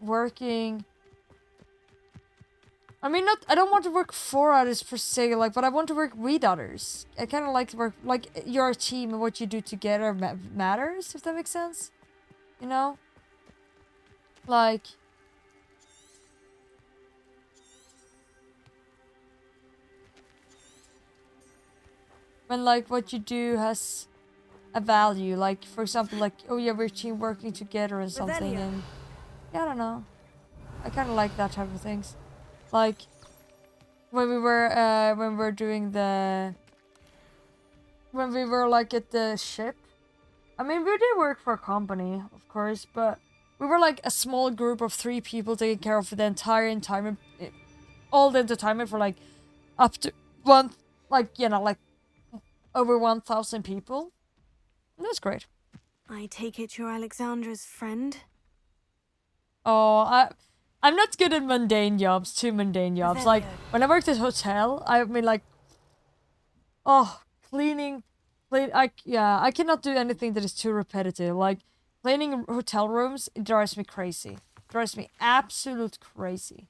working. I mean, I don't want to work for others per se, like, but I want to work with others. I kind of like to work, like, you're a team and what you do together matters, if that makes sense. You know? Like... when, like, what you do has a value. Like, for example, like, oh yeah, we're team working together and something, and... yeah, I don't know. I kind of like that type of things. Like, when we were doing the... when we were, like, at the ship. I mean, we did work for a company, of course, but we were, like, a small group of 3 people taking care of the entire entertainment... all the entertainment for, like, up to over 1,000 people. And that's great. I take it you're Alexandra's friend? Oh, I'm not good at mundane jobs, too mundane jobs. Like, when I worked at hotel, I mean, like, cleaning, I cannot do anything that is too repetitive. Like, cleaning hotel rooms, it drives me crazy. It drives me absolute crazy.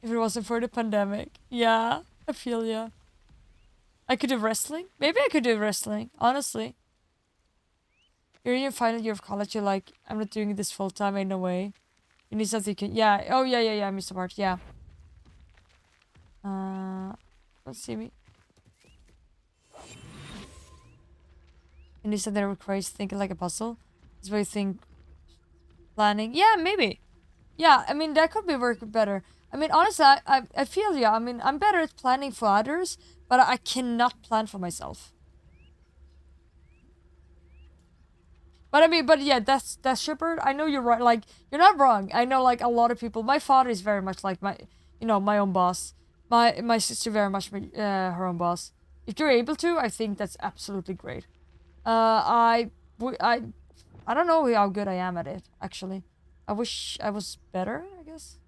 If it wasn't for the pandemic. Yeah, I feel ya. I could do wrestling. Maybe I could do wrestling, honestly. You're in your final year of college, you're like, I'm not doing this full time, ain't no way. You need something you can... yeah, oh yeah, Mr. Bart, yeah. Let's see me. You need something that requires thinking like a puzzle. That's why you think... planning. Yeah, maybe. Yeah, I mean, that could be working better. I mean, honestly, I feel ya. I mean, I'm better at planning for others, but I cannot plan for myself. But I mean, but yeah, that's Shepard. I know you're right. Like, you're not wrong. I know, like, a lot of people. My father is very much like my own boss. My sister very much her own boss. If you're able to, I think that's absolutely great. I don't know how good I am at it, actually. I wish I was better, I guess.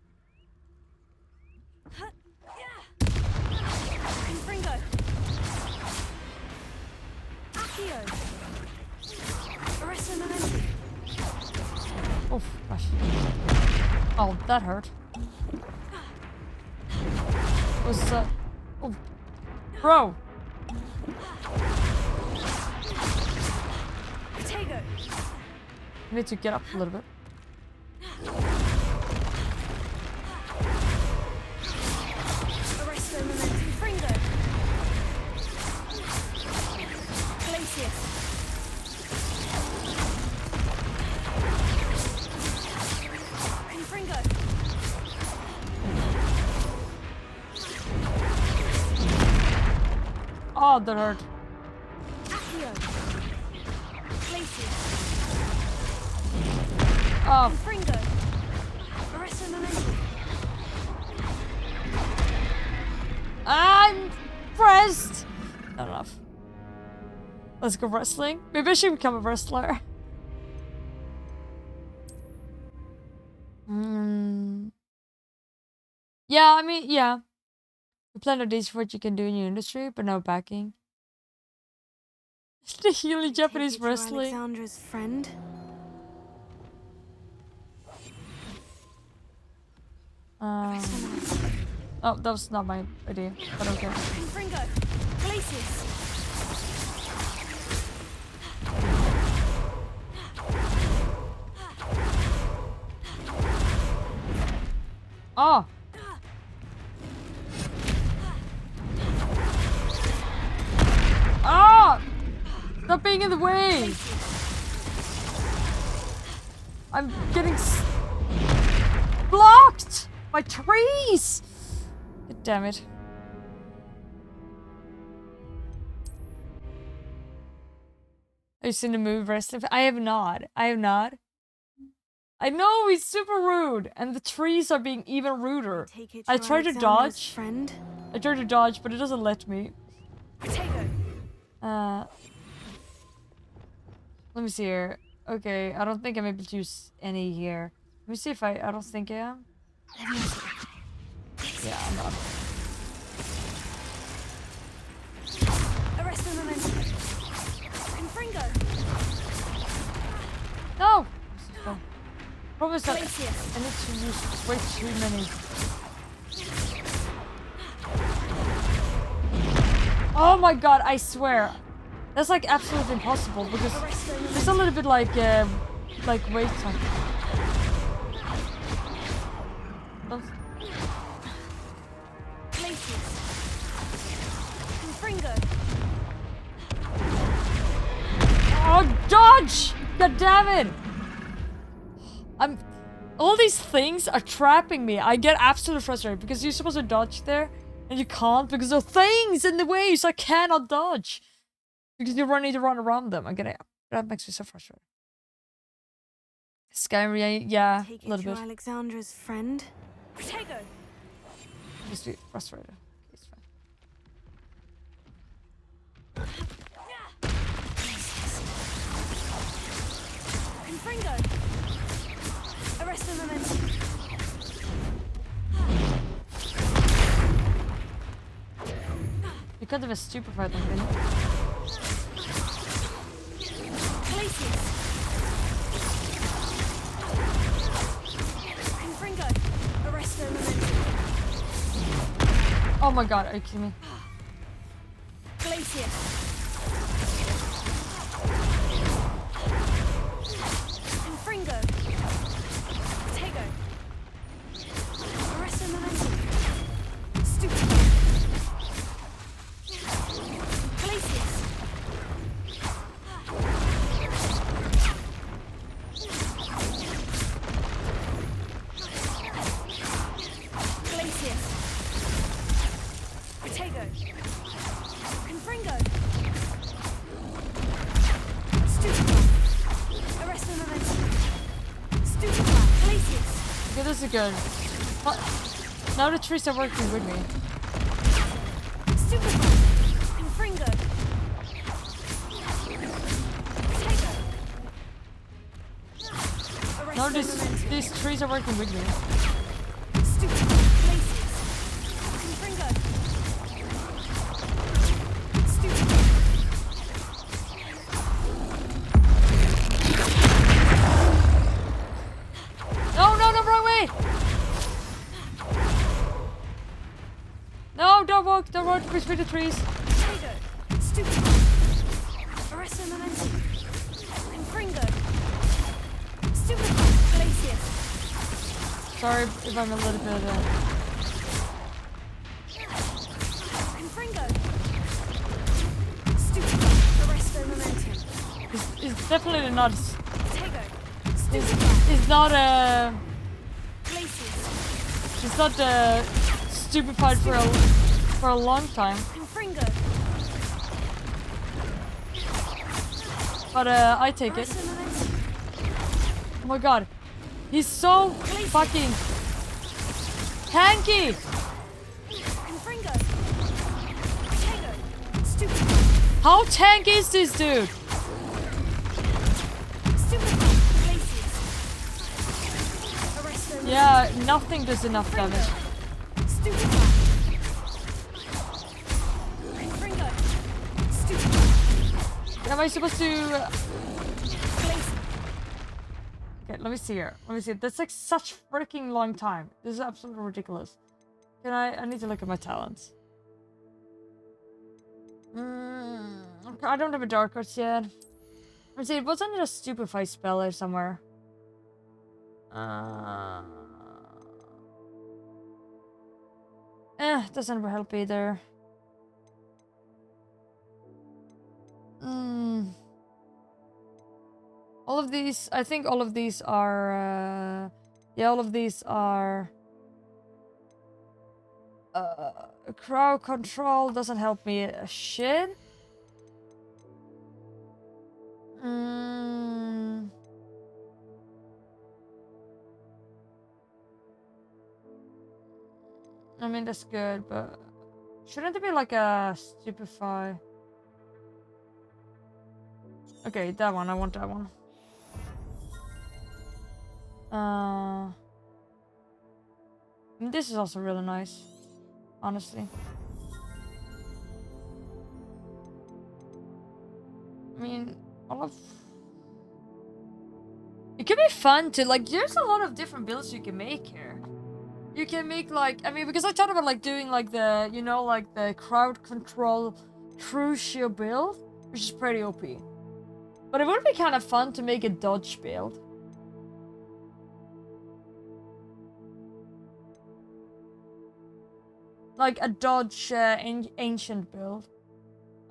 Confringo. Accio. Arresto momentum. Oh, gosh. Oh, that hurt. Was, oh. Bro! Potato. I need to get up a little bit. Arresto momentum. Fringo. Glacius. Oh, that hurt. Accio. Glacius. Oh, Confringo. Arresto Momentum. I'm pressed. Not enough. Let's go wrestling. Maybe I should become a wrestler. Yeah, I mean, yeah. You plan of days for what you can do in your industry, but no backing. The Healy Japanese Take it you're wrestling. Alexandra's friend. Oh, that was not my idea, but okay. Confringo. Glacius. Oh! Ah! Stop being in the way! I'm getting blocked by trees! God damn it. Have you seen the movie Wrestling? I have not. I have not. I know he's super rude, and the trees are being even ruder. Take it I you're tried to Alexandra's dodge. Friend. I tried to dodge, but it doesn't let me. Protego. Let me see here. Okay, I don't think I'm able to use any here. Let me see if I don't think I am. Yeah, I'm not. Arresto Momentum. Confringo. No! Problem is that Glacius. I need to use way too many. Oh my god, I swear. That's like absolutely impossible because it's a little bit like wait time. Glacius. Confringo. Oh, dodge! God damn it! All these things are trapping me. I get absolutely frustrated because you're supposed to dodge there and you can't because there are things in the way, so I cannot dodge. Because you need to run around them. I get it. That makes me so frustrated. Skyrim, yeah, Take a little it you're bit. Alexandra's friend. Protego. Just be frustrated. It's fine. Confringo. Arresto Momentum. You could have a stupefied them, didn't you? Glacius. Confringo. Arresto Momentum. Oh my god, are you kidding me? Glacius. Confringo. Protego. Arresto Momentum. Stupid. Glacius. Glacius. Protego. Confringo. Stupid. Arresto Momentum. Stupid. Glacius. Okay, this is good. What? Now the trees are working with me. Stupid. Confringo. Protego. Now Arresto Momentum. these trees are working with me. Stupid. Glacius. Confringo. Stupid. No, wrong way! No, don't walk between the trees. Protego. Stupid. Arresto Momentum. Confringo. Stupid. Glacius. Sorry if I'm a little bit Confringo. Stupid. Arresto Momentum. it's definitely not Protego. Stupid. it's not Glacius. it's not stupefied for a long time. Confringo. But I take it. Oh my god. He's so fucking tanky! How tanky is this dude? Yeah, nothing does enough damage. Am I supposed to... Okay, let me see here. Let me see. That's like such freaking long time. This is absolutely ridiculous. Can I need to look at my talents. Okay, I don't have a dark arts yet. Let me see. Wasn't it a stupid fight spell or somewhere? Doesn't help either. All of these, I think all of these are, yeah, all of these are, crowd control doesn't help me a shit. I mean, that's good, but shouldn't there be like a stupefy? Okay, that one, I want that one. This is also really nice, honestly. I mean, all of... It could be fun to, like, there's a lot of different builds you can make here. You can make, like, I mean, because I thought about, like, doing, like, the, you know, like, the crowd control Crucio build, which is pretty OP. But it would be kind of fun to make a dodge build. Like a dodge ancient build.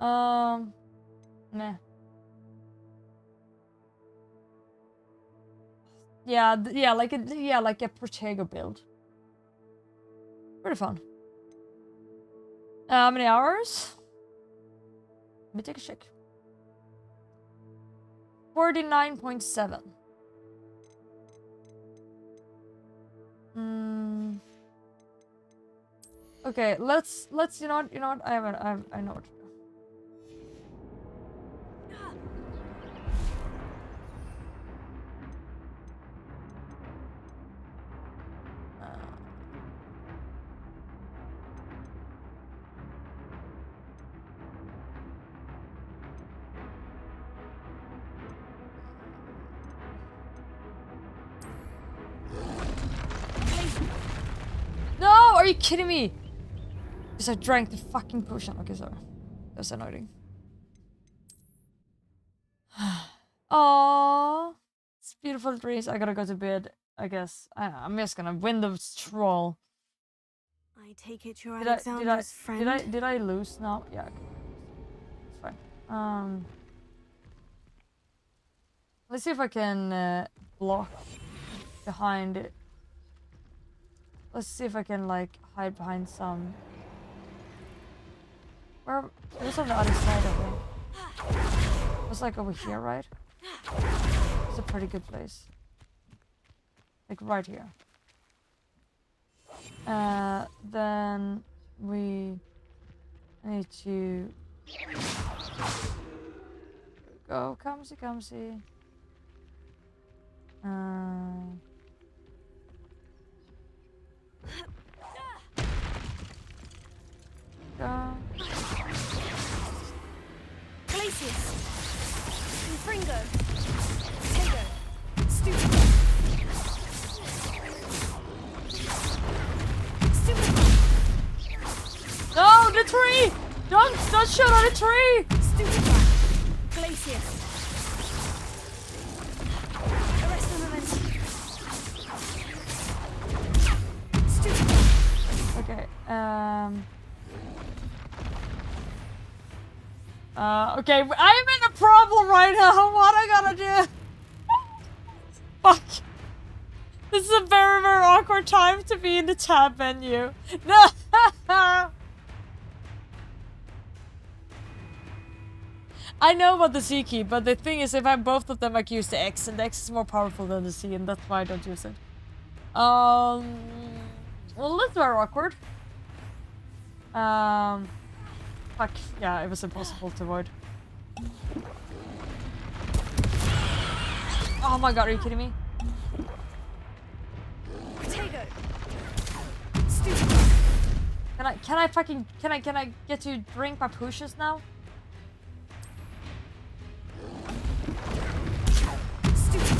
Nah. Yeah, like a Protego build. Pretty fun. How many hours? Let me take a check. 49.7. Okay, let's you know what I know what to do. No, are you kidding me? Because I drank the fucking potion. Okay, sorry. That's annoying. Aww. It's beautiful dreams. I gotta go to bed, I guess. I'm just gonna win the troll. I take it you're Alexander's friend? Did I lose now? Yeah, okay. It's fine. Let's see if I can block behind it. Let's see if I can, like, hide behind some... Where... It was on the other side of it. It was, like, over here, right? It's a pretty good place. Like, right here. Then... we... need to... go, come-see. Go. Glacius! Fringo! Tego! Stupid! No, the tree! Don't shoot at the tree! Stupid! Glacius! Arrest the momentum! Stupid! Okay, okay, I'm in a problem right now. What I gotta do? Fuck. This is a very, very awkward time to be in the tab menu. No! I know about the C key, but the thing is, if I have both of them, I can use the X, and the X is more powerful than the C, and that's why I don't use it. Well, that's very awkward. Fuck, yeah, it was impossible to avoid. Oh my god, are you kidding me? Potato. Stupid. Can I get to drink my pushes now? Stupid.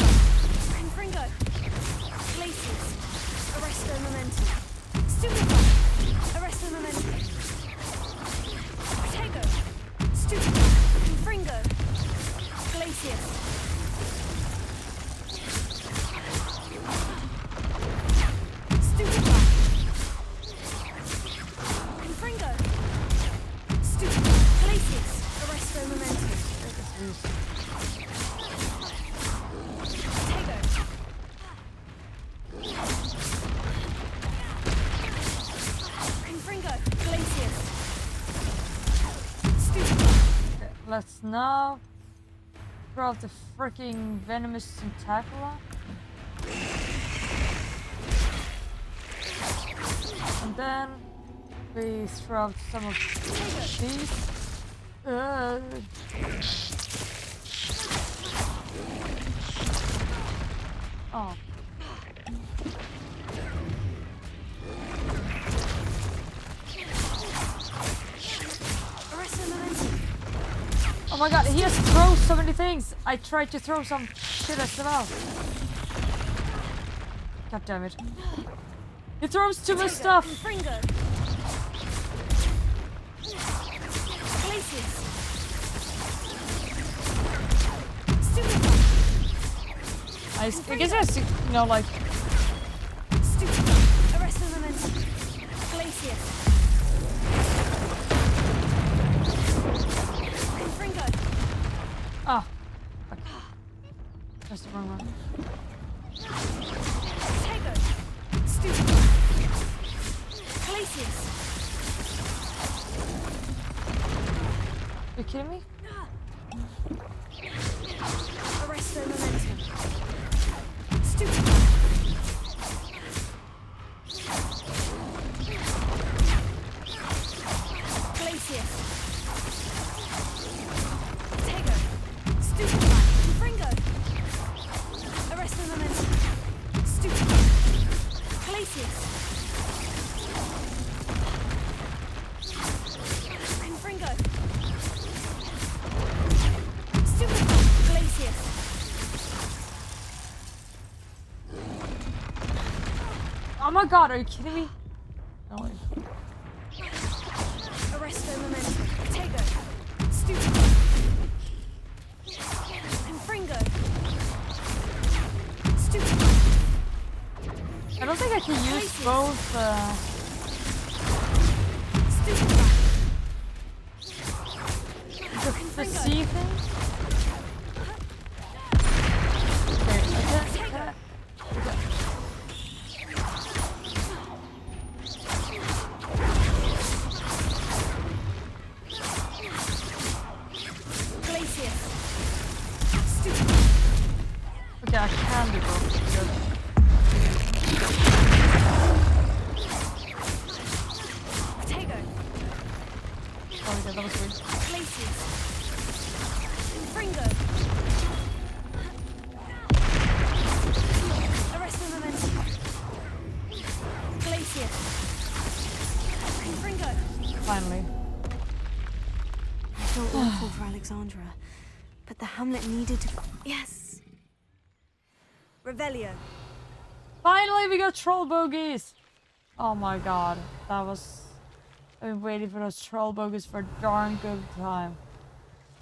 Confringo. Glacius. Arresto momentum. Stupid. Arresto momentum. Potato. Stupid. Confringo. Glacius. Stupid. Confringo. Stupid. Glacius. Arresto momentum. Potato. Confringo. Glacius. Stupid. Okay, let's now throw out the freaking venomous tentacula. And then we throw out some of these. Oh. Arresto momentum. Oh my god, he has thrown so many things. I tried to throw some shit at them out. God damn it. He throws too much stuff. Confringo. Glacius. Stupid. I guess I see, you know, like, Stupid. Arresto momentum. Glacius. Confringo. ah. Fuck. That's the wrong one. Potato. Stupid. Glacius. Are you kidding me? Arresto momentum. Stupid. Glacius. Potato. Stupid. Confringo. Arresto momentum. Stupid. Glacius. Confringo. Stupid. Glacius. Oh my god, are you kidding me? No way. Arresto momentum. Potato. Stupid. Confringo. Stupid. I don't think I can use both, Stupid. the C thing. Okay, Glacius. Stupid. okay, I can do both. Good. Potato. Oh, okay, that was weird. Glacius. Confringo. Arresto momentum. Glacius. Confringo. Finally. I feel awful for Alexandra, but the hamlet needed to... Yes! Revelio. Finally, we got troll bogies! Oh my god, that was... I've been waiting for those troll bogies for a darn good time.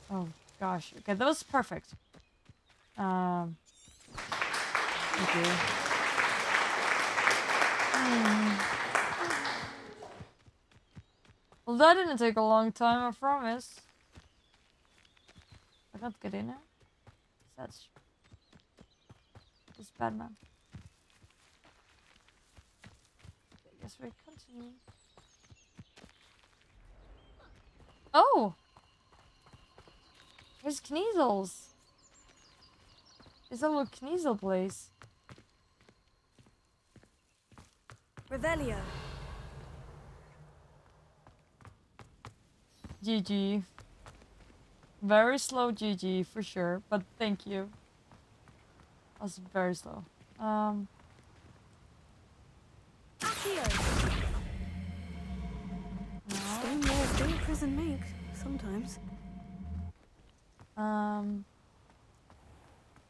Oh gosh, okay, that was perfect. Thank you. Well, that didn't take a long time, I promise. I can't get in there. That's... It's bad, man. I guess we continue. Oh! Where's Kniesel's? It's a little Kniesel place. Revelio. GG. Very slow GG for sure, but thank you. That was very slow. Accio. No. Stone walls do a prison make, sometimes.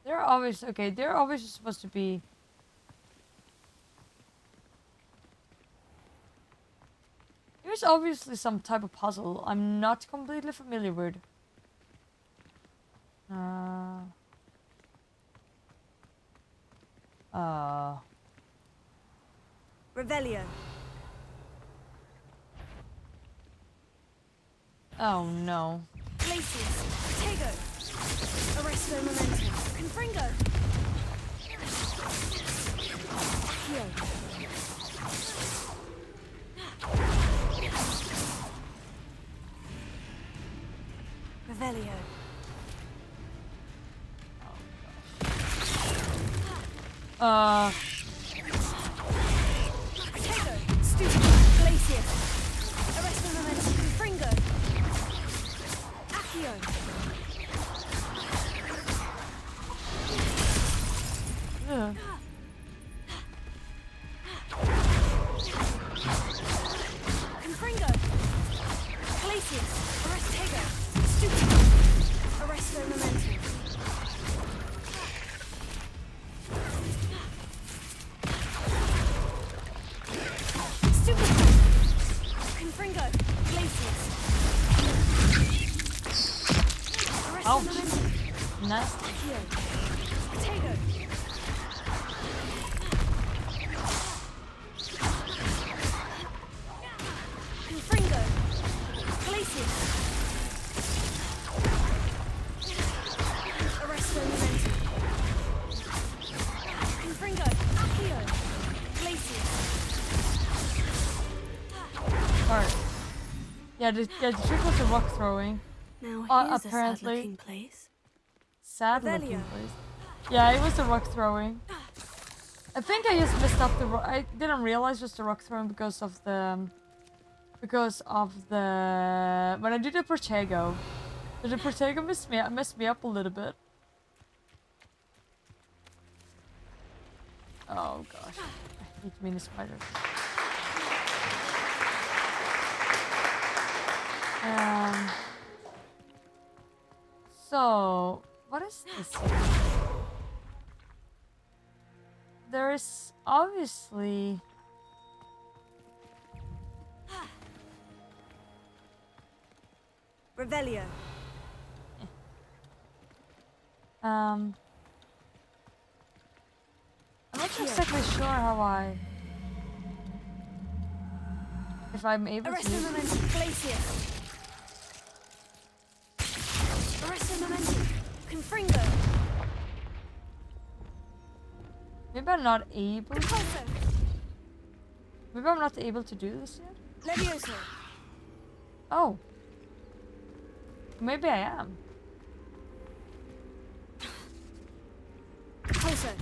They're always okay. They're always supposed to be. There's obviously some type of puzzle I'm not completely familiar with. Revelio. Oh no. Glacius. Tego. Arresto momentum. Confringo. Accio. Revelio. Tego. Stupid. Glacius. Arresto momentum. Confringo. Accio. Ugh. Confringo. Glacius. Arrest Tego. Stupid. Arresto momentum. Stupid. Confringo. Glacius. Arresto Ouch. momentum. Nasty. Accio. Tego. Confringo. Glacius. Arresto momentum. Confringo. Accio. Glacius. Alright. Yeah, the trick was the rock throwing. Now here's apparently- a sad-looking place. Sad looking Revelio. place. Yeah, it was the rock throwing. I think I just messed up the rock. I didn't realize it was the rock throwing because of the when I did the Protego. The Protego messed me up a little bit. Oh gosh. I hate mini spiders. So what is this here? There is obviously Revelio. I'm not exactly sure how if I'm able to Arresto use momentum. Glacius. Arresto momentum. Confringo. Maybe I'm not able. Repulso. Maybe I'm not able to do this yet. Levioso. Oh. Maybe I am. Repulso.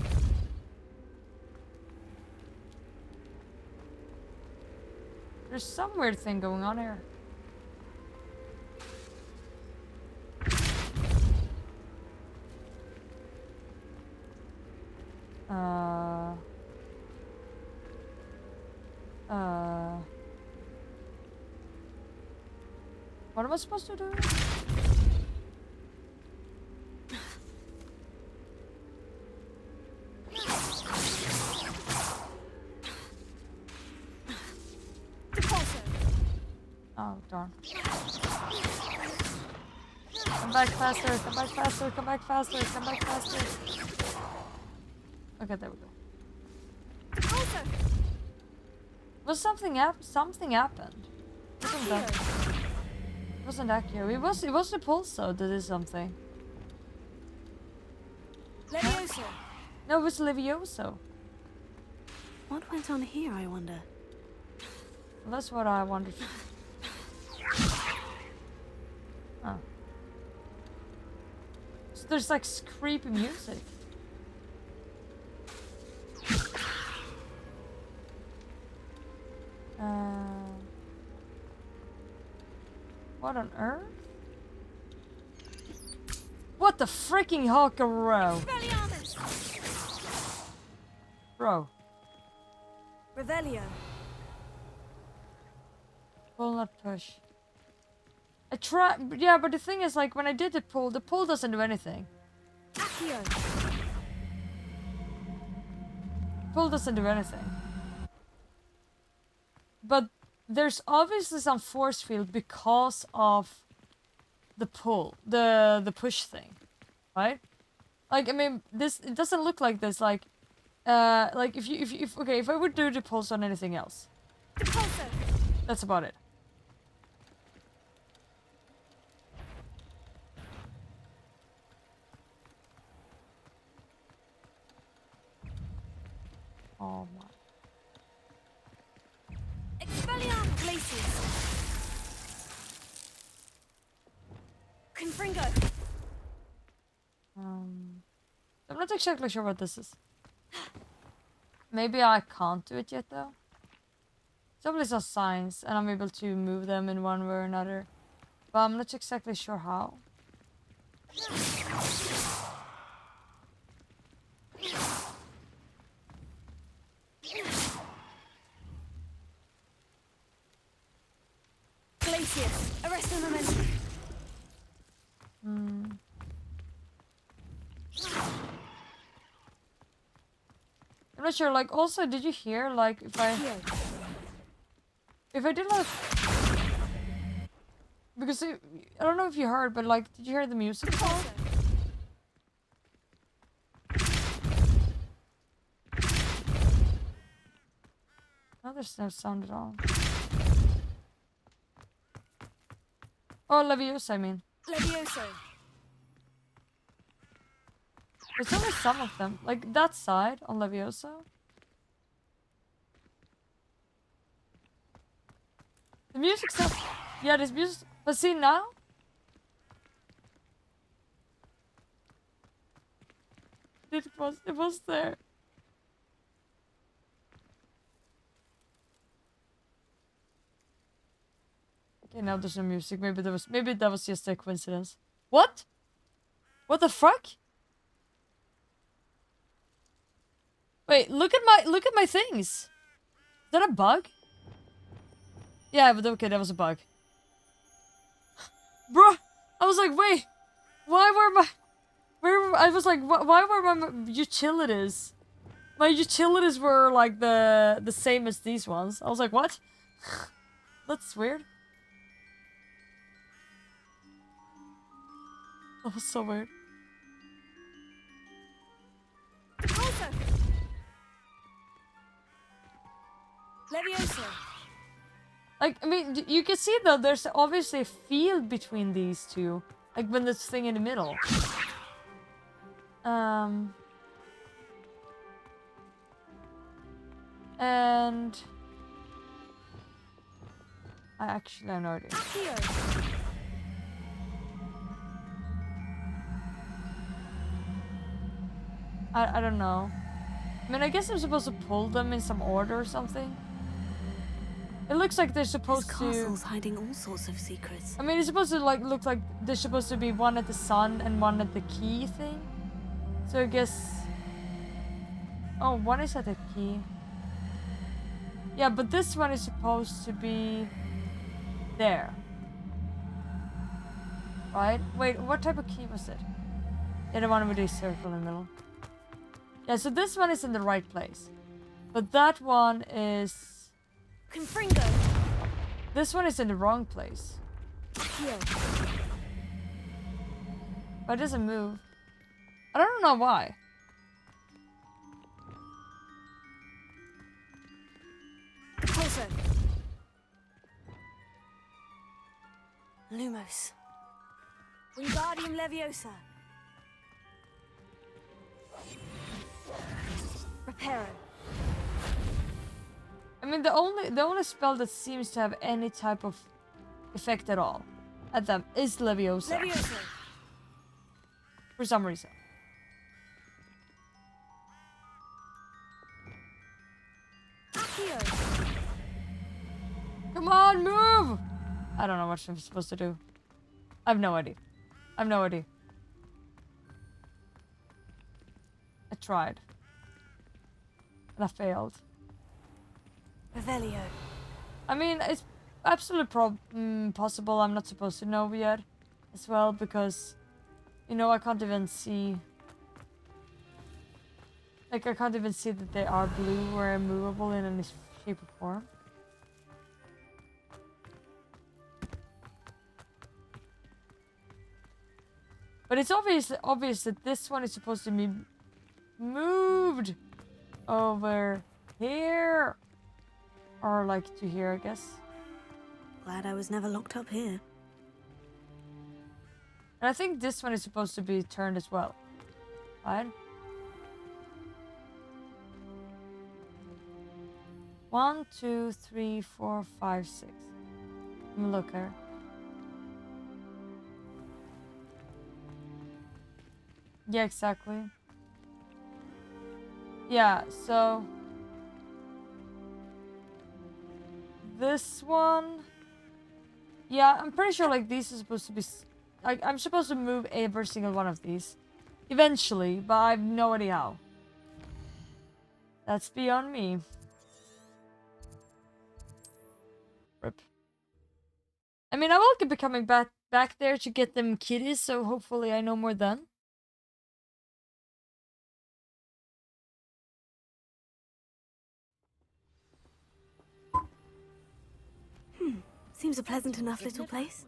There's some weird thing going on here. What am I supposed to do? Repulso. Oh, darn. Come back faster, come back faster, come back faster, come back faster. Okay, there we go. Repulso. Was something happened? Wasn't that? Accio. It wasn't Accio. It was the Pulso that did something. Levioso. No, it was Levioso. What went on here, I wonder? Well, that's what I wondered. Oh. there's like creepy music. What on earth? What the freaking hawkeroo? Bro. Revelio. Pull, not push. I try, yeah, but the thing is, like, when I did the pull doesn't do anything. Accio. Pull doesn't do anything. But there's obviously some force field because of the pull, the push thing, right? Like, I mean, it doesn't look like this. Like if I would do the pulse on anything else, that's about it. Oh my. Expelliarmus Glacius. Confringo. I'm not exactly sure what this is. Maybe I can't do it yet though. Somebody saw signs and I'm able to move them in one way or another. But I'm not exactly sure how. Glacius. Arrest the momentum. I'm not sure, like, also, did you hear, like, if I did, like, because I don't know if you heard, but, like, did you hear the music song? No, there's no sound at all. Oh, Leviosa, I mean. Levioso. There's only some of them. Like, that side on Leviosa. The music sounds... Yeah, this music... But see, now? It was there. Okay, now there's no music. Maybe that was just a coincidence. What? What the fuck? Wait, look at my things. Is that a bug? Yeah, but okay, that was a bug. Bruh, I was like, wait, why were my utilities? My utilities were like the same as these ones. I was like, what? That's weird. That was so weird. Levioso. Like, I mean, you can see though, there's obviously a field between these two. Like, when this thing in the middle. And... I actually have no idea. I don't know. I mean, I guess I'm supposed to pull them in some order or something. It looks like they're supposed This to... castle's hiding all sorts of secrets. I mean, it's supposed to look like there's supposed to be one at the sun and one at the key thing. So I guess... Oh, one is at the key. Yeah, but this one is supposed to be... there. Right? Wait, what type of key was it? Yeah, the one with the circle in the middle. Yeah, so this one is in the right place. But that one is... Confringo. This one is in the wrong place. Heal. But it doesn't move. I don't know why. Repulso. Lumos. Wingardium Leviosa. Reparo. I mean, the only spell that seems to have any type of effect at all at them is Leviosa. Leviosa. For some reason. Come on, move! I don't know what I'm supposed to do. I have no idea. I have no idea. I tried. And I failed. Revelio. I mean, it's absolutely possible I'm not supposed to know yet. As well, because... You know, I can't even see... Like, I can't even see that they are blue or immovable in any shape or form. But it's obvious that this one is supposed to be moved over here. Or like to here, I guess. Glad I was never locked up here. And I think this one is supposed to be turned as well. Right? 1, 2, 3, 4, 5, 6. Let me look here. Yeah, exactly. Yeah, so... This one... Yeah, I'm pretty sure like these are supposed to be... Like, I'm supposed to move every single one of these. Eventually, but I have no idea how. That's beyond me. Rip. I mean, I will be coming back there to get them kitties, so hopefully I know more then. Seems a pleasant enough little place.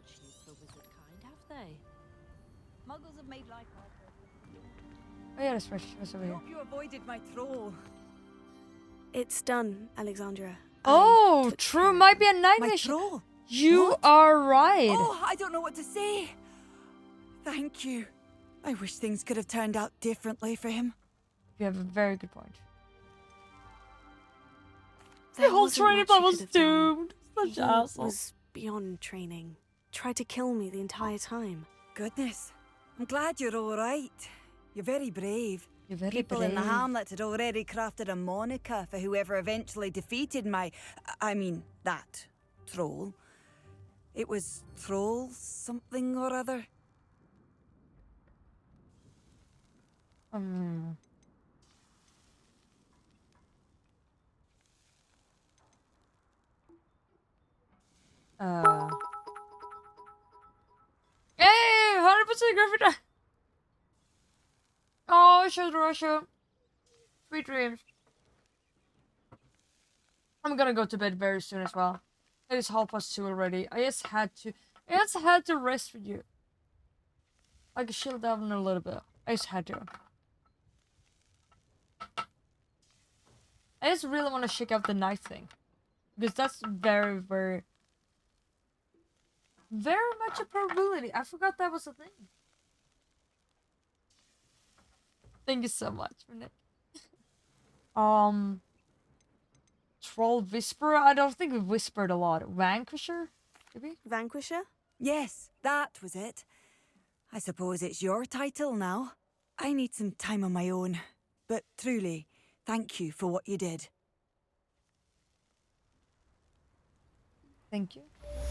Muggles have made life hard. Oh yeah, that's right. She was over I here. hope you avoided my troll. It's done, Alexandra. Oh, I took true. care of Might be a them. night My mission. troll? You What? are right. Oh, I don't know what to say. Thank you. I wish things could have turned out differently for him. You have a very good point. There The whole wasn't training much he plan was could have done. doomed. Such He an asshole. was beyond training. Tried to kill me the entire time. Goodness. I'm glad you're all right. You're very brave. You're very People in the brave. hamlet had already crafted a moniker for whoever eventually defeated I mean, that troll. It was Troll something or other. Um. Hey, 100% Gryffindor. Oh, Russia. Sweet dreams. I'm gonna go to bed very soon as well. It is 2:30 already. I just had to rest with you. Like chill down a little bit. I just had to. I just really want to check out the night thing. Because that's very, very... Very much a probability. I forgot that was a thing. Thank you so much, Nick. Troll Whisperer? I don't think we whispered a lot. Vanquisher? Maybe? Vanquisher? Yes, that was it. I suppose it's your title now. I need some time on my own. But truly, thank you for what you did. Thank you.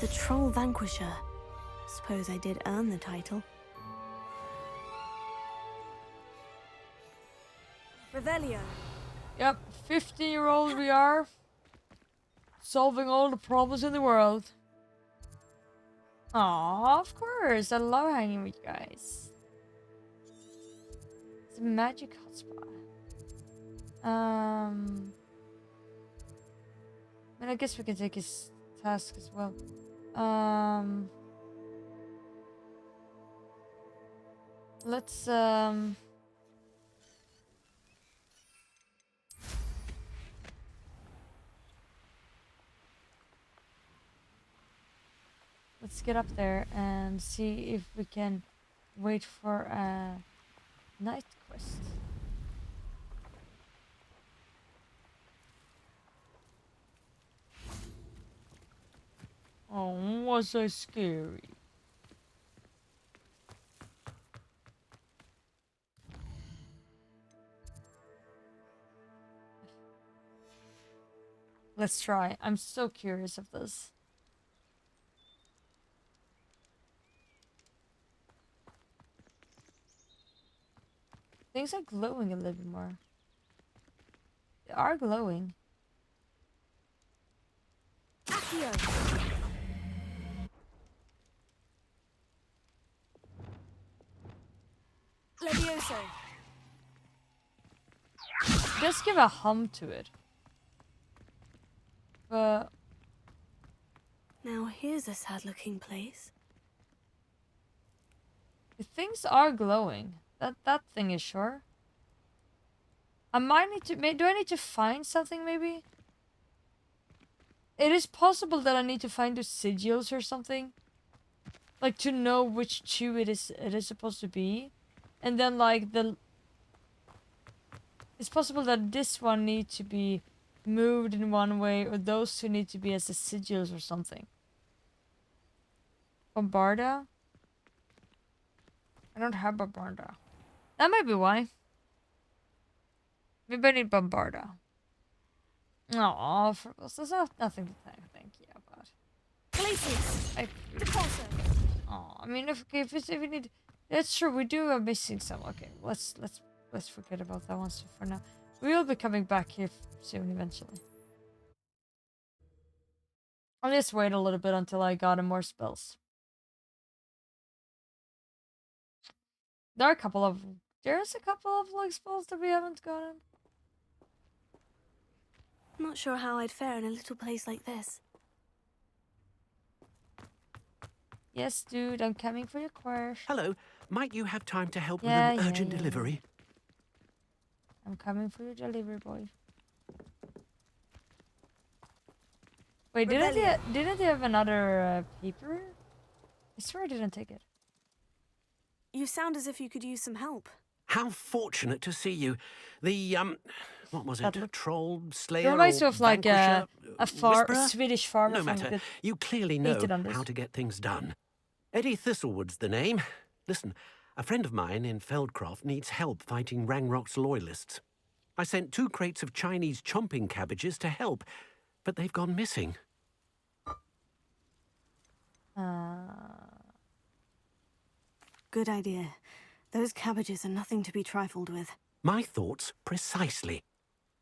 The Troll Vanquisher. Suppose I did earn the title. Revelio. Yep, 15-year-old we are. Solving all the problems in the world. Aw, of course. I love hanging with you guys. It's a magic hotspot. And I guess we can take his task as well. Let's let's get up there and see if we can wait for a night quest. Oh, was so scary. Let's try. I'm so curious of this. Things are glowing a little bit more. They are glowing. Accio. Levioso. Just give a hum to it. But Now here's a sad-looking place. the things are glowing. That thing is sure. I might need to. Do I need to find something? Maybe. It is possible that I need to find the sigils or something, like to know which two it is supposed to be, and then like the. It's possible that this one needs to be moved in one way, or those two need to be as the sigils or something. Bombarda? I don't have Bombarda. That might be why. Maybe I need Bombarda. Aw, there's nothing to thank you about. Glacius. I, Depulso. aw, I mean, if we need, that's true. We do are missing some. Okay, let's forget about that one for now. We will be coming back here soon, eventually. I'll just wait a little bit until I got more spells. There's a couple of like spells that we haven't gotten. Not sure how I'd fare in a little place like this. Yes, dude, I'm coming for your quest. Hello. Might you have time to help Yeah, with an urgent yeah. delivery? I'm coming for your delivery boy. Wait, didn't they have another paper? I swear I didn't take it. You sound as if you could use some help. How fortunate to see you. The, what was it? That look- Troll, It Slayer, reminds me or of like Vanquisher? Whisperer? Swedish farmer No from matter. the You clearly know 1800s. how to get things done. Eddie Thistlewood's the name. Listen, a friend of mine in Feldcroft needs help fighting Rangrock's loyalists. I sent 2 crates of Chinese chomping cabbages to help, but they've gone missing. Good idea. Those cabbages are nothing to be trifled with. My thoughts precisely.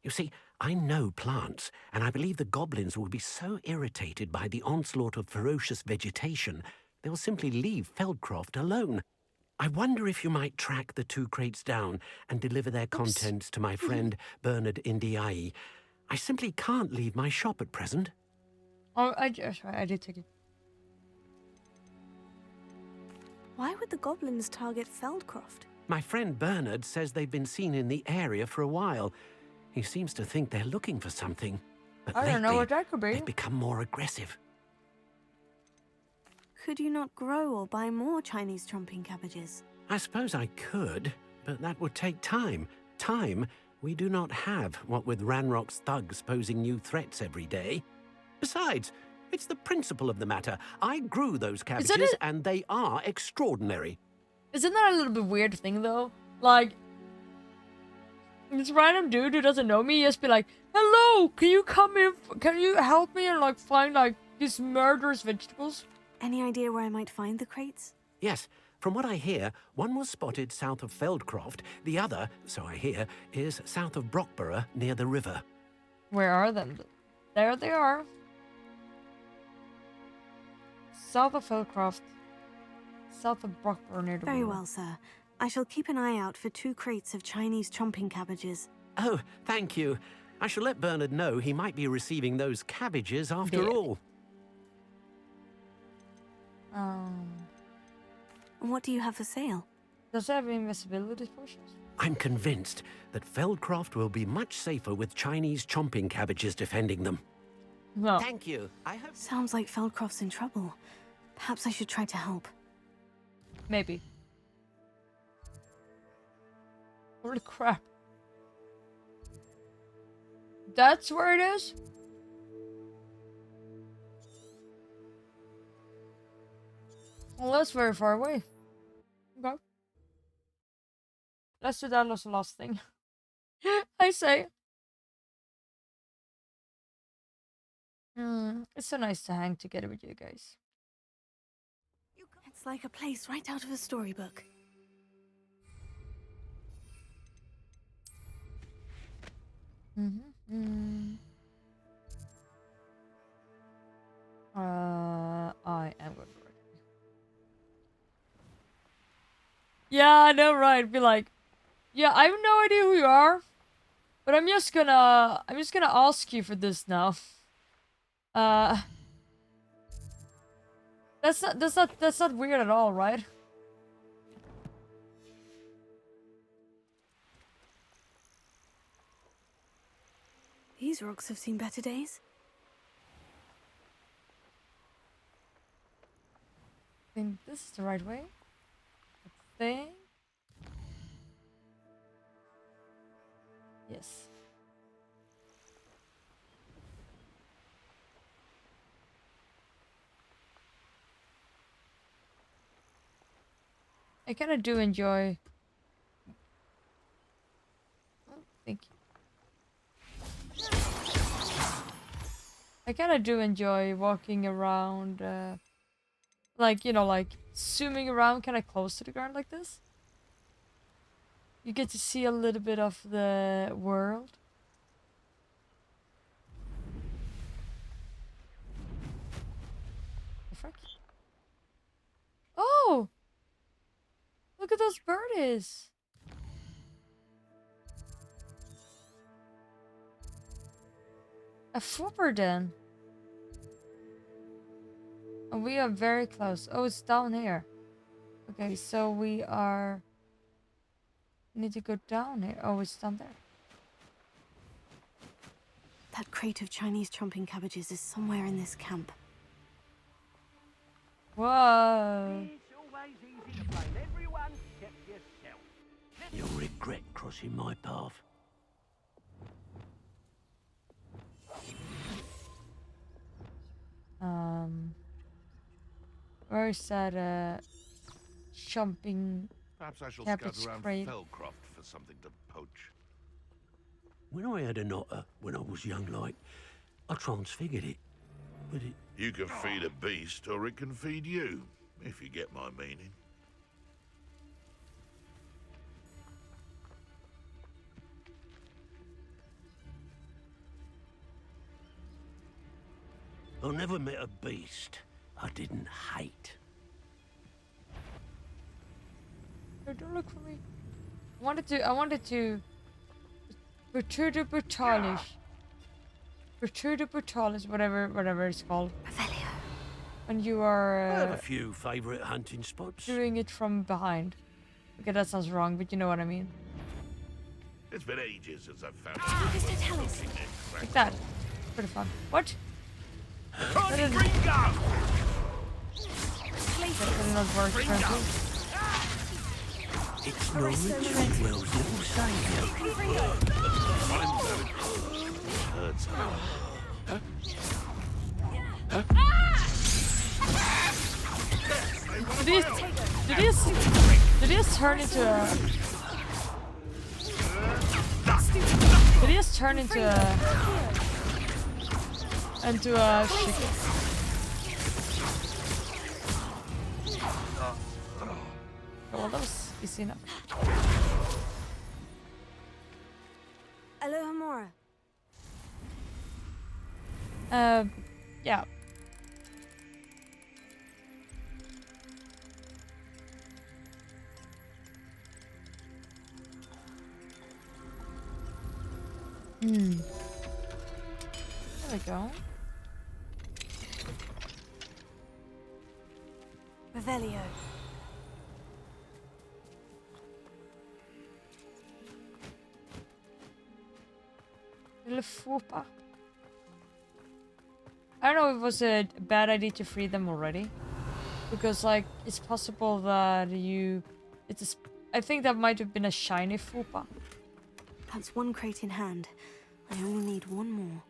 You see, I know plants, and I believe the goblins will be so irritated by the onslaught of ferocious vegetation, they'll simply leave Feldcroft alone. I wonder if you might track the 2 crates down and deliver their contents to my friend Bernard Indiai. I simply can't leave my shop at present. Oh, sorry, I did take it. Why would the goblins target Feldcroft? My friend Bernard says they've been seen in the area for a while. He seems to think they're looking for something. But I don't know lately, what that could be. they've become more aggressive. Could you not grow or buy more Chinese chomping cabbages? I suppose I could, but that would take time. Time we do not have, what with Ranrock's thugs posing new threats every day. Besides, it's the principle of the matter. I grew those cabbages, and they are extraordinary. Isn't that a little bit weird thing though? Like, this random dude who doesn't know me just be like, "Hello, can you come in? Can you help me and like find like these murderous vegetables?" Any idea where I might find the crates? Yes, from what I hear, one was spotted south of Feldcroft. The other, so I hear, is south of Brockborough near the river. Where are them? There they are. South of Feldcroft. South of Brockborough near the Very river. well, sir. I shall keep an eye out for 2 crates of Chinese chomping cabbages. Oh, thank you. I shall let Bernard know he might be receiving those cabbages after Yeah. all. And what do you have for sale? Does it have invisibility potions? I'm convinced that Feldcroft will be much safer with Chinese chomping cabbages defending them. No. Thank you. I hope... Sounds like Feldcroft's in trouble. Perhaps I should try to help. Maybe. Holy crap. That's where it is? Well, that's very far away. Okay. Let's do that as the last thing. I say. It's so nice to hang together with you guys. It's like a place right out of a storybook. I am good for it. Yeah, I know, right? Be like, yeah, I have no idea who you are, but I'm just gonna ask you for this now. That's not weird at all, right? These rocks have seen better days. I think this is the right way. I think. Yes. I kind of do enjoy. Oh, thank you. I kind of do enjoy walking around, like, you know, like zooming around kind of close to the ground like this. You get to see a little bit of the world. The frick? Oh! Look at those birdies! A flipper den. And we are very close. Oh, it's down here. Okay, so we need to go down here. Oh, it's down there. That crate of Chinese chomping cabbages is somewhere in this camp. Whoa. It's always easy to blame everyone except yourself. You'll regret crossing my path. Where is that, chomping Perhaps I shall cabbage scout around crate? Feldcroft for something to poach. When I had an otter when I was young like, I transfigured it. But it... You can feed a beast, or it can feed you, if you get my meaning. I never met a beast I didn't hate. Oh, don't look for me. I wanted to Bertruda Brutalis. Bertruda Brutalis, whatever it's called. Revelio. And you I have are a few favourite hunting spots. doing it from behind. Okay, that sounds wrong, but you know what I mean. It's been ages since I've found Mr. Tallis. Like that. Pretty fun. What? That didn't not work apparently. It's no Ritual's little saviour. Hurts. Did he just turn into a... Did he just turn into a... Into a chicken? Well, that was easy enough. Aloha Mora. Yeah. There we go. Revelio. Fupa. I don't know if it was a bad idea to free them already. Because, like, it's possible that I think that might have been a shiny Fupa. That's one crate in hand. I only need one more.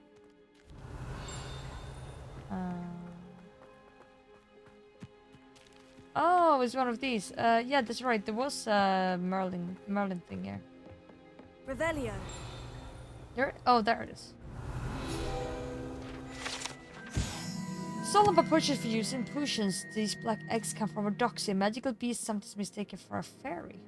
Oh, it's one of these. Yeah, that's right. There was a Merlin thing here. Revelio. Oh, there it is. Stolen by poachers for use in potions. These black eggs come from a doxy, a magical beast sometimes mistaken for a fairy.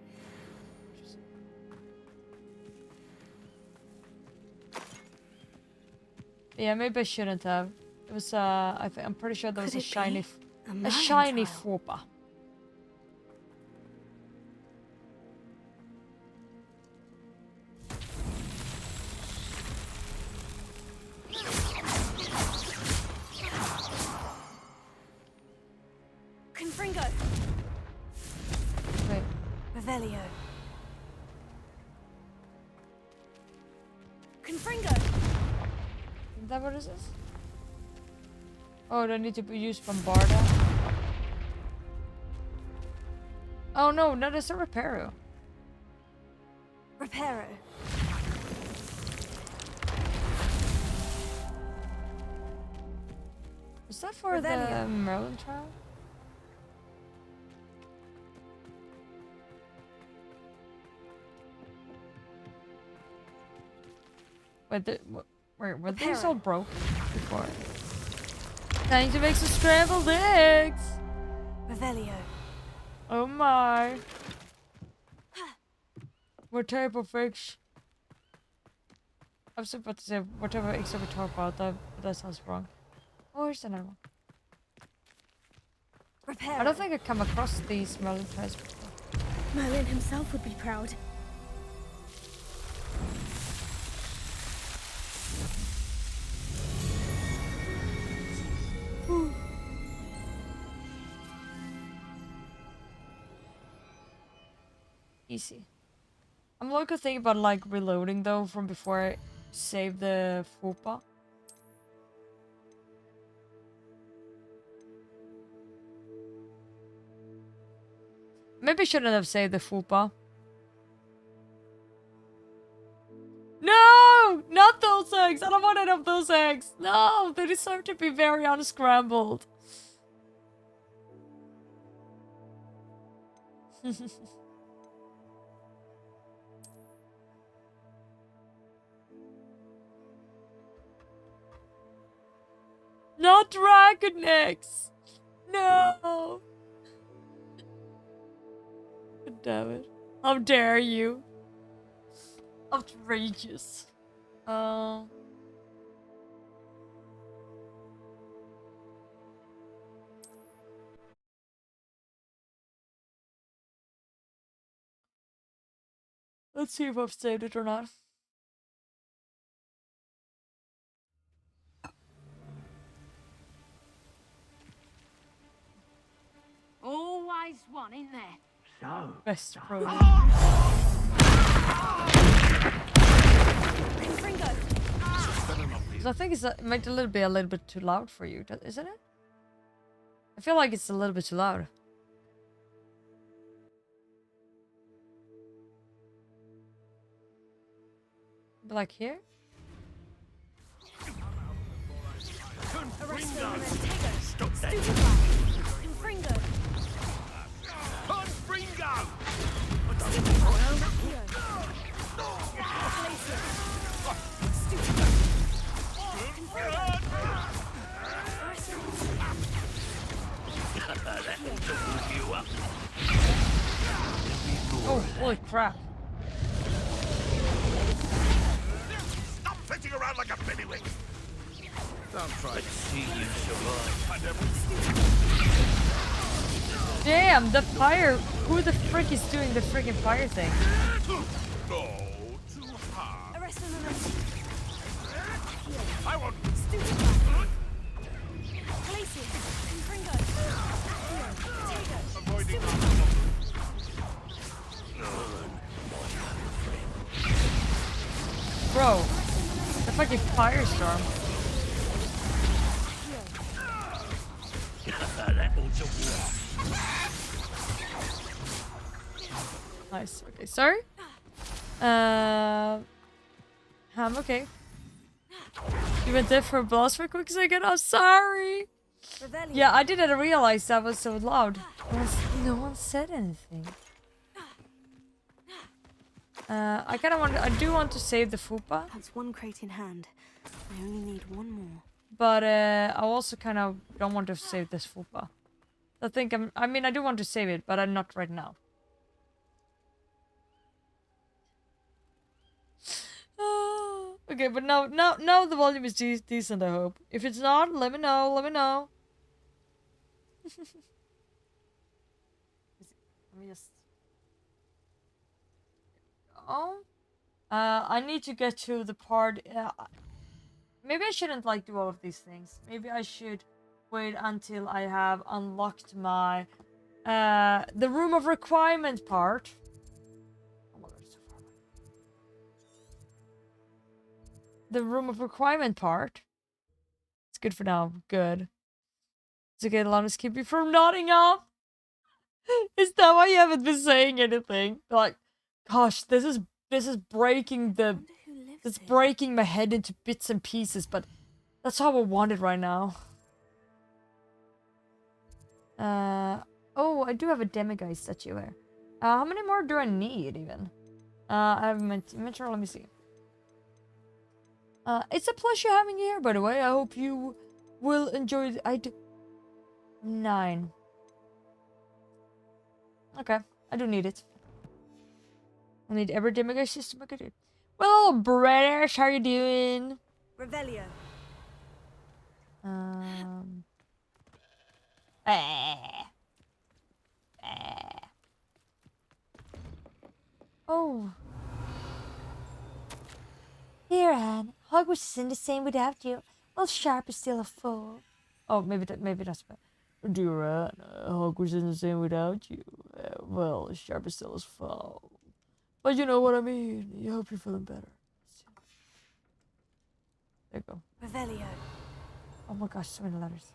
Yeah, maybe I shouldn't have. It was I'm pretty sure there was Could a it shiny, be a a Merlin shiny trial? Fawpa. Confringo! Wait, Revelio. Confringo! is that what this is? Oh, they need to be used Bombarda. Oh no, that is a Reparo. Reparo. Is that for the Revelio. Merlin trial? Wait, were these all broken before? Time to make some scrambled eggs! Revelio. Oh my! What type of eggs? I was about to say whatever eggs that we talk about, that sounds wrong. Oh, here's another one. Reparo. I don't think I come across these Merlin trials before. Merlin himself would be proud. Easy. I'm like thinking about like reloading though from before I save the Fawpa. Maybe I shouldn't have saved the Fawpa. No! Not those eggs! I don't want any of those eggs! No! They deserve to be very unscrambled. Not dragon eggs! No! God damn it. How dare you? Outrageous. Let's see if I've saved it or not. Always one in there. So, Best pro. Confringo. So I think it might be a little bit too loud for you, isn't it? I feel like it's a little bit too loud. Like here? stop that. Confringo. Confringo! Oh, holy crap. Stop fitting around like a bellywig! Don't try to see you survive. Damn, the fire. Who the frick is doing the freaking fire thing? No, too hard. Arrest him, arrest. I want... Glacius. Confringo. Avoiding... Bro, the fucking firestorm. Nice. Okay, sorry. I'm okay. You went there for a blast for a quick second. I'm sorry. Revelio. Yeah, I didn't realize that was so loud. No one said anything. I do want to save the Fawpa. That's one crate in hand. I only need one more. But I also kind of don't want to save this fupa. I think I mean, I do want to save it, but I'm not right now. Okay, but now the volume is decent, I hope. If it's not, let me know, let me know. Let me just... Oh. I need to get to the part... maybe I shouldn't, like, do all of these things. Maybe I should wait until I have unlocked my... the room of requirement part. Oh my god, it's so far away. The room of requirement part. It's good for now. Good. It's okay, Alanis, keep me from nodding off. Is that why you haven't been saying anything? Like, gosh, this is breaking the... It's breaking my head into bits and pieces, but that's how I want it right now. Oh, I do have a demiguise statue here. How many more do I need, even? I have inventory, let me see. It's a pleasure having you here, by the way. I hope you will enjoy the... 9. Okay, I do need it. I need every demiguise system I could do. Well, brothers, how you doing? Revelio. Oh. Here, Anne. Hogwarts isn't the same without you. Well, Sharp is still a fool. Oh, maybe that's bad. Dear Anne, Hogwarts isn't the same without you. Well, Sharp is still a fool. But you know what I mean. I hope you're feeling better. There you go. Revelio. Oh my gosh, so many letters.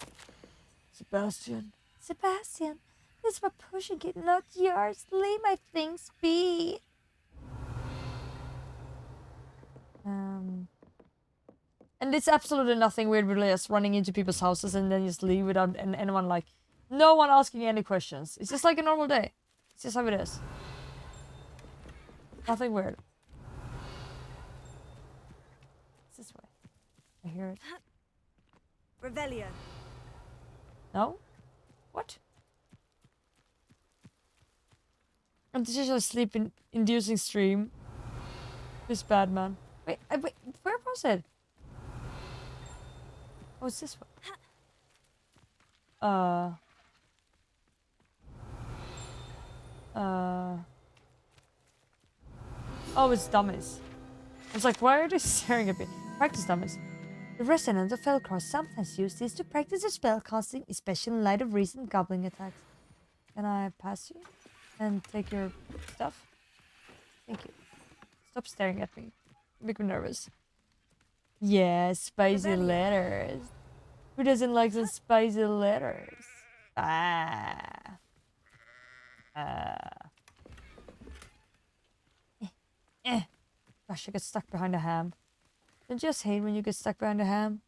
Sebastian. Sebastian, this is my pushing it, not yours. Leave my things be. And it's absolutely nothing weird, really, just running into people's houses and then just leave without anyone, like, no one asking any questions. It's just like a normal day. It's just how it is. Nothing weird. It's this way. I hear it. Revelio. No? What? And this is just a sleep-inducing stream. This bad man. Wait, wait, where was it? Oh, it's this way. Oh, it's dummies. I was like, why are they staring at me? Practice dummies. The residents of Felcross sometimes use these to practice their spellcasting, especially in light of recent goblin attacks. Can I pass you? And take your stuff? Thank you. Stop staring at me. Make me nervous. Yeah, spicy letters. Who doesn't like some spicy letters? Gosh, I got stuck behind a ham. Don't you just hate when you get stuck behind a ham?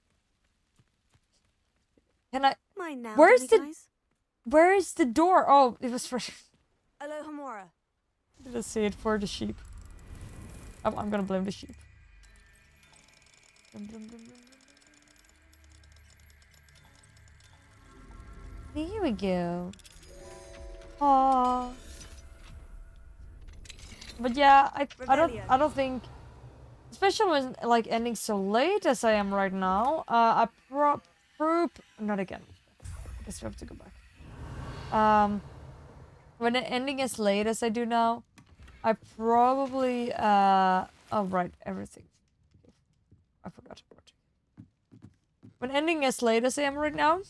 Can I... Mine now, Where's the... guys? Where is the door? Oh, it was for... Alohomora. Let's see it for the sheep. I'm gonna blame the sheep. Here we go. Aww. But yeah, I don't think, especially when like ending so late as I am right now. Not again. I guess we have to go back. When ending as late as I do now, I probably oh right, everything. I forgot about it. When ending as late as I am right now,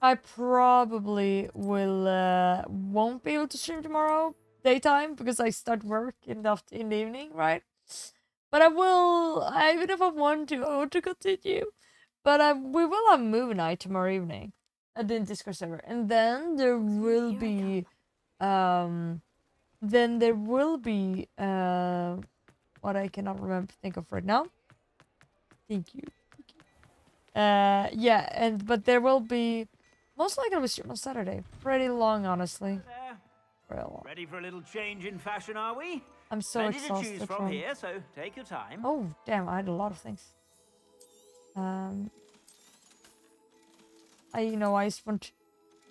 I probably will won't be able to stream tomorrow daytime because I start work in the evening, right? But I will, even if I want to continue. But we will have movie night tomorrow evening at the Discord server, and then there will be what I cannot think of right now. Thank you. Yeah, but there will be most likely we stream on Saturday. Pretty long, honestly. Ready for a little change in fashion, are we? I'm so Plenty exhausted to choose from here, so take your time. Oh, damn, I had a lot of things. I just want,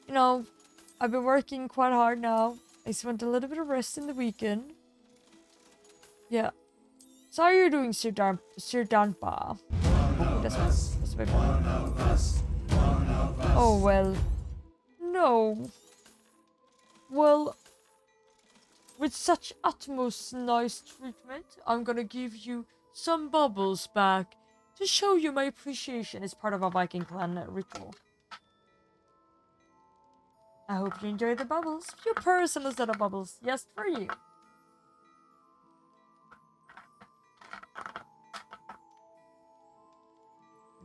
I've been working quite hard now. I just want a little bit of rest in the weekend. Yeah. So how are you doing, Sir Danpa? Oh, that's way better. Oh, well. No. Well, with such utmost nice treatment, I'm gonna give you some bubbles back to show you my appreciation as part of our Viking clan ritual. I hope you enjoy the bubbles. Your personal set of bubbles, just for you.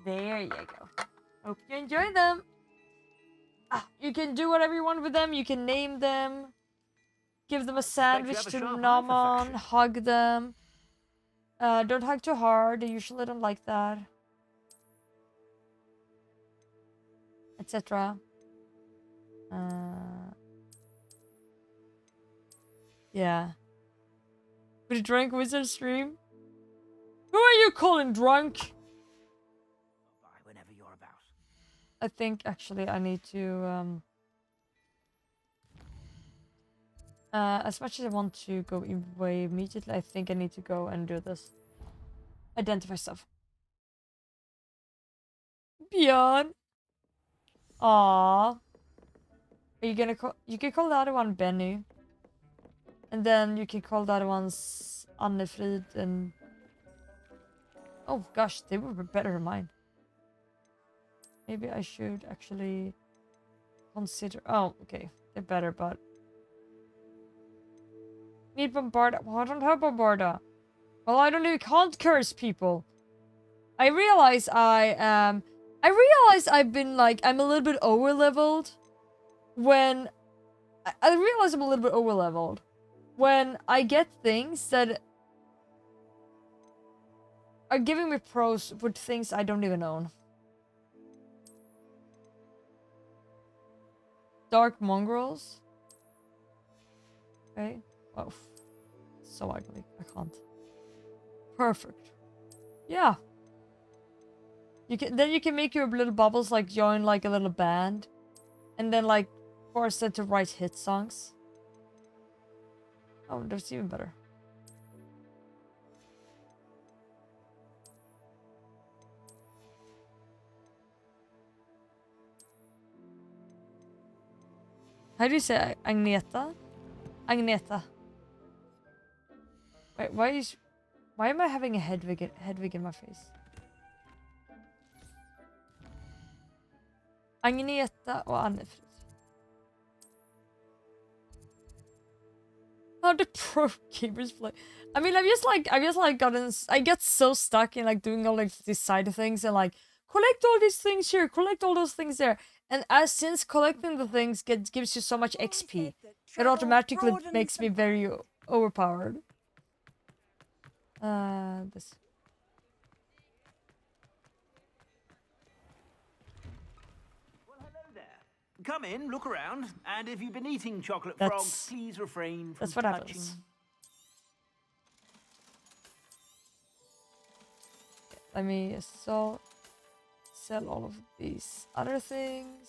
There you go. Hope you enjoy them. You can do whatever you want with them. You can name them. Give them a sandwich to nom on. Hug them. Don't hug too hard. They usually don't like that. Etc. Yeah. With a drunk wizard stream? Who are you calling drunk? Whenever you're about. I think actually I need to as much as I want to go away immediately, I think I need to go and do this. Identify stuff. Björn. Aww. Are you gonna call? You can call the other one Benny. And then you can call the other ones Annefrid and... Oh gosh, they were better than mine. Maybe I should actually consider... Oh, okay. They're better, but... Need Bombarda. Well, I don't have Bombarda. Well, I can't curse people. I realize I've been like... I'm a little bit over-leveled. When... I realize I'm a little bit over-leveled. When I get things that... are giving me pros with things I don't even own. Dark mongrels. Okay. Oh, so ugly. I can't. Perfect. Yeah. Then you can make your little bubbles like join like a little band, and then like force them to write hit songs. Oh, that's even better. How do you say Agneta? Agneta. Wait, why am I having a Hedwig in my face? Agneta och Annefrid. How the pro gamers play. I mean, I get so stuck in like doing all like these side things and like collect all these things here, collect all those things there. And since collecting the things gives you so much XP, it automatically makes me very overpowered. This. Well, hello there. Come in, look around, and if you've been eating chocolate frogs, please refrain from That's what touching. happens. Let me sell all of these other things.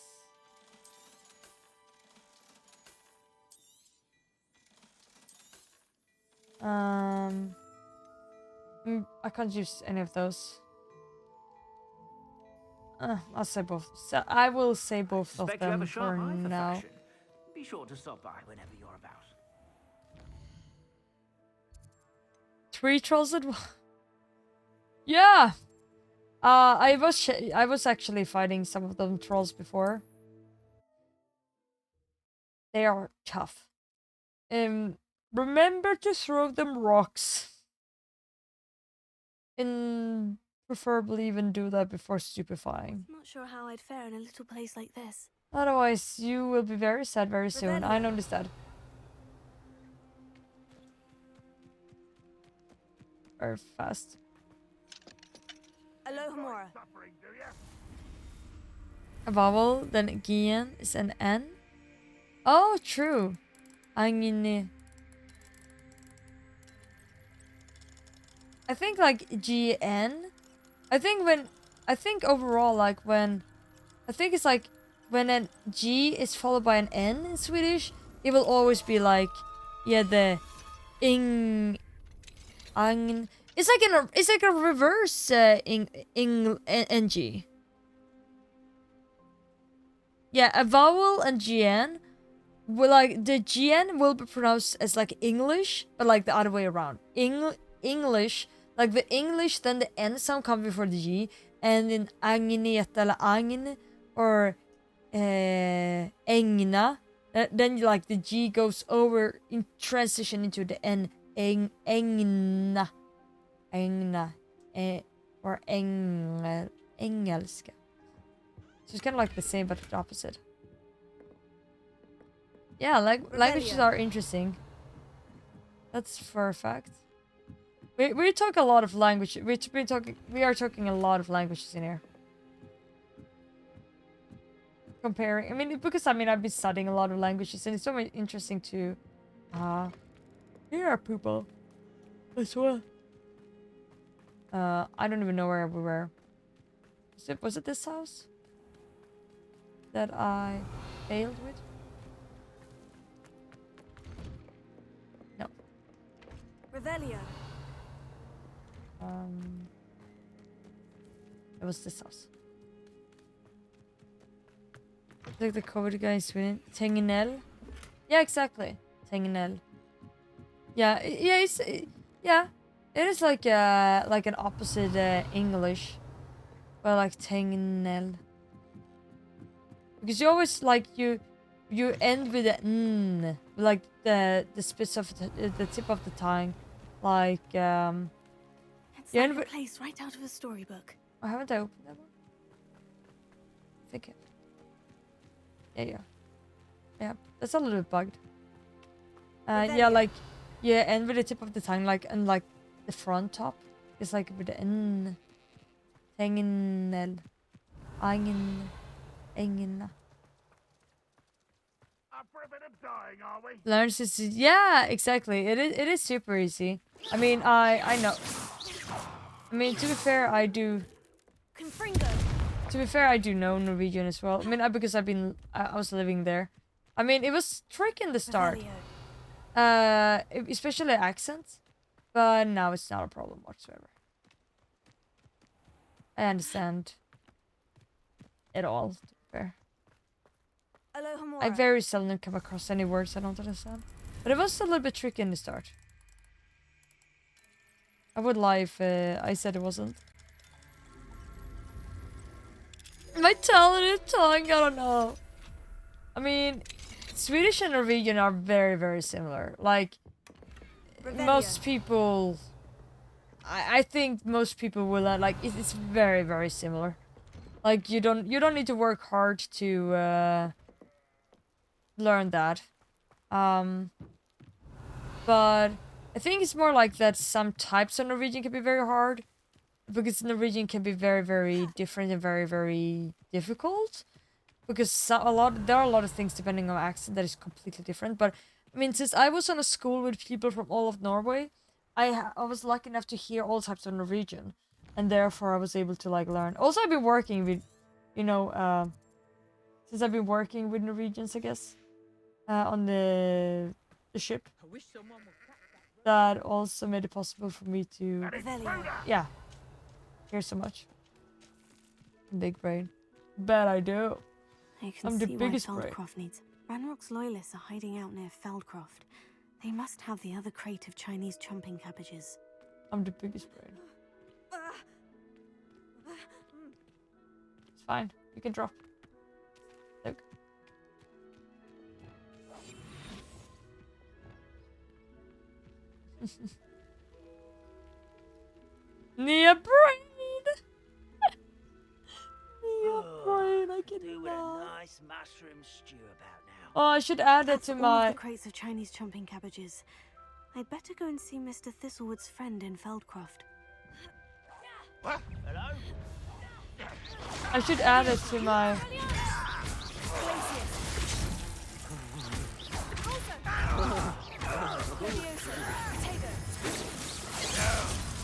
I can't use any of those. I'll say both. So I will say both of them for now. Fashion. Be sure to stop by whenever you're about. 3 trolls at once. Yeah. I was actually fighting some of them trolls before. They are tough. Remember to throw them rocks. And preferably even do that before stupefying. Not sure how I'd fare in a little place like this. Otherwise, you will be very sad very soon. I noticed that. Very fast. Alohomora. A vowel, then Gian is an N. Oh, true. Angine. I think like GN. I think overall like when I think it's like when a G is followed by an N in Swedish, it will always be like, yeah, the ing, ang. It's like a reverse ng. Yeah, a vowel and gn will like the gn will be pronounced as like English, but like the other way around. English, like the English, then the N sound comes before the G, and in agnet eller agn or ägna, then like the G goes over in transition into the N, ägna, or engelska. So it's kind of like the same, but the opposite. Yeah, like languages are interesting. That's for a fact. We talk a lot of language. We are talking a lot of languages in here. Comparing, I mean, because I've been studying a lot of languages, and it's so interesting to hear people as well. I don't even know where we were. Was it this house that I failed with? No. Revelio. It was this house. Like the COVID guy in Sweden. Tenginel. Yeah, exactly. Tenginel. Yeah, yeah, it is like an opposite English, but like Tenginel. Because you always like you end with the n, like the spits of the tip of the tongue, like It's like a place right out of a storybook. I haven't opened that one. I think it. Yeah, that's a little bit bugged. Yeah, like end with the tip of the tongue, like, and like the front top is like with the n. Tenginel, agn, engna. Dying, are we? Learns this. Yeah, exactly. It is super easy. I mean, I know. I mean, to be fair, I do. To be fair, I do know Norwegian as well. I mean, because I was living there. I mean, it was tricky in the start. Especially accents. But now it's not a problem whatsoever. I understand it all, to be fair. I very seldom come across any words I don't understand. But it was a little bit tricky in the start. I would lie if I said it wasn't. My talented tongue, I don't know. I mean, Swedish and Norwegian are very, very similar. Like, most people... I think most people will like it's very, very similar. Like, you don't need to work hard to learn that. But I think it's more like that some types of Norwegian can be very hard, because Norwegian can be very, very different and very, very difficult, because there are a lot of things depending on accent that is completely different. But I mean, since I was on a school with people from all of Norway, I was lucky enough to hear all types of Norwegian, and therefore I was able to like learn. Also, I've been working with, since I've been working with Norwegians, I guess, on the ship. That also made it possible for me to, yeah, hear so much. Big brain. Bet I do. I'm the biggest brain. Feldcroft needs. Ranrock's loyalists are hiding out near Feldcroft. They must have the other crate of Chinese chumping cabbages. I'm the biggest brain. It's fine. You can drop. Look. Nia brain! Nia brain, I Do with a cannot. nice mushroom stew about now. Oh, I should add it to All my... of the crates of Chinese chumping cabbages. I'd better go and see Mr. Thistlewood's friend in Feldcroft. What? Hello? I should add it to my...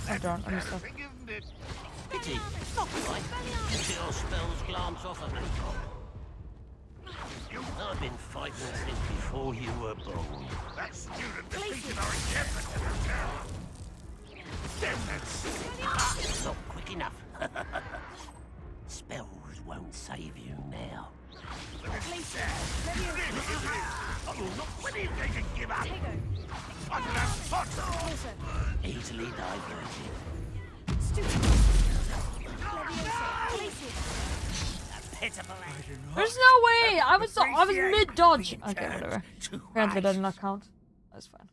I don't, I'm stuck. Pity. Not quite. Your spells glance off a bit. I've been fighting since before you were born. That student defeated our encampment in the town. Damn that silly. Not quick enough. Spells won't save you now. When do you think you can give up? I can have fun. Easily diverted. Pitiful act. There's no way! I was mid dodge. Okay, whatever. Apparently that did not count. That's fine.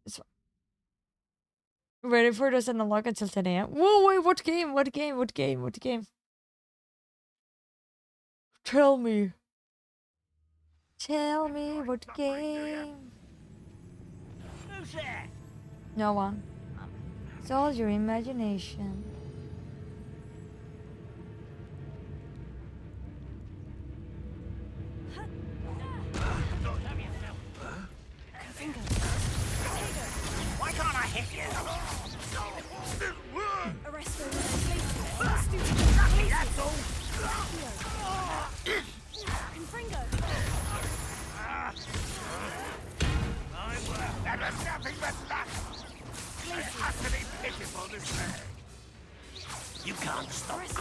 It's fine. Waiting for this and unlock until 10 AM. Whoa, wait, what game? What game? What game? What game? Tell me. Tell me what game. Who's that? No one. It's all your imagination. Why can't I hit you? That's all. That was nothing but luck. I utterly pitiful this man. You can't stop us.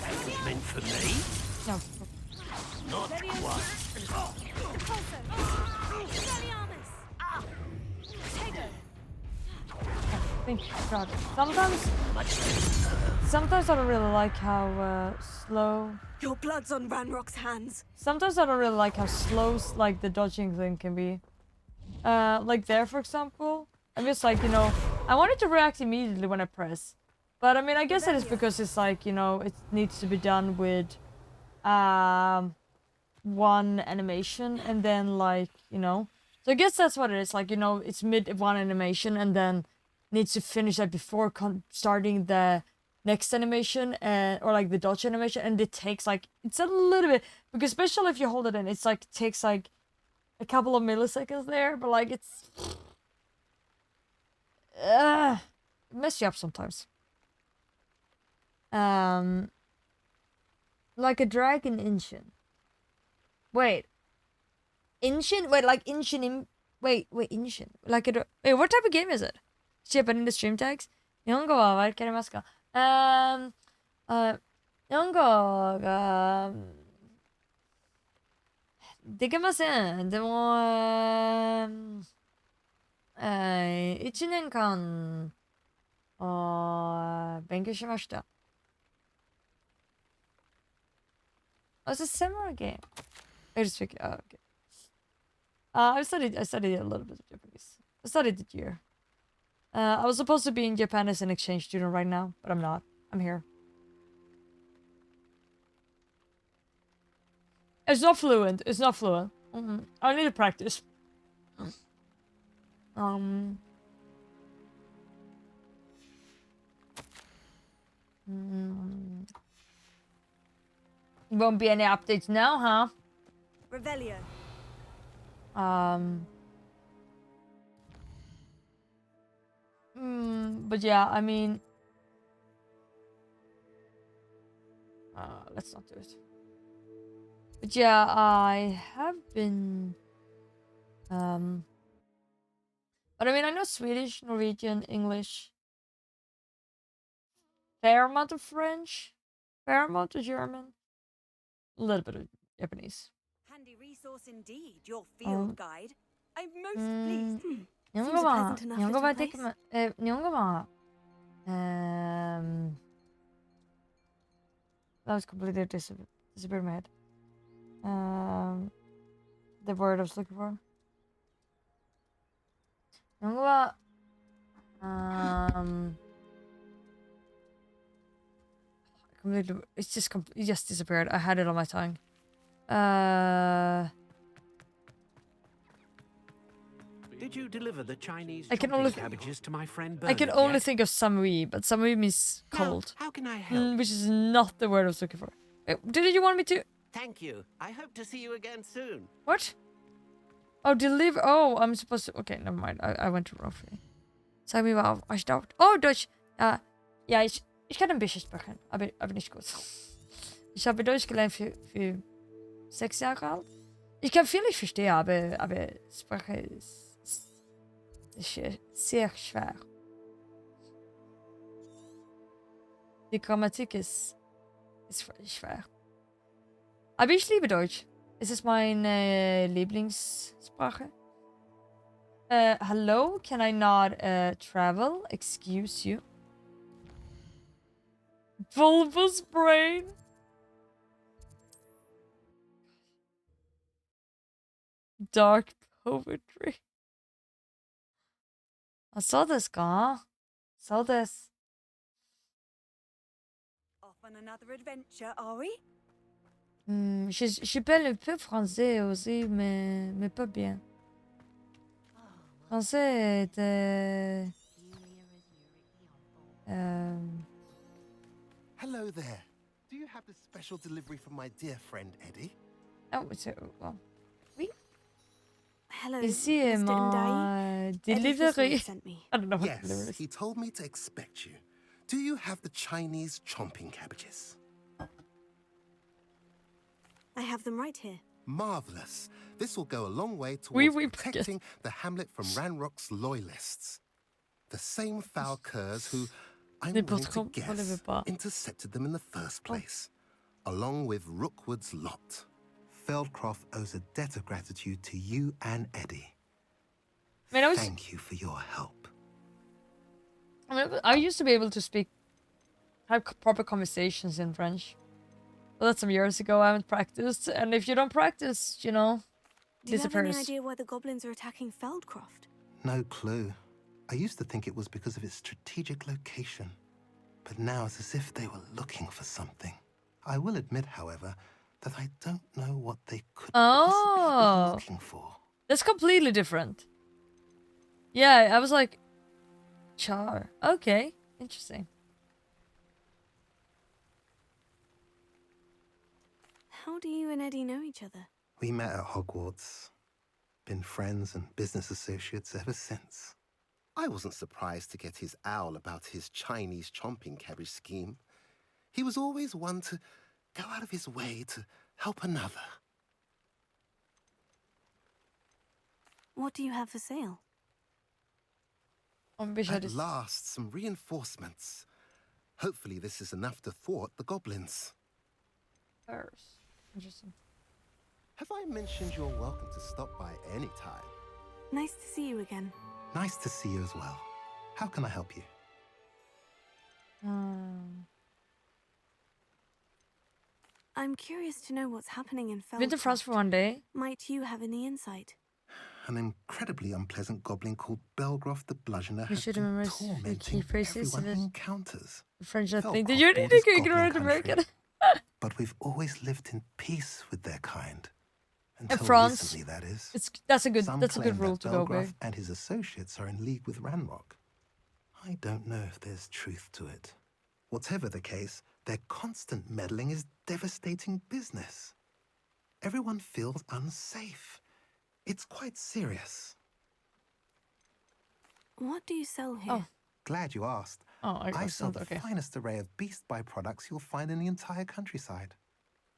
That was meant for me? No. Not quite. Think about it. Sometimes I don't really like how slow. Your blood's on Ranrock's hands. Sometimes I don't really like how slow like the dodging thing can be. Like there, for example, I'm just like, you know, I wanted to react immediately when I press, but I mean, I guess it is because it's like, you know, it needs to be done with one animation and then like, you know, so I guess that's what it is. Like, you know, it's mid one animation and then needs to finish that before starting the next animation or like the dodge animation, and it takes like, it's a little bit, because especially if you hold it in, it's like, it takes like a couple of milliseconds there, but like it's it mess you up sometimes. Like a dragon engine. Wait, engine? Wait, like engine in, wait, engine, like a, wait, what type of game is it? Should I put in the stream tags? 日本語はわかりますか？日本語ができません。でも、1年間勉強しました。Oh, it's a similar game. I just figured. Oh, okay. I studied a little bit of Japanese. I studied it year. I was supposed to be in Japan as an exchange student right now, but I'm not. I'm here. It's not fluent. It's not fluent. I need to practice. Won't be any updates now, huh? Revelio. But yeah, I mean, let's not do it. But yeah, I have been, but I mean, I know Swedish, Norwegian, English, fair amount of French, fair amount of German, a little bit of Japanese. Handy resource indeed, your field guide. I'm most pleased. 日本語はできま、日本語は、that was completely disappeared in my head. The word I was looking for. 日本語は、completely, it just disappeared. I had it on my tongue. Did you deliver the Chinese I can only cabbages to my friend I can Bernard only yet? think of samui, but samui means cold. Now, how can I help? Which is not the word I was looking for. Did you want me to? Thank you. I hope to see you again soon. What? Oh, deliver. Oh, I'm supposed to. Okay, never mind. I went to wrong thing. Sag mir mal, was dauert. Oh, Deutsch. Ja, ja, ich kann ein bisschen sprechen, aber nicht gut. Ich habe Deutsch gelernt für 6 Jahre alt. Ich kann viel nicht verstehen, aber Sprache ist sehr schwer. Die Grammatik ist schwer. Aber ich liebe Deutsch. Es ist meine Lieblingssprache. Hello, can I not travel? Excuse you. Bulbous brain. Dark poetry. I saw this guy. Saw this. Off on another adventure, are we? Je parle un peu français aussi, mais pas bien. Français est... Hello there. Do you have the special delivery from my dear friend Eddie? Oh, it's... Well, oui. Hello, Ici Mr. mon Ndai. delivery. Sent me. I don't know what delivery Yes, is. he told me to expect you. Do you have the Chinese chomping cabbages? I have them right here. Marvelous. This will go a long way towards Oui, oui, protecting the hamlet from Ranrock's loyalists. The same foul curs who, I'm willing to guess, intercepted them in the first place, along with Rookwood's lot. Feldcroft owes a debt of gratitude to you and Eddie. Thank you for your help. I used to be able to have proper conversations in French. Well, that's some years ago. I haven't practiced. And if you don't practice, you know, Do you have any disappears. idea why the goblins are attacking Feldcroft? No clue. I used to think it was because of its strategic location. But now it's as if they were looking for something. I will admit, however, that I don't know what they could possibly be looking for. That's completely different. Yeah, I was like, Char. Okay, interesting. How do you and Eddie know each other? We met at Hogwarts. Been friends and business associates ever since. I wasn't surprised to get his owl about his Chinese chomping cabbage scheme. He was always one to go out of his way to help another. What do you have for sale? At last, some reinforcements. Hopefully this is enough to thwart the goblins. Interesting. Have I mentioned you're welcome to stop by any time? Nice to see you again. Nice to see you as well. How can I help you? I'm curious to know what's happening in Feldcroft. Been to France for one day. Might you have any insight? An incredibly unpleasant goblin called Belgroth the Bludgeoner We has should been remember tormenting key phrases everyone in he encounters. French, I think. Feldcroft Did you borders ignorant goblin American? country, but we've always lived in peace with their kind. Until France, recently, that is. that's a good claim rule that to go Belgroth by. and his associates are in league with Ranrock. I don't know if there's truth to it. Whatever the case, their constant meddling is devastating business. Everyone feels unsafe. It's quite serious. What do you sell here? Oh. Glad you asked. I sell the finest array of beast byproducts you'll find in the entire countryside.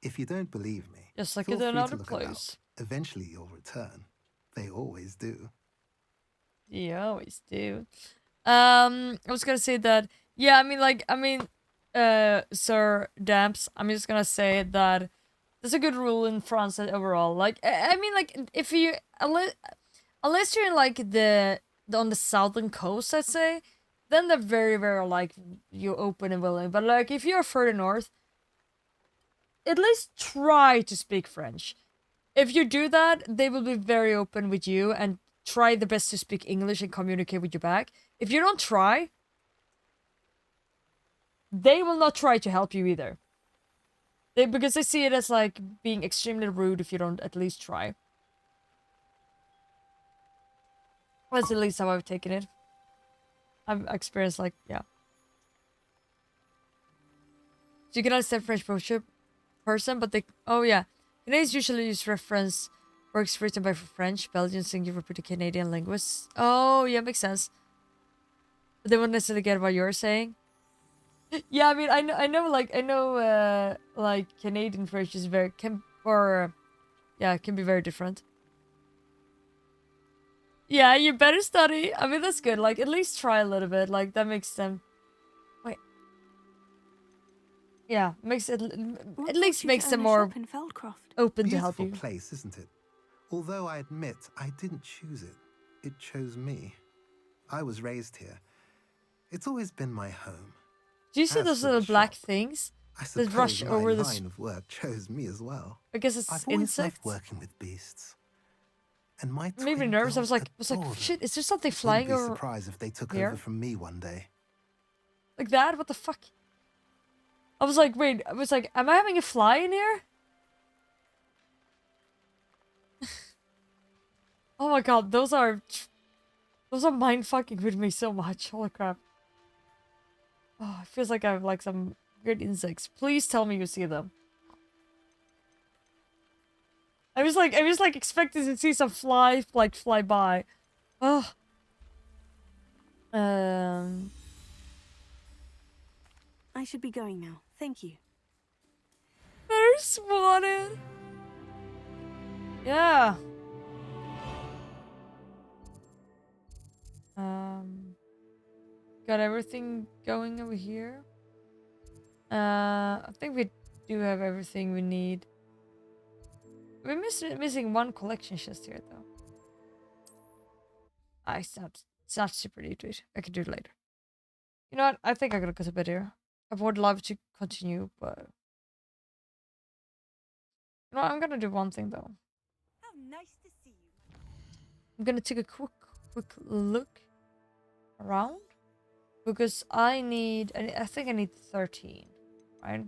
If you don't believe me, just like feel in free another to look place. about. Eventually you'll return. They always do. You always do. I was gonna say that. Yeah, Sir Damps. I'm just gonna say that there's a good rule in France overall. Like, if you unless you're in like on the southern coast, I'd say, then they're very, very like you open and willing. But like if you're further north, at least try to speak French. If you do that, they will be very open with you and try the best to speak English and communicate with you back. If you don't try, they will not try to help you either. Because they see it as like being extremely rude if you don't at least try. That's at least how I've taken it. I've experienced like, yeah. So you can understand French person, but they... Oh yeah. Canadians usually use reference Works written by French, Belgian, singular for the Canadian linguists. Oh, yeah, makes sense. But they wouldn't necessarily get what you're saying. Yeah, I mean, I know, like Canadian French is can be very different. Yeah, you better study. I mean, that's good. Like, at least try a little bit. Like, that makes them. Wait. Yeah, makes it at least makes them more open to help you. Beautiful place, isn't it? Although I admit I didn't choose it. It chose me. I was raised here. It's always been my home. Do you see those little black things that rush over the line of work chose me as well. I guess it's I've always insects. loved working with beasts. And my made me nervous. I was like, shit, is there something flying over? Wouldn't be surprised if they took over from me one day. Like that? What the fuck? I was like, wait. I was like, am I having a fly in here? Oh my god, those are mind fucking with me so much. Holy crap. Oh, it feels like I have like some weird insects. Please tell me you see them. I was like expecting to see some fly by. Oh. I should be going now. Thank you. Better spotted. Yeah. Got everything going over here. I think we do have everything we need. We're missing one collection chest here, though. It's not super deep to it. I can do it later. You know what? I think I'm gonna cut a bit here. I would love to continue, but you know what? I'm gonna do one thing though. How nice to see you. I'm gonna take a quick look around because I think I need 13, right?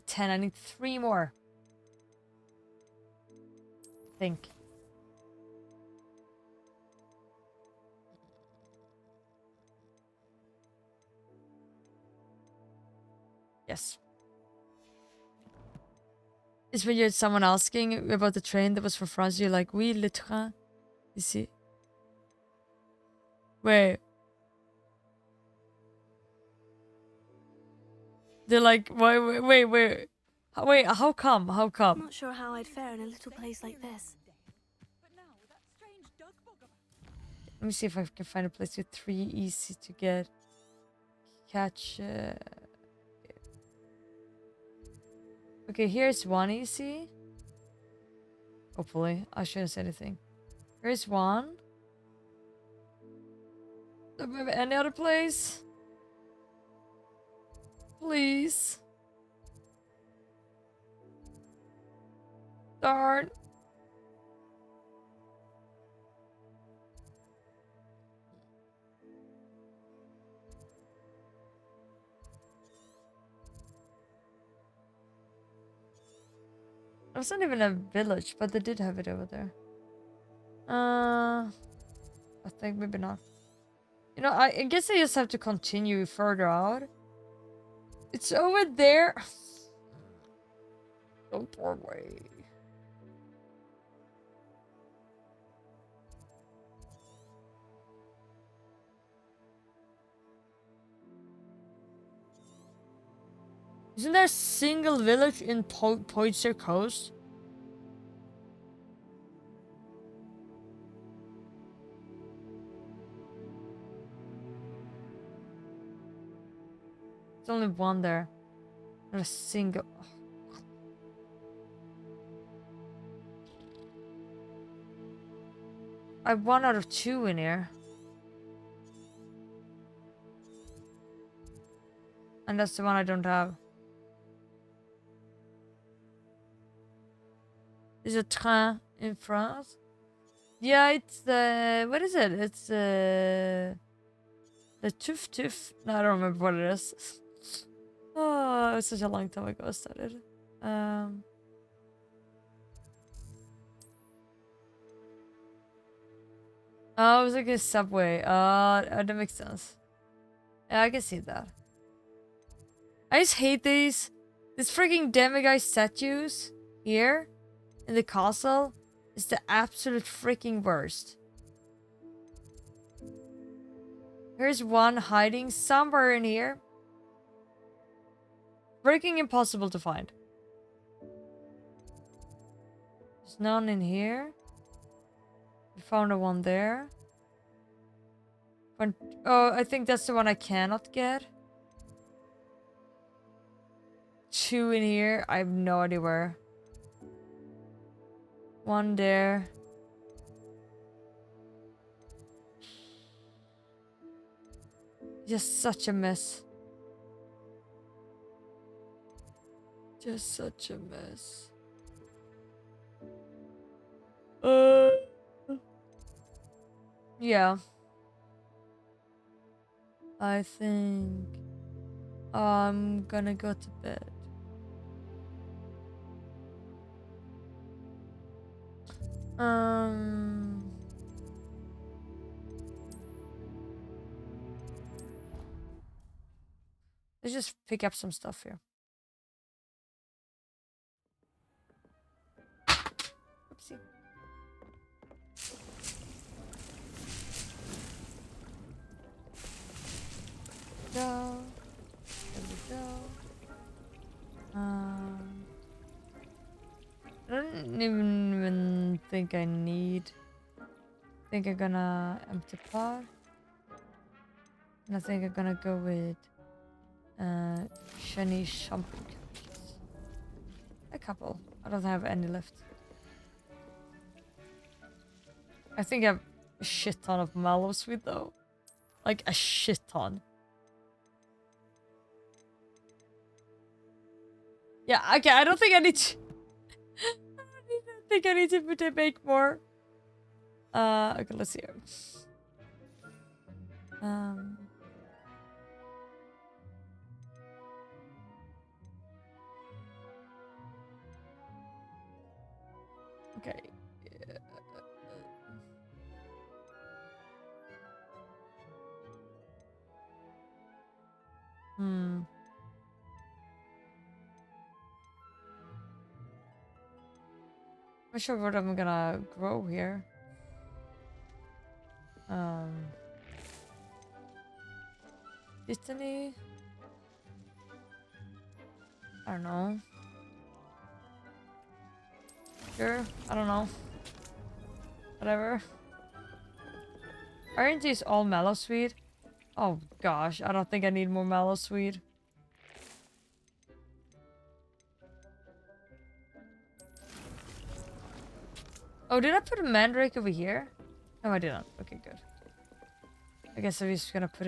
10. I need 3 more. I think. Yes. It's when you had someone asking about the train that was for France. You're like, oui, le train. Ici. Wait. They're like, wait. Wait, how come? How come? I'm not sure how I'd fare in a little place like this. Let me see if I can find a place with 3 easy to catch. Okay, here's 1 easy. Hopefully, I shouldn't say anything. Here's 1. Maybe any other place? Please. Darn. It's not even a village, but they did have it over there. I think maybe not. You know, I guess I just have to continue further out. It's over there. Oh, poor way. Isn't there a single village in Poitiers Coast? There's only 1 there. Not a single. I have 1 out of 2 in here. And that's the one I don't have. Is a train in France? Yeah, it's the... What is it? It's the Tuf. No, I don't remember what it is. Oh, it was such a long time ago I started. Oh, it was like a subway. That makes sense. Yeah, I can see that. I just hate these This freaking demiguise statues here in the castle is the absolute freaking worst. Here's one hiding somewhere in here. Freaking impossible to find. There's none in here. We found a one there. Oh, I think that's the one I cannot get. 2 in here. I have no idea where. 1 there. Just such a mess. Just such a mess. Yeah. I think I'm gonna go to bed. Let's just pick up some stuff here. Oopsie. Go. There we go. I don't even think I need. I think I'm gonna empty pot. And I think I'm gonna go with shiny shampoo couches. A couple. I don't have any left. I think I have a shit ton of mallow sweet though. Like a shit ton. Yeah, okay, I don't think I need to I think I need to make more. Okay, let's see. Okay. Not sure what I'm gonna grow here. Italy? I don't know. Sure, I don't know. Whatever. Aren't these all mallow sweet? Oh gosh, I don't think I need more mallow sweet. Oh, did I put a mandrake over here? No, I didn't. Okay, good. I guess I'm just gonna put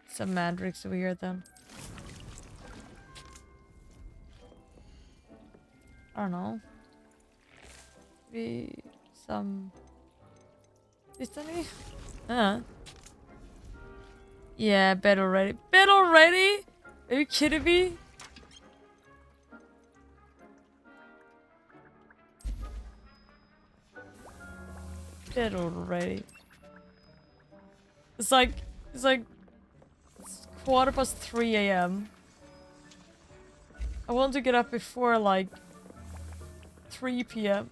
some mandrakes over here then. I don't know. Maybe some... Destiny? Yeah, bed already. Bed already? Are you kidding me? Bed already. It's like it's 3:15 a.m. I want to get up before like 3 p.m.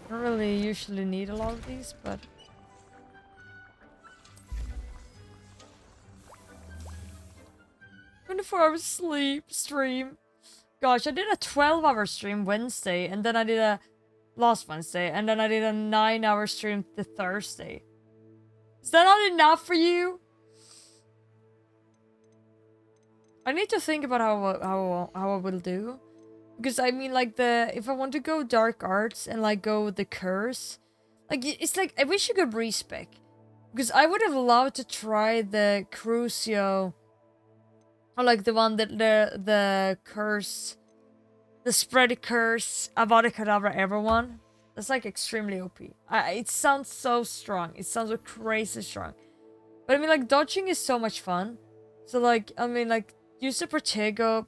I don't really usually need a lot of these, but 24-hour sleep stream. Gosh, I did a 12-hour stream Wednesday, and then I did a last Wednesday, and then I did a 9-hour stream the Thursday. Is that not enough for you? I need to think about how I will do. Because I mean, like, if I want to go dark arts and like go with the curse, like, it's like I wish you could respec, because I would have loved to try the Crucio, or like the one that the curse the Spready Curse, Avada Kedavra, everyone. That's like extremely OP. It sounds so strong. It sounds so crazy strong. But I mean, like, dodging is so much fun. So, like, I mean, like, use the Protego,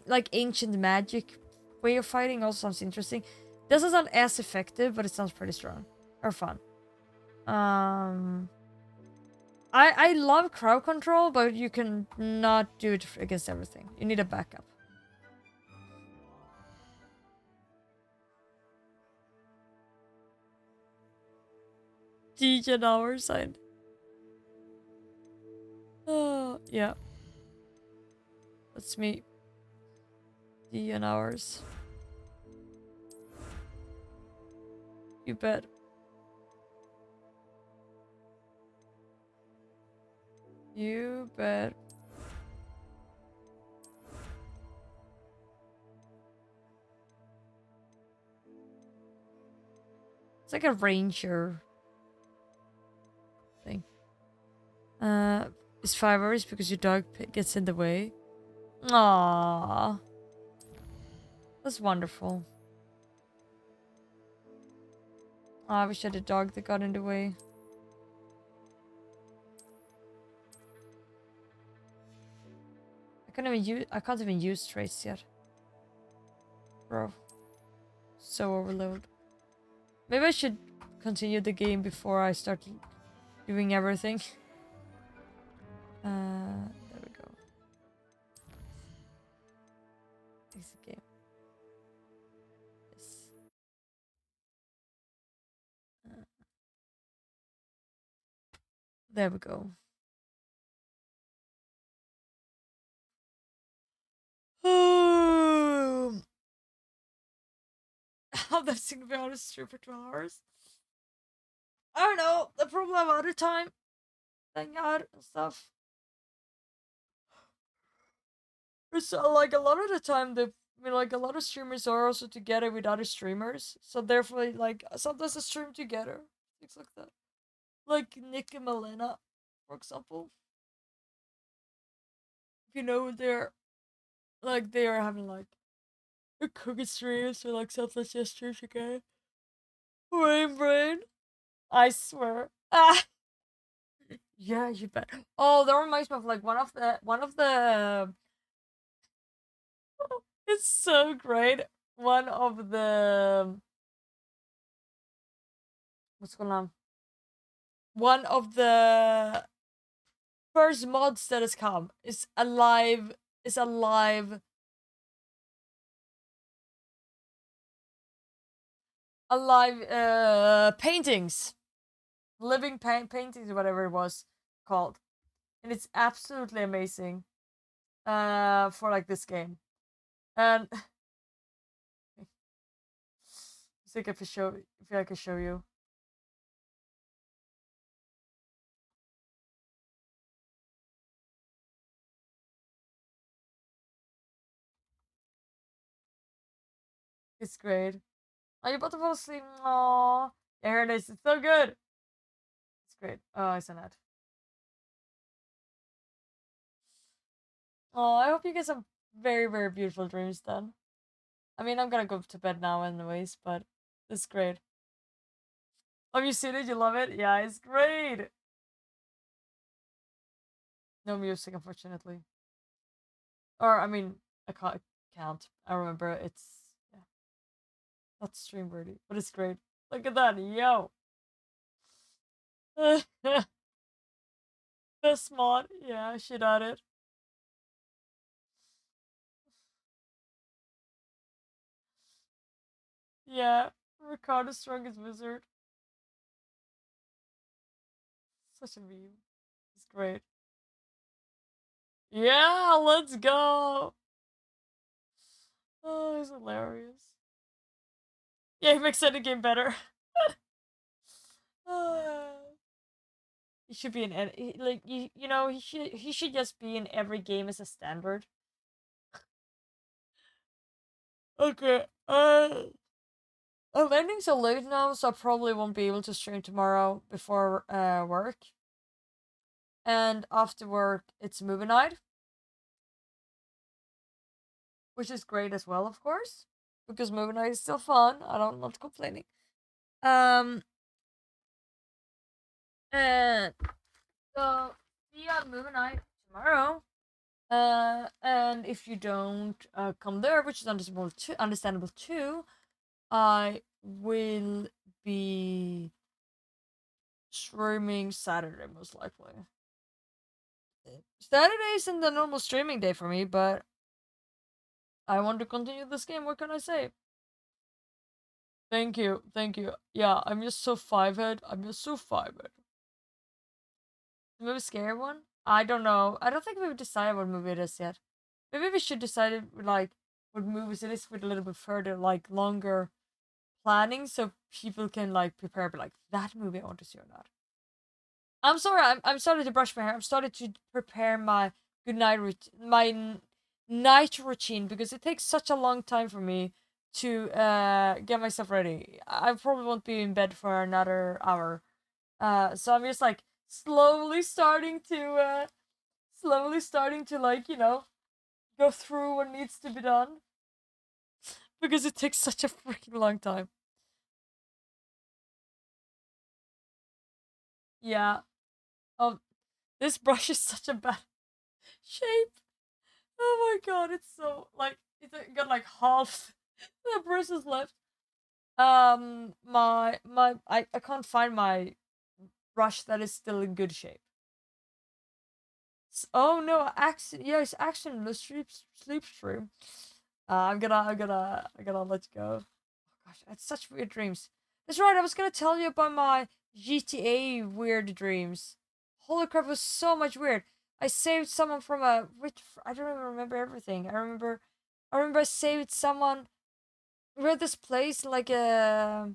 like, ancient magic way of fighting also sounds interesting. Doesn't sound as effective, but it sounds pretty strong. Or fun. I love crowd control, but you can not do it against everything. You need a backup. DJ on our side. Oh, yeah. That's me. D on ours. You bet. You bet. It's like a ranger thing. It's 5 hours because your dog gets in the way. Aww. That's wonderful. Oh, I wish I had a dog that got in the way. I can't even use traits yet. Bro. So overload. Maybe I should continue the game before I start doing everything. There we go. Exit game. Yes. There we go. How that's gonna be on a stream for 12 hours? I don't know. The problem I'm out of time. Thank God and stuff. It's like a lot of the time like a lot of streamers are also together with other streamers. So therefore like sometimes they stream together. Things like that. Like Nick and Melena, for example. If you know they're they are having like a cookie streams or like selfless gestures together. Brain. I swear. Ah. Yeah, you bet. Oh, that reminds me of like one of the. It's so great. One of the. What's going on? One of the first mods that has come is alive. Is alive. Alive. Paintings. Living paintings or whatever it was called, and it's absolutely amazing. For like this game, and see if I can show you. It's great. Are you about to fall asleep? Aww. Yeah, here it is. It's so good. It's great. Oh, it's an ad. Oh, I hope you get some very, very beautiful dreams then. I mean, I'm gonna go to bed now anyways, but it's great. Have you seen it? You love it? Yeah, it's great. No music, unfortunately. Or, I mean, I can't. I remember it's, yeah, not stream worthy, but it's great. Look at that, yo! That's mod, yeah, shit at it. Yeah, Ricardo's strongest wizard. Such a meme. It's great. Yeah, let's go! Oh, he's hilarious. Yeah, he makes any game better. He should be in like you know he should just be in every game as a standard. Okay. I'm ending so late now, so I probably won't be able to stream tomorrow before work. And after work, it's movie night. which is great as well, of course, because movie night is still fun. I'm not complaining. And so see you at movie night tomorrow. And if you don't come there, which is understandable too, I will be streaming Saturday most likely. Saturday isn't the normal streaming day for me, but I want to continue this game. What can I say? Thank you, thank you. Yeah, I'm just so five-head. I'm just so five-head. The movie scary one? I don't know. I don't think we've decided what movie it is yet. Maybe we should decide it, like what movies it is with a little bit further, like longer planning, so people can like prepare. But like that movie, I want to see or not. I'm sorry. I'm starting to brush my hair. I'm starting to prepare my good night night routine because it takes such a long time for me to get myself ready. I probably won't be in bed for another hour. So I'm just like slowly starting to like, you know, go through what needs to be done because it takes such a freaking long time. Yeah. This brush is such a bad shape. Oh my god, it's so like it's got like half the bristles left. I can't find my brush that is still in good shape. Oh no, action! Yeah, it's action. The sleep stream. I'm gonna let you go. Oh gosh, I had such weird dreams. That's right. I was gonna tell you about my GTA weird dreams. Holy crap, it was so much weird. I saved someone from a which I don't even remember everything. I remember I saved someone. We're at this place like a.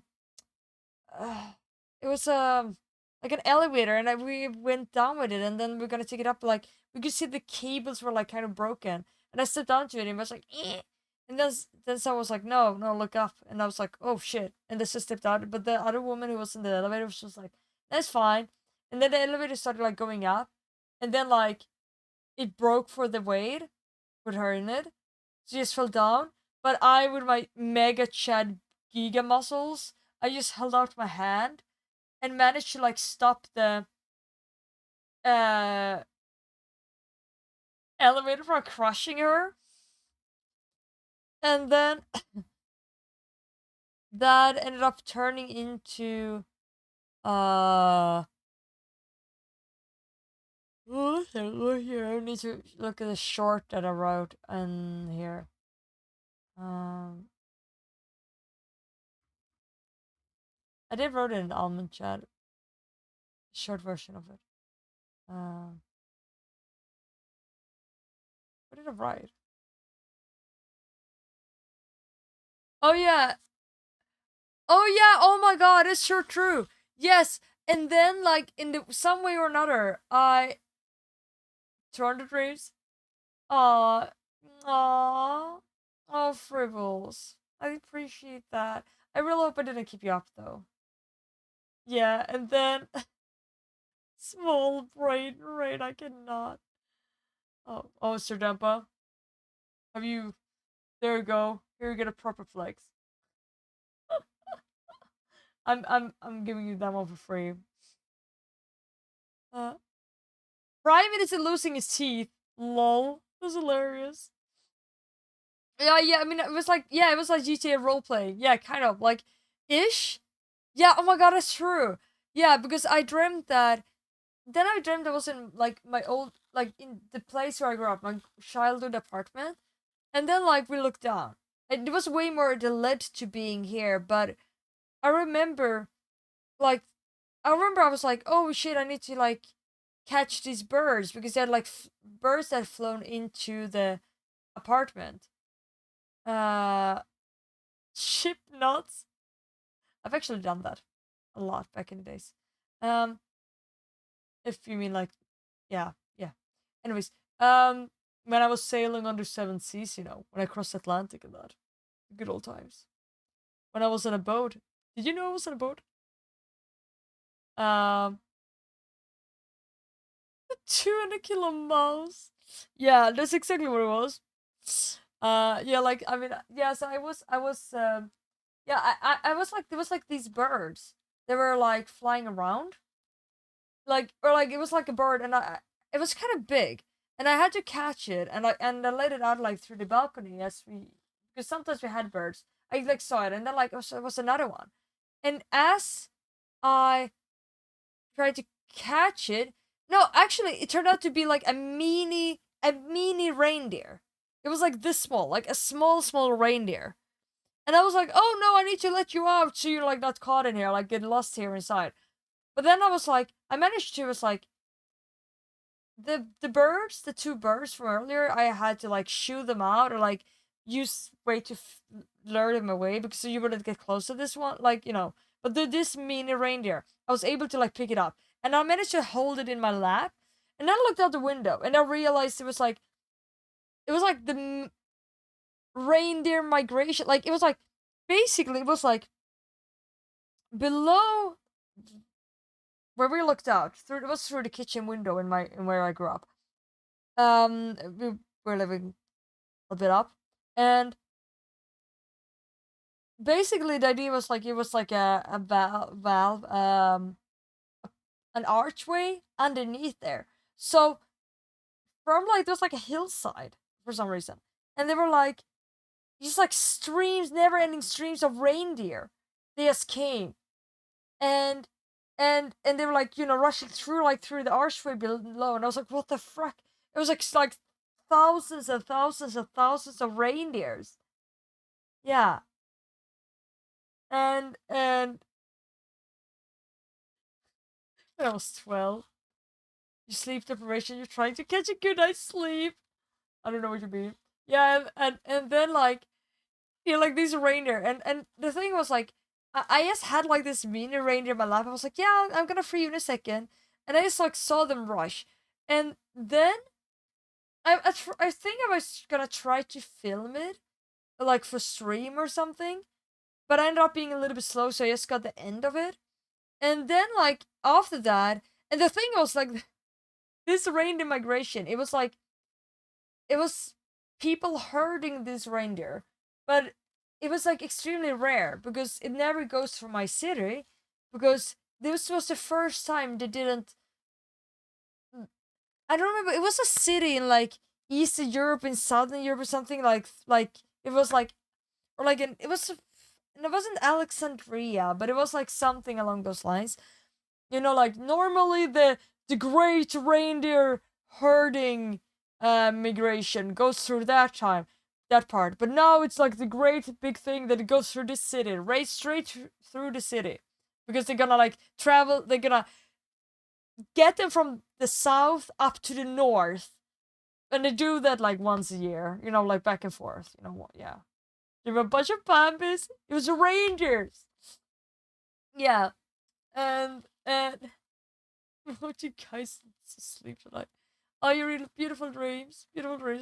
It was like an elevator, and we went down with it, and then we're gonna take it up. Like we could see the cables were like kind of broken, and I stepped onto it, and it was like, eh. And then someone was like, no, no, look up, and I was like, oh shit, and then just stepped out. But the other woman who was in the elevator was just like, that's fine. And then the elevator started like going up, and then like it broke for the weight with her in it. She just fell down. But I, with my mega Chad Giga muscles, I just held out my hand and managed to like stop the uh elevator from crushing her. And then that ended up turning into look here. I need to look at the short that I wrote in here. I did wrote it in Almond Chat. Short version of it. What did I write? Oh yeah. Oh yeah. Oh my god, it's sure true. Yes. And then like in some way or another, I turned the dreams. Aw. Aw. Oh, Fribbles. I appreciate that. I really hope I didn't keep you up though. Yeah, and then small brain rain, I cannot. Oh, Sir Dempa. Have you there you go. Here you get a proper flex. I'm giving you that one for free. Private isn't losing his teeth. Lol. That's hilarious. Yeah, I mean, it was like GTA roleplay. Yeah, kind of, like, ish? Yeah, oh my god, that's true. Yeah, because I dreamt that, then I dreamt I was in, like, my old, like, in the place where I grew up, my childhood apartment, and then, like, we looked down. And it was way more that led to being here, but I remember, like, I was like, oh shit, I need to, like, catch these birds, because they had, like, birds that had flown into the apartment. Ship nuts. I've actually done that a lot back in the days. If you mean like, yeah. Anyways, when I was sailing under seven seas, you know, when I crossed Atlantic and that, good old times. When I was on a boat. Did you know I was on a boat? 200 kilo mouse. Yeah, that's exactly what it was. Yeah, like I mean, yeah. So yeah, I was like, there was like these birds. They were like flying around, like, or like it was like a bird, and it was kind of big, and I had to catch it, and I let it out like through the balcony as we, because sometimes we had birds. I like saw it, and then like it was another one, and as I tried to catch it, no, actually, it turned out to be like a mini reindeer. It was like this small, like a small reindeer. And I was like, oh no, I need to let you out so you're like not caught in here, like get lost here inside. But then I was like, I managed to, was like, the birds, the two birds from earlier, I had to like shoo them out or like use way to lure them away because so you wouldn't get close to this one, like, you know. But this mini reindeer, I was able to like pick it up and I managed to hold it in my lap. And then I looked out the window and I realized it was like the reindeer migration. Like it was like, basically it was like below where we looked out through, it was through the kitchen window in where I grew up. We were living a bit up, and basically the idea was like it was like a valve, an archway underneath there. So from like there was like a hillside for some reason, and they were like just like streams, never-ending streams of reindeer. They just came, and and they were like, you know, rushing through like through the archway below, and I was like, what the fuck? It was like thousands and thousands and thousands of reindeers. Yeah. And when I was 12, you sleep deprivation, you're trying to catch a good night's sleep. I don't know what you mean. Yeah, and then like, you know, like these reindeer, and the thing was like, I just had like this mini reindeer in my lap. I was like, yeah, I'm gonna free you in a second, and I just like saw them rush, and then I think I was gonna try to film it, like for stream or something, but I ended up being a little bit slow, so I just got the end of it. And then like after that, and the thing was like, this reindeer migration, it was like, it was people herding this reindeer, but it was like extremely rare because it never goes through my city, because this was the first time they didn't. I don't remember. It was a city in like Eastern Europe, in Southern Europe, or something like it was like, or like it wasn't Alexandria, but it was like something along those lines. You know, like normally the great reindeer herding migration goes through that part, but now it's like the great big thing that it goes through this city, right straight through the city, because they're gonna like travel, they're gonna get them from the south up to the north, and they do that like once a year, you know, like back and forth, you know what? Yeah, there were a bunch of pampas. It was reindeers. Yeah, and what you guys sleep tonight? Oh, you read beautiful dreams,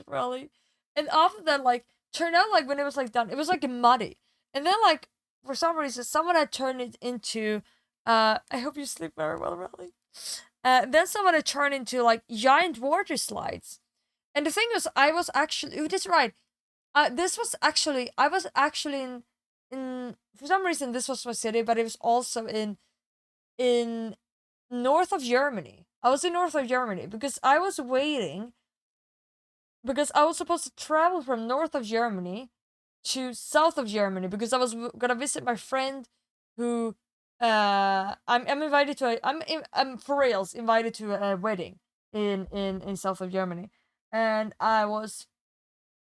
Raleigh. And after that, like, turned out like when it was like done, it was like muddy. And then like for some reason, someone had turned it into. I hope you sleep very well, Raleigh. Then someone had turned into like giant water slides. And the thing was, I was actually. Oh, that's right. This was actually. I was actually in. For some reason, this was my city, but it was also in north of Germany. I was in north of Germany because I was waiting, because I was supposed to travel from north of Germany to south of Germany because I was gonna visit my friend who I'm invited to I'm for reals invited to a wedding in south of Germany, and I was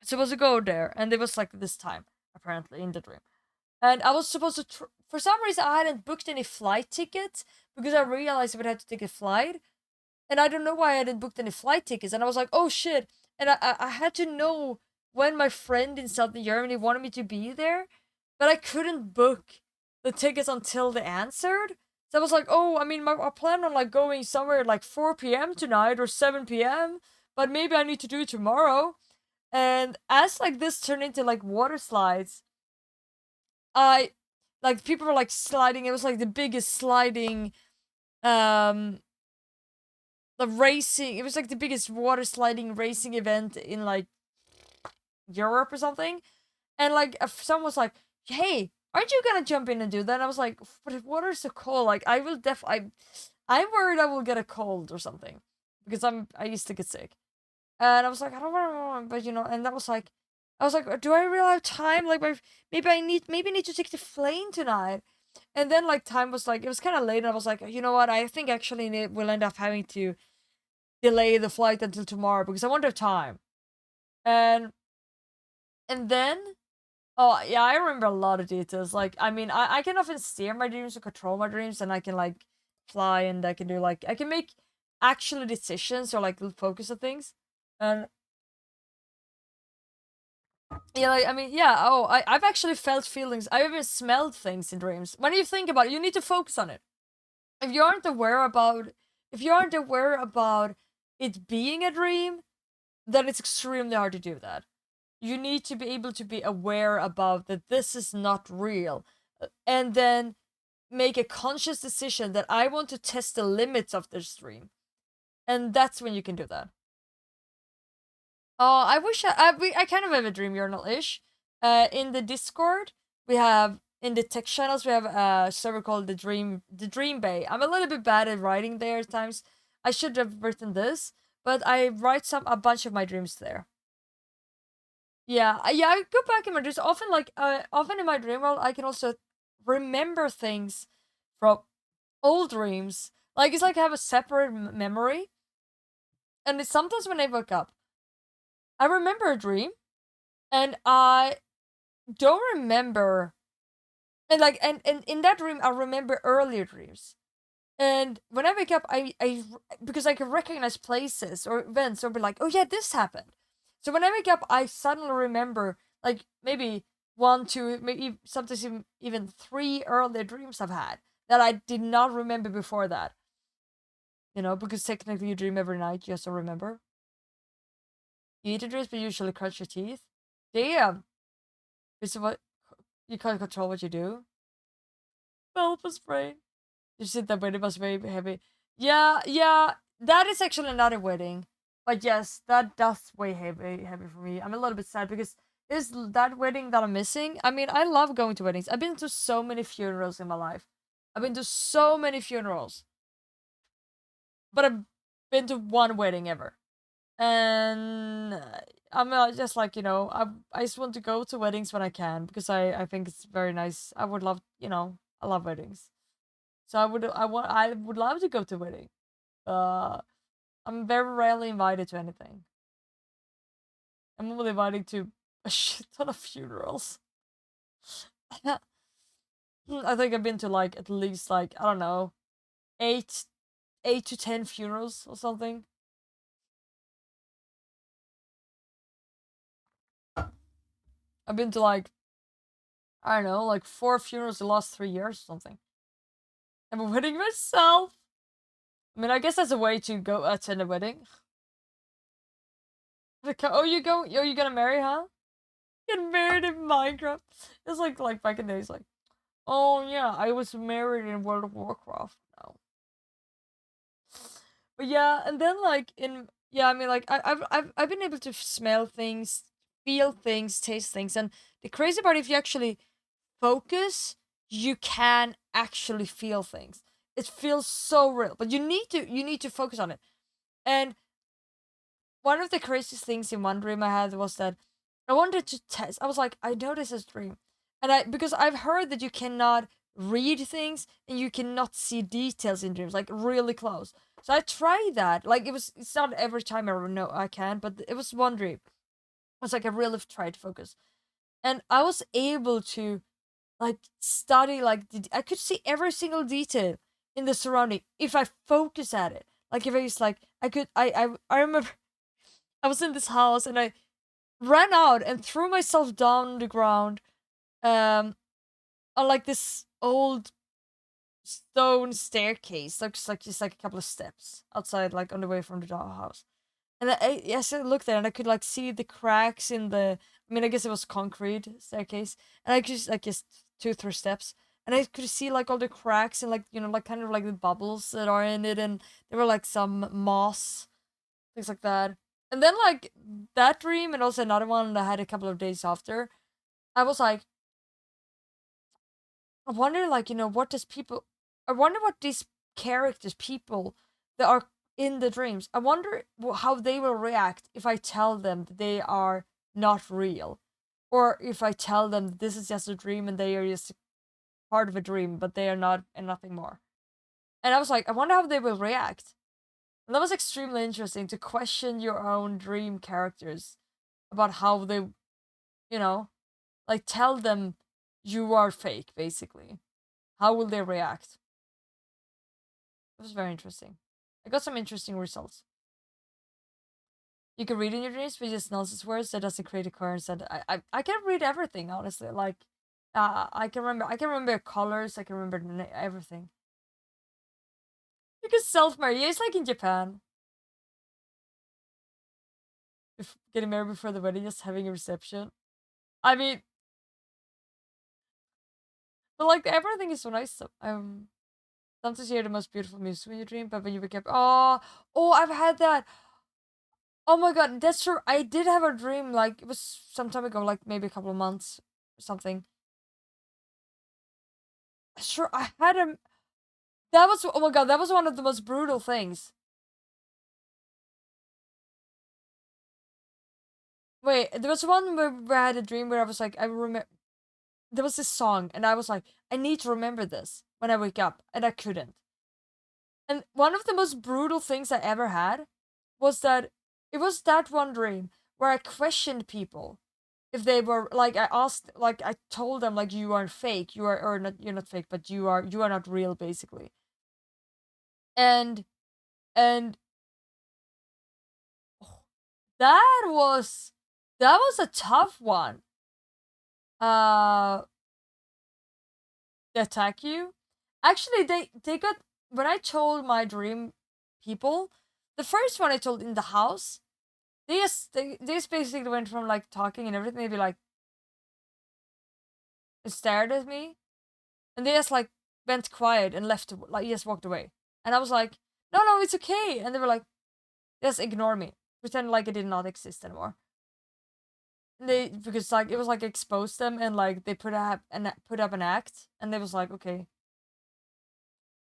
supposed to go there, and it was like this time apparently in the dream. And I was supposed to, for some reason, I hadn't booked any flight tickets because I realized I would have to take a flight. And I don't know why I hadn't booked any flight tickets. And I was like, oh shit. And I had to know when my friend in Southern Germany wanted me to be there. But I couldn't book the tickets until they answered. So I was like, oh, I mean, I plan on like going somewhere at like 4 p.m. tonight or 7 p.m. But maybe I need to do it tomorrow. And as like this turned into like water slides, I like people were like sliding. It was like the biggest sliding, the racing. It was like the biggest water sliding racing event in like Europe or something. And like if someone was like, "Hey, aren't you gonna jump in and do that?" And I was like, "But if water's so cold, like I will I'm worried I will get a cold or something because I used to get sick." And I was like, "I don't want, but you know," and that was like, I was like, "Do I really have time? Like, maybe I need to take the plane tonight." And then like time was like, it was kind of late, and I was like, "You know what? I think actually we'll end up having to delay the flight until tomorrow because I won't have time." And then, oh yeah, I remember a lot of details. Like, I mean, I can often steer my dreams or control my dreams, and I can like fly, and I can do like I can make actual decisions or like focus on things. And yeah, like I mean, yeah. Oh, I've actually felt feelings. I've even smelled things in dreams. When you think about it, you need to focus on it. If you aren't aware about, if you aren't aware about it being a dream, then it's extremely hard to do that. You need to be able to be aware about that this is not real, and then make a conscious decision that I want to test the limits of this dream, and that's when you can do that. Oh, I wish I kind of have a dream journal ish. In the Discord, we have in the tech channels we have a server called the Dream Bay. I'm a little bit bad at writing there at times. I should have written this, but I write a bunch of my dreams there. Yeah, yeah. I go back in my dreams often. Like often in my dream world, I can also remember things from old dreams. Like it's like I have a separate memory, and it's sometimes when I wake up, I remember a dream, and I don't remember, and like and in that dream I remember earlier dreams. And when I wake up, because I can recognize places or events or be like, oh yeah, this happened. So when I wake up, I suddenly remember like maybe one, two, maybe sometimes even three earlier dreams I've had that I did not remember before that. You know, because technically you dream every night, you also remember. You eat a dreams, but you usually crunch your teeth. Damn. This is what you can't control what you do. Bulbous brain. You said that wedding was very heavy. Yeah, yeah. That is actually another wedding. But yes, that does weigh heavy for me. I'm a little bit sad because is that wedding that I'm missing? I mean, I love going to weddings. I've been to so many funerals in my life. I've been to so many funerals. But I've been to one wedding ever. And I'm just like, you know, I just want to go to weddings when I can because I think it's very nice. I would love, you know, I love weddings. So I would love to go to a wedding. Uh, I'm very rarely invited to anything. I'm only invited to a shit ton of funerals. I think I've been to like at least like I don't know, eight to 10 funerals or something. I've been to like I don't know, like 4 funerals the last 3 years or something. I'm a wedding myself. I mean, I guess that's a way to go attend a wedding. Oh, you go? Oh, you gonna marry, huh? Get married in Minecraft. It's like back in the days, like, oh yeah, I was married in World of Warcraft. No, but yeah, and then like in yeah, I mean like I've been able to smell things, feel things, taste things, and the crazy part, if you actually focus, you can actually feel things. It feels so real, but you need to focus on it. And one of the craziest things in one dream I had was that I wanted to test. I was like, I know this is a dream, and because I've heard that you cannot read things and you cannot see details in dreams, like really close. So I tried that. Like it's not every time I know I can, but it was one dream. It was like I really tried to focus, and I was able to like study like I could see every single detail in the surrounding if I focus at it. Like if I was like I could I remember I was in this house and I ran out and threw myself down the ground um on like this old stone staircase. Looks like just like a couple of steps outside, like on the way from the dollhouse. And yes, I looked there and I could like see the cracks in the I mean I guess it was concrete staircase. And I could just 2-3 steps. And I could see like all the cracks and like, you know, like kind of like the bubbles that are in it, and there were like some moss, things like that. And then like that dream and also another one that I had a couple of days after, I was like, I wonder like, what does people, I wonder what these characters, people that are in the dreams, I wonder how they will react if I tell them that they are not real. Or if I tell them that this is just a dream and they are just part of a dream, but they are not and nothing more. And I was like, I wonder how they will react. And that was extremely interesting to question your own dream characters about how they, like tell them you are fake, basically. How will they react? It was very interesting. I got some interesting results. You can read in your dreams, but just nonsense words that doesn't create occurrence. And I can read everything, honestly. Like, I can remember colors. I can remember everything. You can self-marry. Yeah, it's like in Japan. Getting married before the wedding, just having a reception. I mean, but like everything is so nice. So, sometimes you hear the most beautiful music when you dream, but when you wake up, oh, I've had that. Oh my god, that's true. I did have a dream, like, it was some time ago, like maybe a couple of months or something. Sure, I had a. That was, oh my god, that was one of the most brutal things. Wait, there was one where I had a dream where I was like, I remember. There was this song, and I was like, I need to remember this when I wake up, and I couldn't. And one of the most brutal things I ever had was that it was that one dream where I questioned people if they were like I asked like I told them like you aren't fake, you are or not you're not fake, but you are not real basically. And and that was that was a tough one. Uh they attack you. Actually they got when I told my dream people, the first one I told in the house, they just basically went from like talking and everything, they'd be like stared at me, and they just like went quiet and left, like just walked away. And I was like, no, it's okay. And they were like, just ignore me, pretend like it did not exist anymore. And they because like it was like exposed them and like they put up an act, and they was like okay.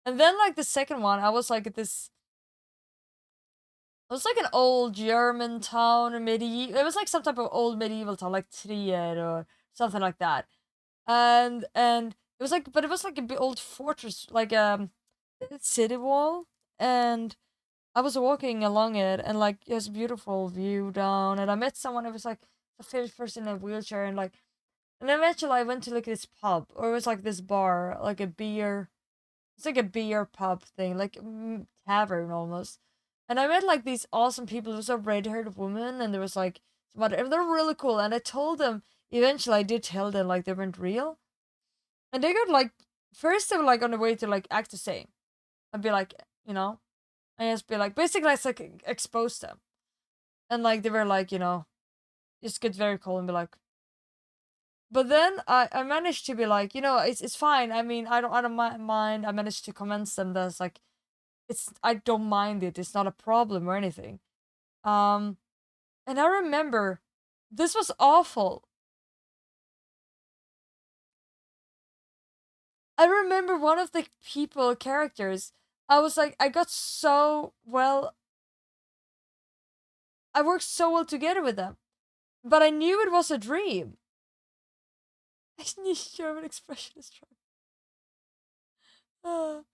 And then like the second one, I was like at this. It was like an old German town or medieval. It was like some type of old medieval town, like Trier or something like that. And it was like, but it was like a big old fortress, like city wall. And I was walking along it, and like it was a beautiful view down. And I met someone who was like a famous person in a wheelchair, and like, and eventually I went to like this pub, or it was like this bar, like a beer. It's like a beer pub thing, like tavern almost. And I met like these awesome people. There was a red-haired woman, and there was like some other, and they're really cool. And I told them eventually, I did tell them like they weren't real, and they got like first they were like on the way to like act the same, and be like, I just be like basically I like expose them, and like they were like just get very cool and be like. But then I managed to be like it's fine. I mean I don't mind. I managed to convince them that it's like I don't mind it. It's not a problem or anything. Um, and I remember this was awful. I remember one of the characters. I was like, I got so well. I worked so well together with them, but I knew it was a dream. I need German expression is trying.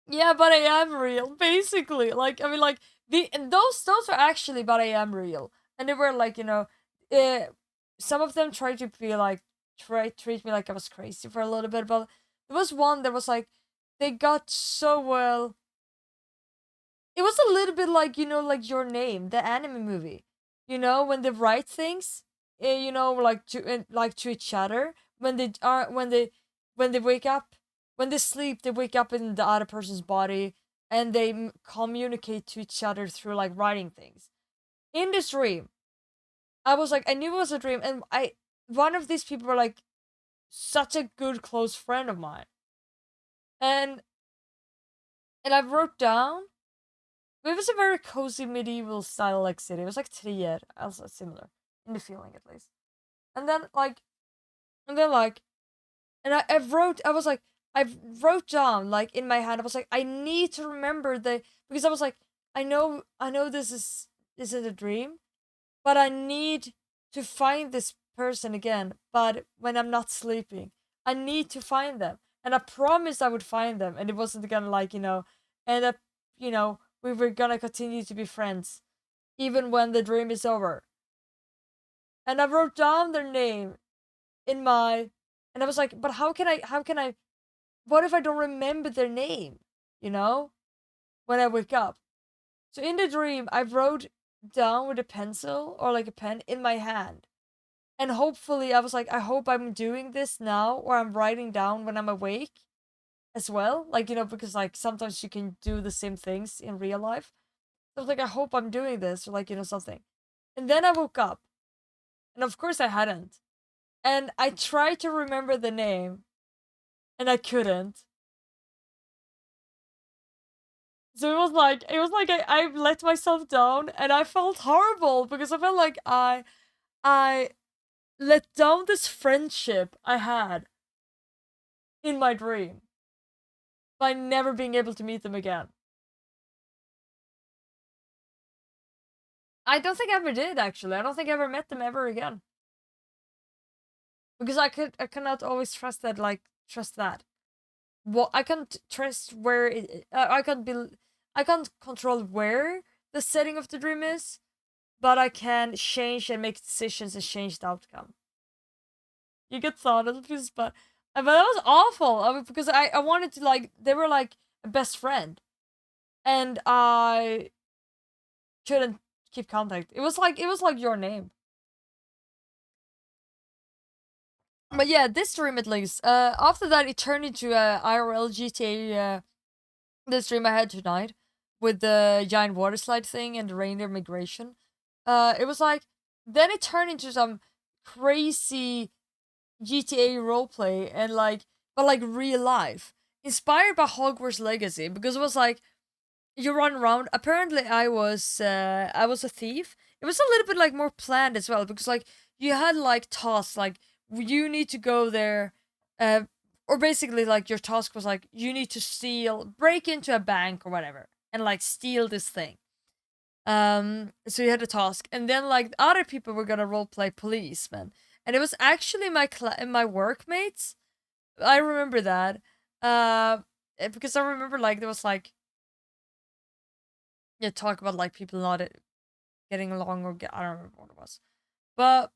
Yeah, but I am real, basically. Like, I mean, like those are actually, but I am real, and they were like, some of them tried to be like treat me like I was crazy for a little bit, but there was one that was like, they got so well. It was a little bit like like Your Name, the anime movie, when they write things, like to each other when they wake up when they sleep, they wake up in the other person's body, and they communicate to each other through like writing things. In this dream, I was like, I knew it was a dream, and one of these people were like such a good close friend of mine, and I wrote down It was a very cozy medieval style like city. It was like Trier, also similar in the feeling at least. And then I wrote. I wrote down like in my hand. I was like, I need to remember because I was like, I know this isn't a dream, but I need to find this person again. But when I'm not sleeping, I need to find them, and I promised I would find them, and it wasn't gonna like end up we were gonna continue to be friends, even when the dream is over. And I wrote down their name in my, and I was like, but how can I, what if I don't remember their name, when I wake up? So in the dream, I wrote down with a pencil or like a pen in my hand. And hopefully, I was like, I hope I'm doing this now, or I'm writing down when I'm awake as well. Like, because like sometimes you can do the same things in real life. So I was like, I hope I'm doing this, or like, something. And then I woke up. And of course I hadn't. And I tried to remember the name. And I couldn't. So it was like I let myself down, and I felt horrible because I felt like I let down this friendship I had in my dream by never being able to meet them again. I don't think I ever did, actually. I don't think I ever met them ever again. Because I cannot always trust that, trust that. Well, I can't trust where I can't control where the setting of the dream is, but I can change and make decisions and change the outcome. You get thought of this, but that was awful. Because I wanted to they were like a best friend, and I couldn't keep contact. It was like your name. But yeah, this dream at least. After that, it turned into a IRL GTA. This dream I had tonight with the giant water slide thing and the reindeer migration. It was like then it turned into some crazy GTA roleplay and but real life, inspired by Hogwarts Legacy, because it was like you run around. Apparently, I was a thief. It was a little bit more planned as well, because you had tasks you need to go there, or basically your task was you need to break into a bank or whatever, and steal this thing. So you had a task, and then other people were gonna roleplay policemen, and it was actually my workmates. I remember that, because I remember there was yeah, talk about people not getting along or I don't remember what it was, but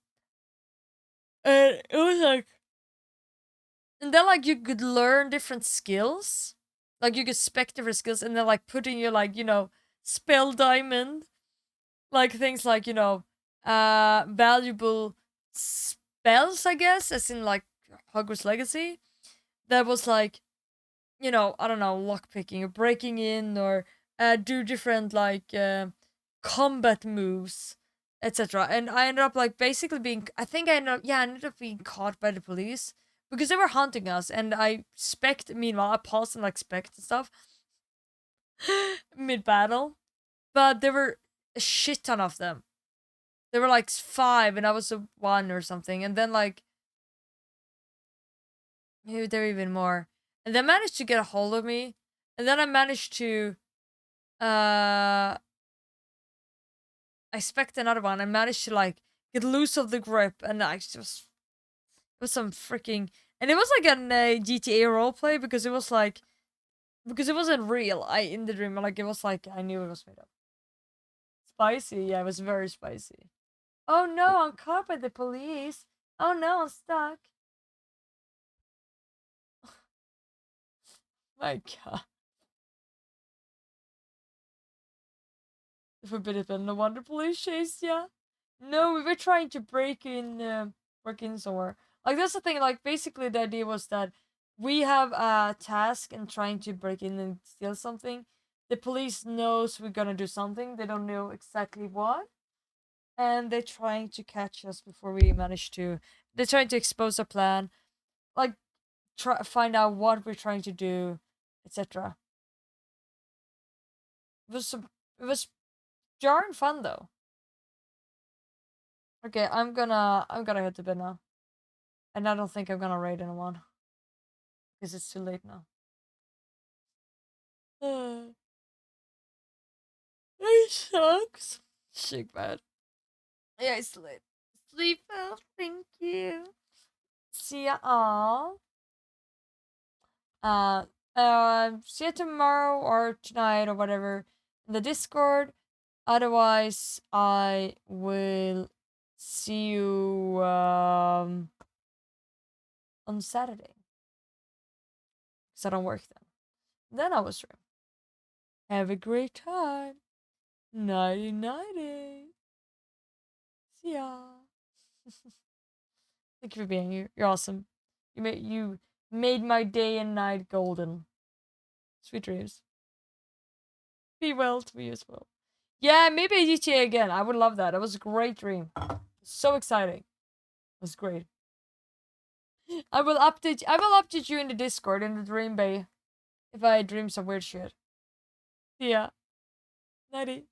it was and then you could learn different skills, you could spec different skills, and then put in your spell diamond, things valuable spells, I guess, as in Hogwarts Legacy. That was I don't know, lockpicking or breaking in, or do different combat moves, etc. And I ended up basically being, I ended up being caught by the police because they were hunting us, and I meanwhile I paused and spect and stuff mid battle, but there were a shit ton of them. There were 5 and I was a 1 or something, and then maybe there were even more. And they managed to get a hold of me, and then I managed to I spec'd another one. I managed to get loose of the grip, and I just, it was some freaking, and it was a GTA roleplay, because it was because it wasn't real. In the dream, it was I knew it was made up. Spicy, yeah, it was very spicy. Oh no, I'm caught by the police. Oh no, I'm stuck. My god. Forbidden, no wonder police chased ya. No, we were trying to break in somewhere. That's the thing, basically the idea was that we have a task and trying to break in and steal something. The police knows we're gonna do something, they don't know exactly what. And they're trying to catch us before we manage to, they're trying to expose our plan, find out what we're trying to do, etc. It It was darn fun though. Okay, I'm gonna head to bed now. And I don't think I'm gonna raid anyone. Because it's too late now. It sucks. Sick bad. Yeah, it's late. Sleep well, thank you. See ya all. See you tomorrow or tonight or whatever in the Discord. Otherwise, I will see you on Saturday. Because I don't work then. Then I will stream. Have a great time. Nighty nighty. See ya. Thank you for being here. You're awesome. You made my day and night golden. Sweet dreams. Be well to you as well. Yeah, maybe a GTA again. I would love that. That was a great dream. So exciting. It was great. I will update you in the Discord in the Dream Bay if I dream some weird shit. Yeah. Nighty.